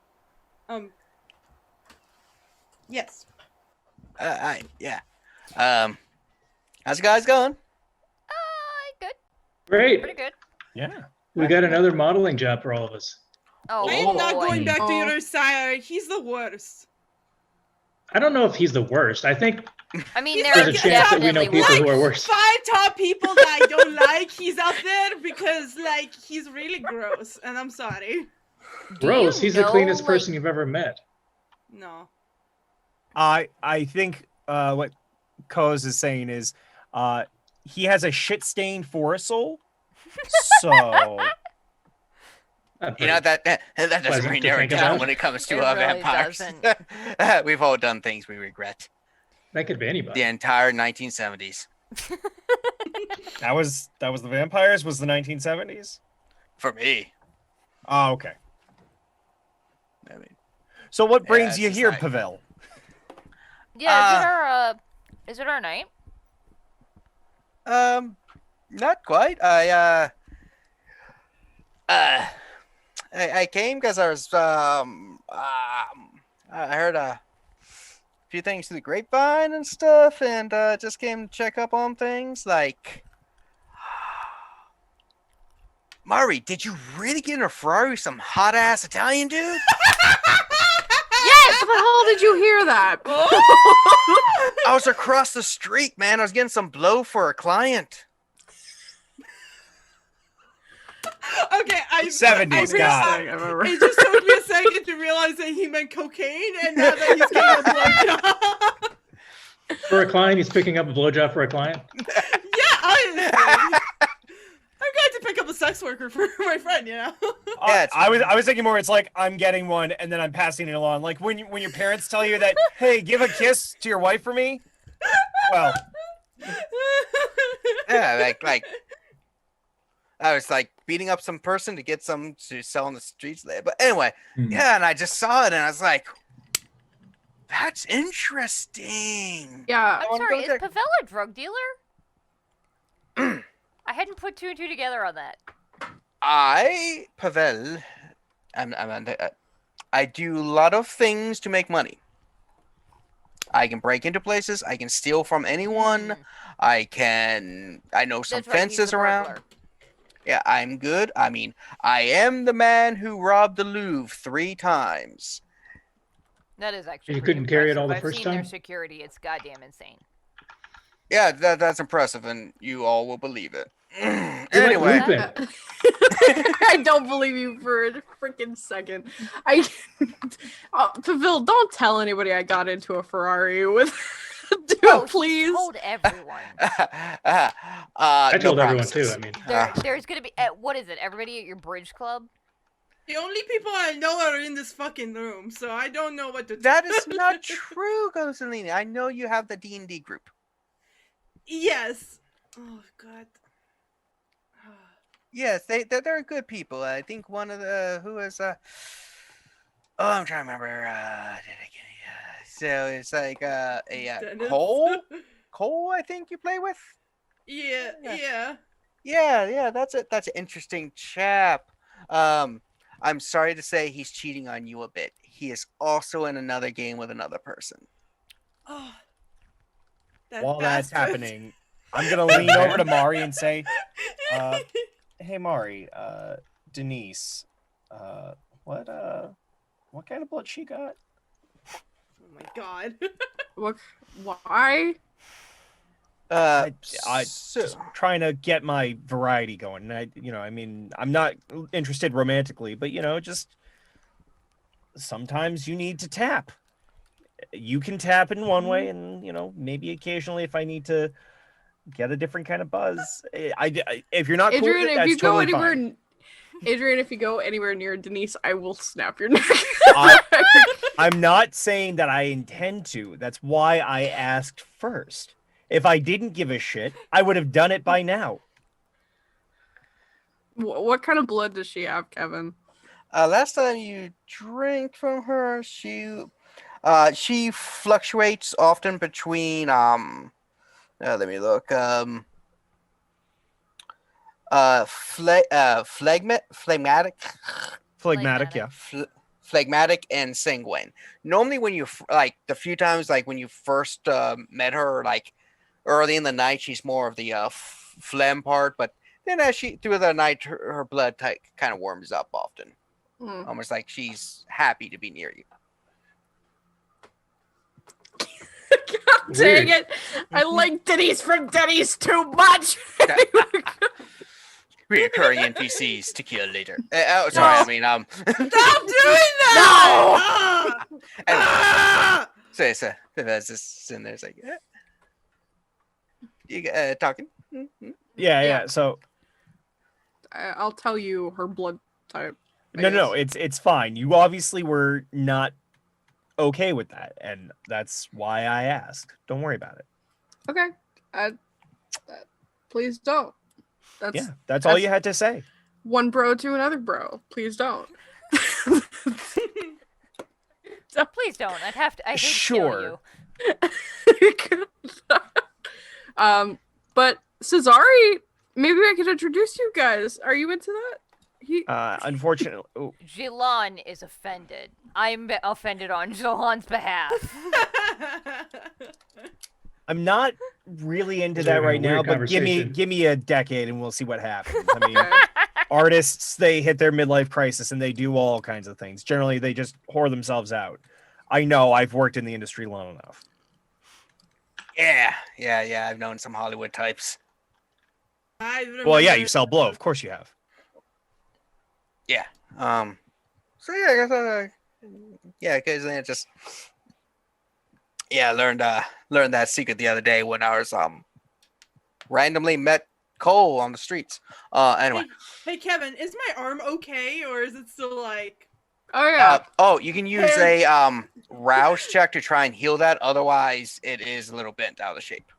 Yes. Yeah. How's it guys going? Good. great. Pretty good. Yeah. We got another modeling job for all of us. Oh, I am not boy. going back to Oh. your side. He's the worst. I don't know if he's the worst. I think I mean, He's there there's are a chance that we know definitely people worse. who are worse. 5 top people that I don't like, he's up there because, like, he's really gross, and I'm sorry. Do Gross. you He's the know, cleanest like- person you've ever met. No. I think what Koz is saying is he has a shit-stained forestal. So Not You know, very- that doesn't pleasant really to narrow it think down about. when it comes to It really vampires. We've all done things we regret. That could be anybody. The entire 1970s. that was the vampires. Was the 1970s? For me. Oh, okay. I mean, So what Yeah, brings it's you just here, like- Pavel? Yeah, is it our night? not quite. I came because I was I heard a few things through the grapevine and stuff, and just came to check up on things. Like, Mari, did you really get in a Ferrari with some hot ass Italian dude? Yes! How the hell did you hear that? I was across the street, man. I was getting some blow for a client. Okay, I 70s, I God. realized- It just took me a second to realize that he meant cocaine, and now that he's getting a blowjob. For a client, he's picking up a blowjob for a client. Yeah, honestly. I'm going to pick up a sex worker for my friend, you know? Yeah, it's- I was thinking more. It's like I'm getting one and then I'm passing it along. Like when your parents tell you that, hey, give a kiss to your wife for me. Well, Yeah, like I was like beating up some person to get some to sell on the streets there. But anyway, yeah, and I just saw it and I was like, that's interesting. Yeah. I'm wanna sorry, go is check. Pavel a drug dealer? I hadn't put 2 and 2 together on that. Pavel, I do a lot of things to make money. I can break into places. I can steal from anyone. I know some That's right, he's fences the around. burglar. Yeah, I'm good. I mean, I am the man who robbed the Louvre 3 times. That is actually You pretty couldn't carry it all the impressive. first I've seen their time? security. It's goddamn insane. Yeah, that's impressive, and you all will believe it. You're like Anyway, Lupin. I don't believe you for a freaking second. Pavel, don't tell anybody I got into a Ferrari with. Oh, he Please. told everyone. I told everyone too. I mean, There's gonna be what is it? Everybody at your bridge club? The only people I know are in this fucking room, so I don't know what to that is not true, Kozaline. I know you have the D&D group. Yes. Oh, God. Yes, they're good people. I think one of the who is I'm trying to remember. So it's like Dennis? Cole. I think you play with. Yeah, yeah. Yeah. That's an interesting chap. I'm sorry to say he's cheating on you a bit. He is also in another game with another person. Oh. That while that's bastard. happening, I'm gonna lean over to Mari and say, "Hey, Mari, Denise, what kind of blood she got?" Oh my God. Why? I So- just trying to get my variety going. And I mean, I'm not interested romantically, but just sometimes you need to tap. You can tap in one way, and maybe occasionally if I need to get a different kind of buzz, if you're not cool with Adrian, it, if that's you go totally anywhere, fine. Adrian, if you go anywhere near Denise, I will snap your neck. I'm not saying that I intend to. That's why I asked first. If I didn't give a shit, I would have done it by now. What kind of blood does she have, Kevin? Last time you drank from her, she fluctuates often between let me look phlegmatic Yeah. phlegmatic and sanguine. Normally when you like the few times like when you first met her like early in the night, she's more of the phlegm part, but then as she through the night her blood kind of warms up often. Almost like she's happy to be near you. God dang it! I like Denny's from Denny's too much. Reoccurring NPCs to kill later. Oh, sorry. I mean, Stop doing that! So there's this in there. It's like, you talking? Mm-hmm. Yeah. So I'll tell you her blood type. no, it's fine. You obviously were not okay with that, and that's why I asked. Don't worry about it. Okay. Please don't. That's all you had to say. One bro to another bro. Please don't. Please don't. I hate to Sure. kill you. But Cesari, maybe I could introduce you guys. Are you into that? Unfortunately, Jilon is offended. I'm offended on Jilon's behalf. I'm not really into Those that are right a now, weird but conversation. give me a decade and we'll see what happens. I mean, artists, they hit their midlife crisis and they do all kinds of things. Generally, they just whore themselves out. I know, I've worked in the industry long enough. Yeah. I've known some Hollywood types. Well, yeah, you sell blow. Of course you have. Yeah. So yeah, I guess because then it just I learned that secret the other day when I was randomly met Cole on the streets. Anyway. Hey Kevin, is my arm okay or is it still like? Oh yeah. You can use a rouse check to try and heal that. Otherwise, it is a little bent out of shape.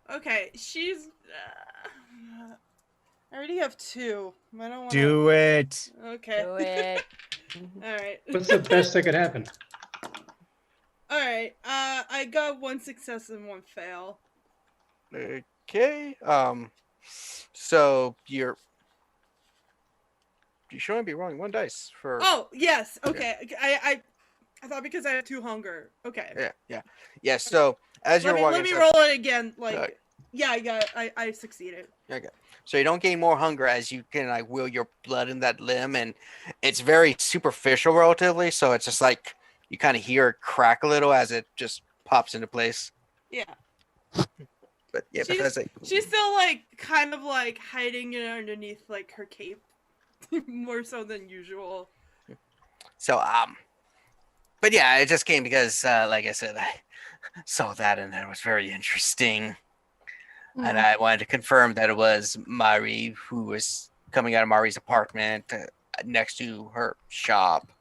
Okay, she's. I already have 2. I don't want to. Do it. Okay. Do it. All right. What's the best that could happen? All right. I got 1 success and 1 fail. Okay. So you should only be rolling 1 dice for. Oh yes. Okay. I thought because I had 2 hunger. Okay. Yeah. So as you're walking, let me roll it again. Like. Yeah, I succeeded. Okay. So you don't gain more hunger as you can like will your blood in that limb, and it's very superficial relatively. So it's just like you kind of hear it crack a little as it just pops into place. Yeah. But yeah, she's still like kind of like hiding it underneath like her cape, more so than usual. So but yeah, it just came because like I said, I saw that and it was very interesting. And I wanted to confirm that it was Mari who was coming out of Mari's apartment next to her shop.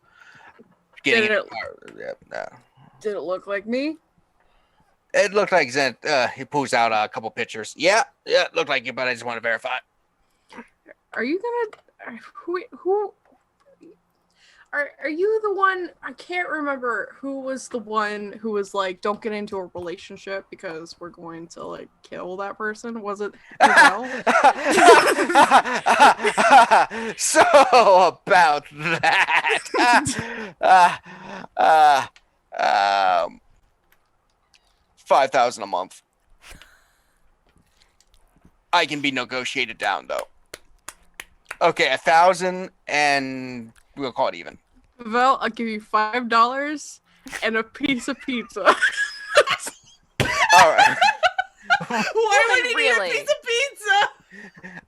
Did it look like me? It looked like Zent. He pulls out a couple pictures. Yeah, it looked like you, but I just want to verify. Are you gonna? Who? Are you the one? I can't remember who was the one who was like, "Don't get into a relationship because we're going to like kill that person." Was it? So about that. 5,000 a month. I can be negotiated down though. Okay, 1,000 and we'll call it even. Well, I'll give you $5 and a piece of pizza. All right. Why would he need a piece of pizza?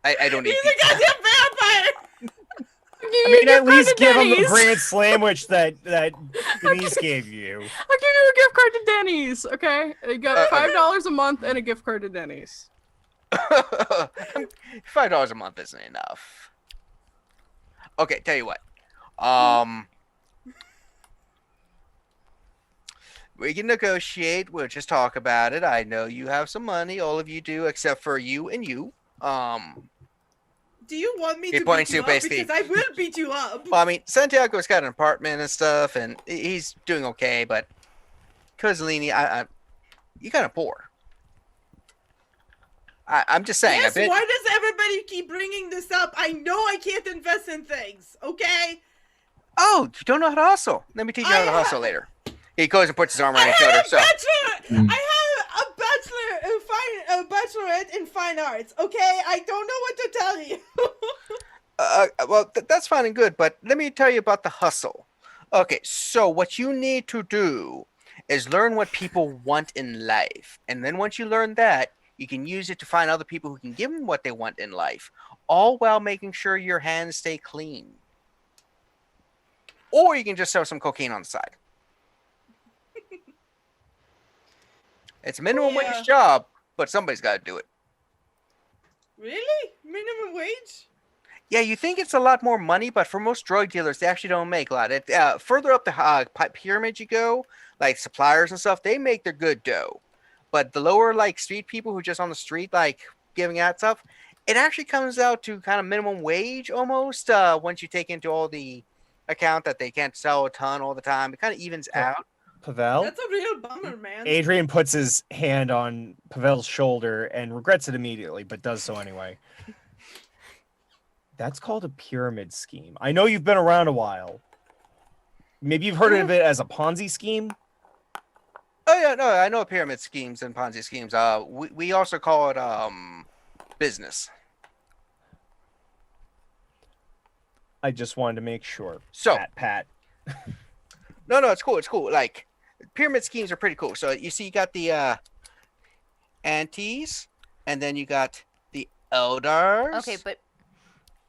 I don't need He's a goddamn vampire. I mean, at least give him the grand sandwich that Denise gave you. I'll give you a gift card to Denny's, okay? You got $5 a month and a gift card to Denny's. $5 a month isn't enough. Okay, tell you what. We can negotiate. We'll just talk about it. I know you have some money. All of you do, except for you and you. Do you want me He to points beat you to up? basically- Because I will beat you up. Well, I mean, Santiago's got an apartment and stuff, and he's doing okay. But Kozaline, you kind of poor. I'm just saying. Yes, why does everybody keep bringing this up? I know I can't invest in things, okay? Oh, you don't know how to hustle. Let me teach you how to hustle later. He goes and puts his arm around your shoulder. So, I have a bachelorette in fine arts, okay? I don't know what to tell you. well, that's fine and good, but let me tell you about the hustle. Okay, so what you need to do is learn what people want in life. And then once you learn that, you can use it to find other people who can give them what they want in life, all while making sure your hands stay clean. Or you can just sell some cocaine on the side. It's a minimum wage job, but somebody's got to do it. Really? Minimum wage? Yeah, you think it's a lot more money, but for most drug dealers, they actually don't make a lot. Further up the pyramid you go, like suppliers and stuff, they make their good dough. But the lower, like, street people who are just on the street, like, giving out stuff, it actually comes out to kind of minimum wage almost once you take into all the account that they can't sell a ton all the time. It kind of evens out. Pavel? That's a real bummer, man. Adrian puts his hand on Pavel's shoulder and regrets it immediately, but does so anyway. That's called a pyramid scheme. I know you've been around a while. Maybe you've heard of it as a Ponzi scheme? Oh, yeah, no, I know pyramid schemes and Ponzi schemes. We also call it business. I just wanted to make sure. So, Pat. No, it's cool. It's cool. Like, pyramid schemes are pretty cool. So you see, you got the aunties, and then you got the elders. Okay, but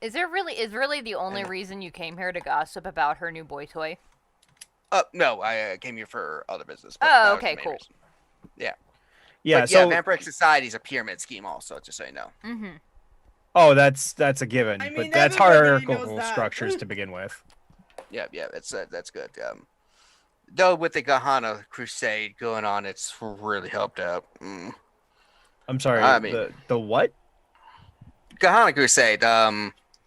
is really the only reason you came here to gossip about her new boy toy? No, I came here for other business. Oh, okay, cool. Reason. Yeah. Yeah, But, so Vampire Society is a pyramid scheme also, just so you know. Mm-hmm. Oh, that's a given. I mean, but that's everybody knows hierarchical that. structures to begin with. Yeah, that's good. Though with the Gahana Crusade going on, it's really helped out. I'm sorry, I mean- the what? Gahana Crusade.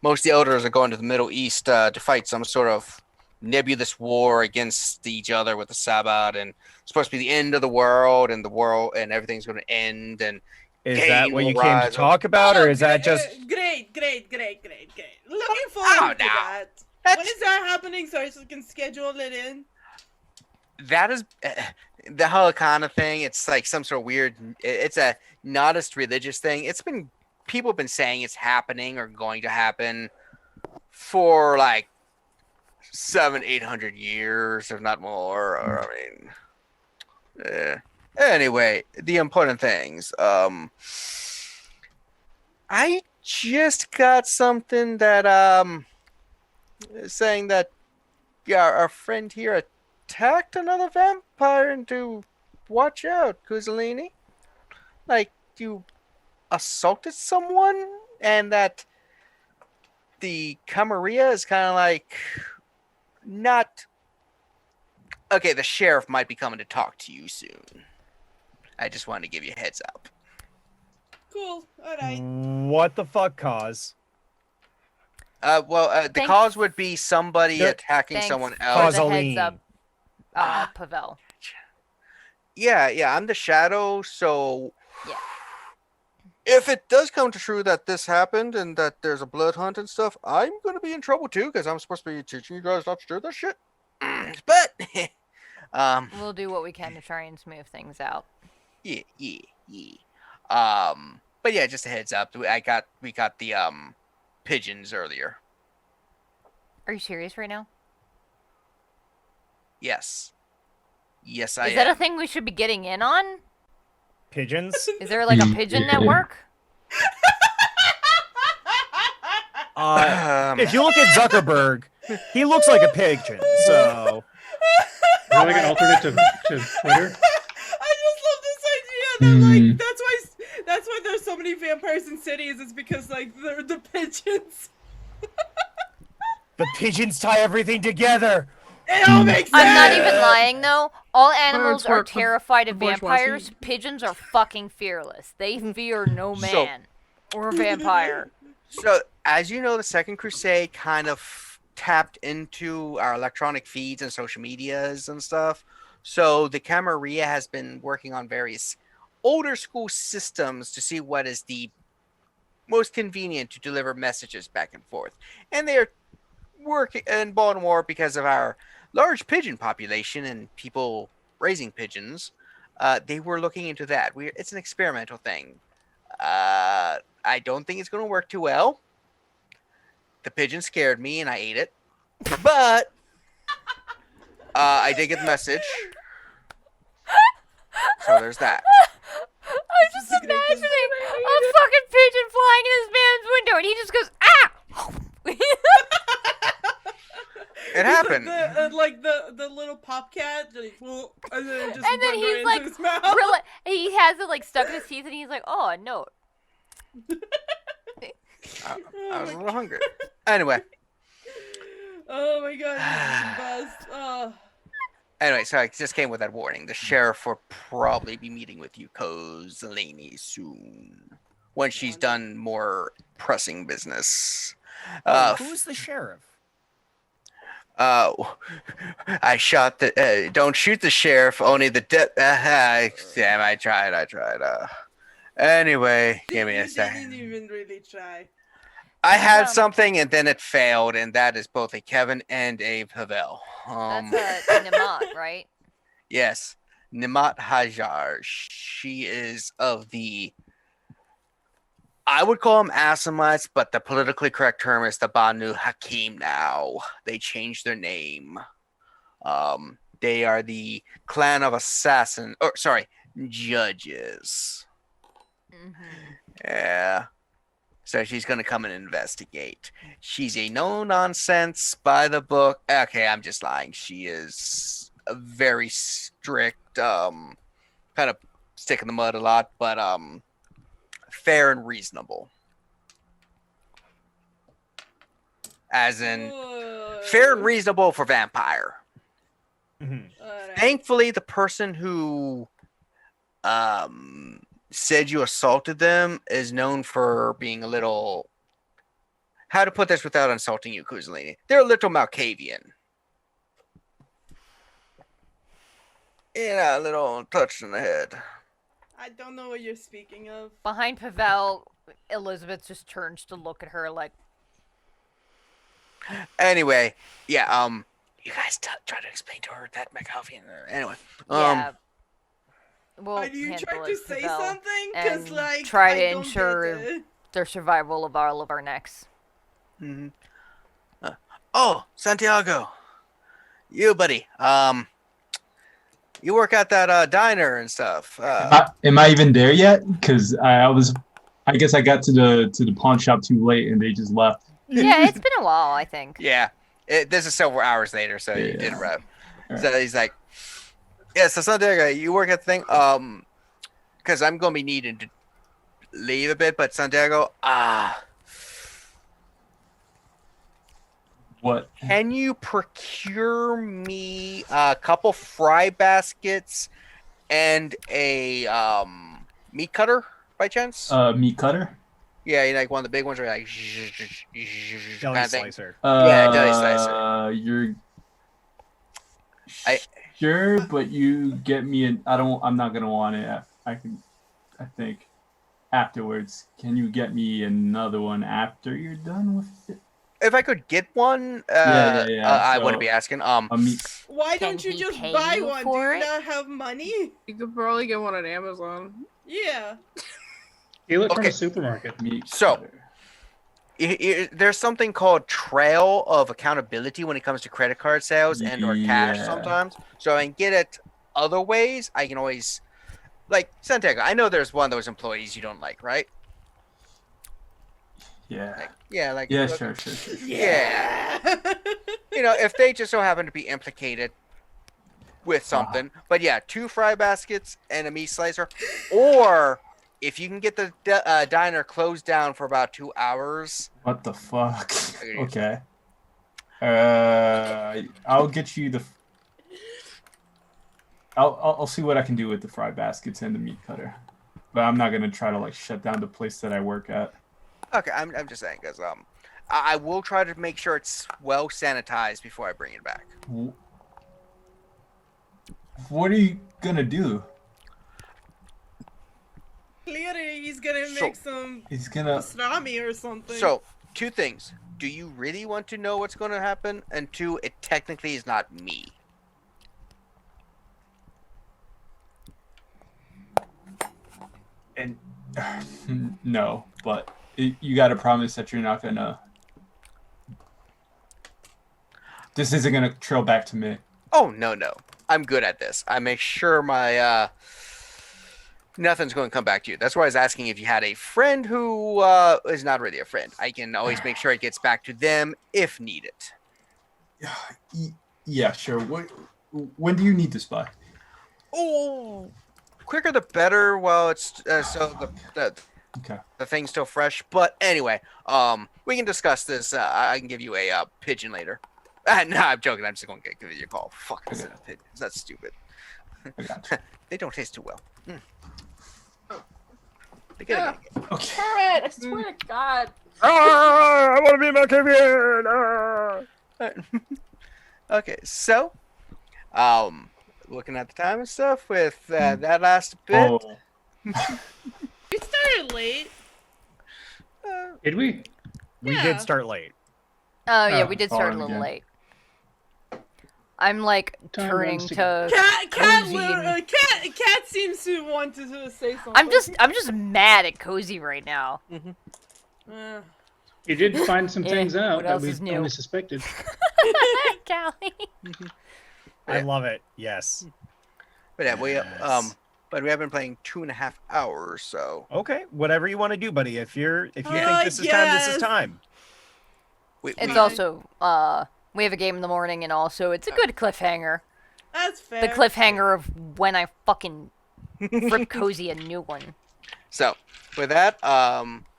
Most of the elders are going to the Middle East to fight some sort of nebulous war against each other with the Sabbath, and it's supposed to be the end of the world, and everything's going to end. And Is Gain that what you will came to rise talk about, or is that just? Great. Looking forward to now. that. That's- When is that happening so I can schedule it in? That is the Halakana thing. It's like some sort of weird. It's a not religious thing. People have been saying it's happening or going to happen for like 700-800 years, if not more. Or, I mean, anyway, the important things. I just got something that saying that our friend here attacked another vampire, and to watch out, Kozaline. Like, you assaulted someone, and that the Camarilla is kind of like not okay. The sheriff might be coming to talk to you soon. I just wanted to give you a heads up. Cool. Alright. What the fuck, cause? The Thanks. cause would be somebody The- attacking Thanks someone for else. the Kozaline. heads up, Pavel. Yeah, I'm the shadow, so Yeah. if it does come to true that this happened and that there's a blood hunt and stuff, I'm gonna be in trouble too, because I'm supposed to be teaching you guys not to do that shit. But We'll do what we can to try and smooth things out. yeah. But yeah, just a heads up. We got the pigeons earlier. Are you serious right now? Yes, I Is that am. a thing we should be getting in on? Pigeons? Is there like a pigeon network? If you look at Zuckerberg, he looks like a pigeon. So Is that like an alternate to Twitter? I just love this idea that like that's why there's so many vampires in cities. It's because like they're the pigeons. the pigeons tie everything together. It all makes sense. I'm not even lying though. All animals are work for terrified of bourgeoisie. vampires. Pigeons are fucking fearless. They fear no So- man or vampire. So, as you know, the Second Crusade kind of tapped into our electronic feeds and social medias and stuff. So, the Camarilla has been working on various older school systems to see what is the most convenient to deliver messages back and forth. And they are working in Baltimore because of our large pigeon population and people raising pigeons. They were looking into that. It's an experimental thing. I don't think it's going to work too well. The pigeon scared me and I ate it. But I did get the message. So there's that. I'm just imagining a fucking pigeon flying in this man's window and he just goes, ah! It happened. Like the little pop cat, like, well, and then it just And then went he's right like, into his mouth. really, he has it like stuck in his teeth and he's like, oh, no. I was a little hungry. Anyway. Oh my god, he's buzzed. Oh. Anyway, so I just came with that warning. The sheriff will probably be meeting with you, Kozaline, soon. When she's done more pressing business. Who's the sheriff? I shot the. Don't shoot the sheriff. Only the. Damn! I tried. Anyway, give me a You second. didn't even really try. I had something, and then it failed, and that is both a Kevin and a Pavel. That's a Namat, right? Yes, Nimat Hajar. She is of the. I would call them Assamites, but the politically correct term is the Banu Hakim now. They changed their name. They are the clan of judges. Yeah. So she's going to come and investigate. She's a no-nonsense, by the book. Okay, I'm just lying. She is a very strict, kind of stick in the mud a lot, but fair and reasonable. As in, fair and reasonable for vampire. Alright. Thankfully, the person who said you assaulted them is known for being a little... How to put this without insulting you, Kozaline? They're a little Malkavian. A little touch in the head. I don't know what you're speaking of. Behind Pavel, Elizabeth just turns to look at her like, Anyway, yeah, you guys try to explain to her that Malkavian. Anyway, yeah. We'll Are you handle trying to it, say Pavel, something? Because, and like, try I to don't ensure get it. their survival of all of our necks. Mm-hmm. Oh, Santiago, you buddy. You work at that diner and stuff. Am I even there yet? Because I guess I got to the pawn shop too late and they just left. Yeah, it's been a while, I think. Yeah, this is several hours later, so you did arrive. Right. So he's like, yeah, so Santiago, you work at the thing, because I'm gonna be needing to leave a bit, but Santiago, What? can you procure me a couple fry baskets and a meat cutter by chance? Meat cutter? Yeah, you like one of the big ones where like Deli kind of thing. slicer. Yeah, deli slicer. You're I- sure, but you get me an. I'm not gonna want it. I think afterwards. Can you get me another one after you're done with it? If I could get one, Yeah. I So, wouldn't be asking. a meat. Why Can don't you he just pay buy you one? Do for you it? not have money? You could probably get one on Amazon. Yeah. You look from Okay. a supermarket. Meat So- cutter. There's something called trail of accountability when it comes to credit card sales and or cash Yeah. sometimes. So I can get it other ways. I can always, like Santiago. I know there's one of those employees you don't like, right? Yeah. Like, yeah, like Yeah. look- Sure. Yeah. If they just so happen to be implicated with something. But yeah, 2 fry baskets and a meat slicer, or if you can get the diner closed down for about 2 hours. What the fuck? Okay. Okay. I'll get you the. I'll see what I can do with the fry baskets and the meat cutter, but I'm not gonna try to like shut down the place that I work at. Okay, I'm just saying because I will try to make sure it's well sanitized before I bring it back. What are you gonna do? Clearly, he's gonna make some He's gonna. pastrami or something. So, two things. Do you really want to know what's going to happen? And two, it technically is not me. And no, but you got to promise that you're not gonna. This isn't gonna trail back to me. Oh, no. I'm good at this. I make sure my nothing's going to come back to you. That's why I was asking if you had a friend who is not really a friend. I can always make sure it gets back to them if needed. Yeah, sure. When do you need this by? Oh, quicker the better. Well, it's so Okay. the thing's still fresh. But anyway, we can discuss this. I can give you a pigeon later. No, I'm joking. I'm just going to give you a call. Fuck, I said pigeons. That's stupid. I got you. They don't taste too well. Okay. Alright, I swear to God. I want to be Malkavian. Okay, so, looking at the time and stuff with that last bit. Oh, We started late. Did we? We Yeah. did start late. Oh yeah, Oh, we did start a fine little again. late. I'm like Time turning runs to. Cat seems to want to say something. I'm just mad at Cozy right now. Uh, You did find some Yeah, things out what that else we is new? only suspected. Callie. I love it. Yes. But yeah, we Yes. but we have been playing 2.5 hours, so Okay, whatever you want to do, buddy. If you think this is yes. time. It's we- also we have a game in the morning, and also it's a good cliffhanger. that's fair. The cliffhanger of when I fucking flip Cozy a new one. So with that,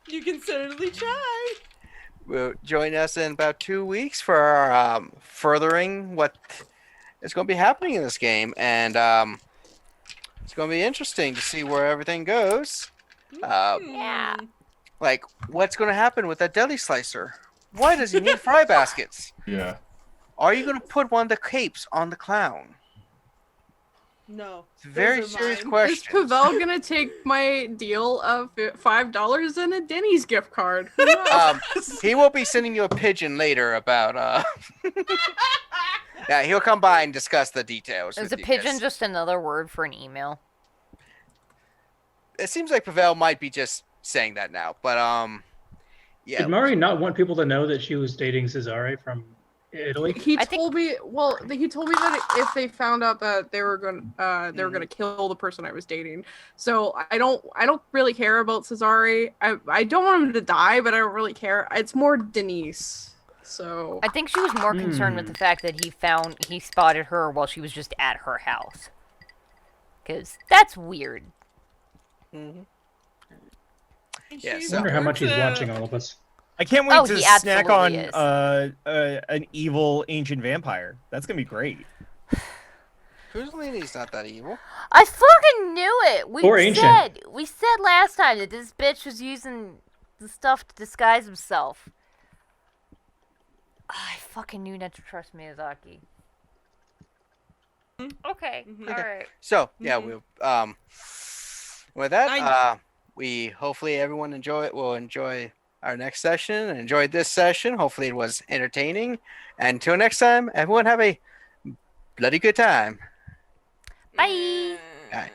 You can certainly try. will join us in about 2 weeks for our furthering what is going to be happening in this game, and it's going to be interesting to see where everything goes. Yeah. Like what's going to happen with that deli slicer? Why does he need fry baskets? yeah. Are you going to put one of the capes on the clown? No. It's a very those are serious mine. Is question. Pavel gonna take my deal of $5 and a Denny's gift card? Who knows? He will be sending you a pigeon later about yeah, he'll come by and discuss the details. Is with a you, pigeon 'cause just another word for an email? It seems like Pavel might be just saying that now, but yeah. Did Mari not want people to know that she was dating Cesare from Italy? He I think- told me. Well, he told me that if they found out that they were gonna kill the person I was dating. So I don't really care about Cesare. I don't want him to die, but I don't really care. It's more Denise. So I think she was more concerned with the fact that he spotted her while she was just at her house. Cause that's weird. Mhm. And Yeah, she so- I wonder how much he's works at- watching all of us. I can't wait Oh, to he snack on absolutely is. an evil ancient vampire. That's gonna be great. Kozaline not that evil. I fucking knew it. Or ancient. We said last time that this bitch was using the stuff to disguise himself. I fucking knew not to trust Miyazaki. Okay, Mhm. Okay. alright. So yeah, Mhm. we'll with that, I- we hopefully everyone will enjoy our next session and enjoyed this session. Hopefully it was entertaining. And until next time, everyone have a bloody good time. Bye. Alright.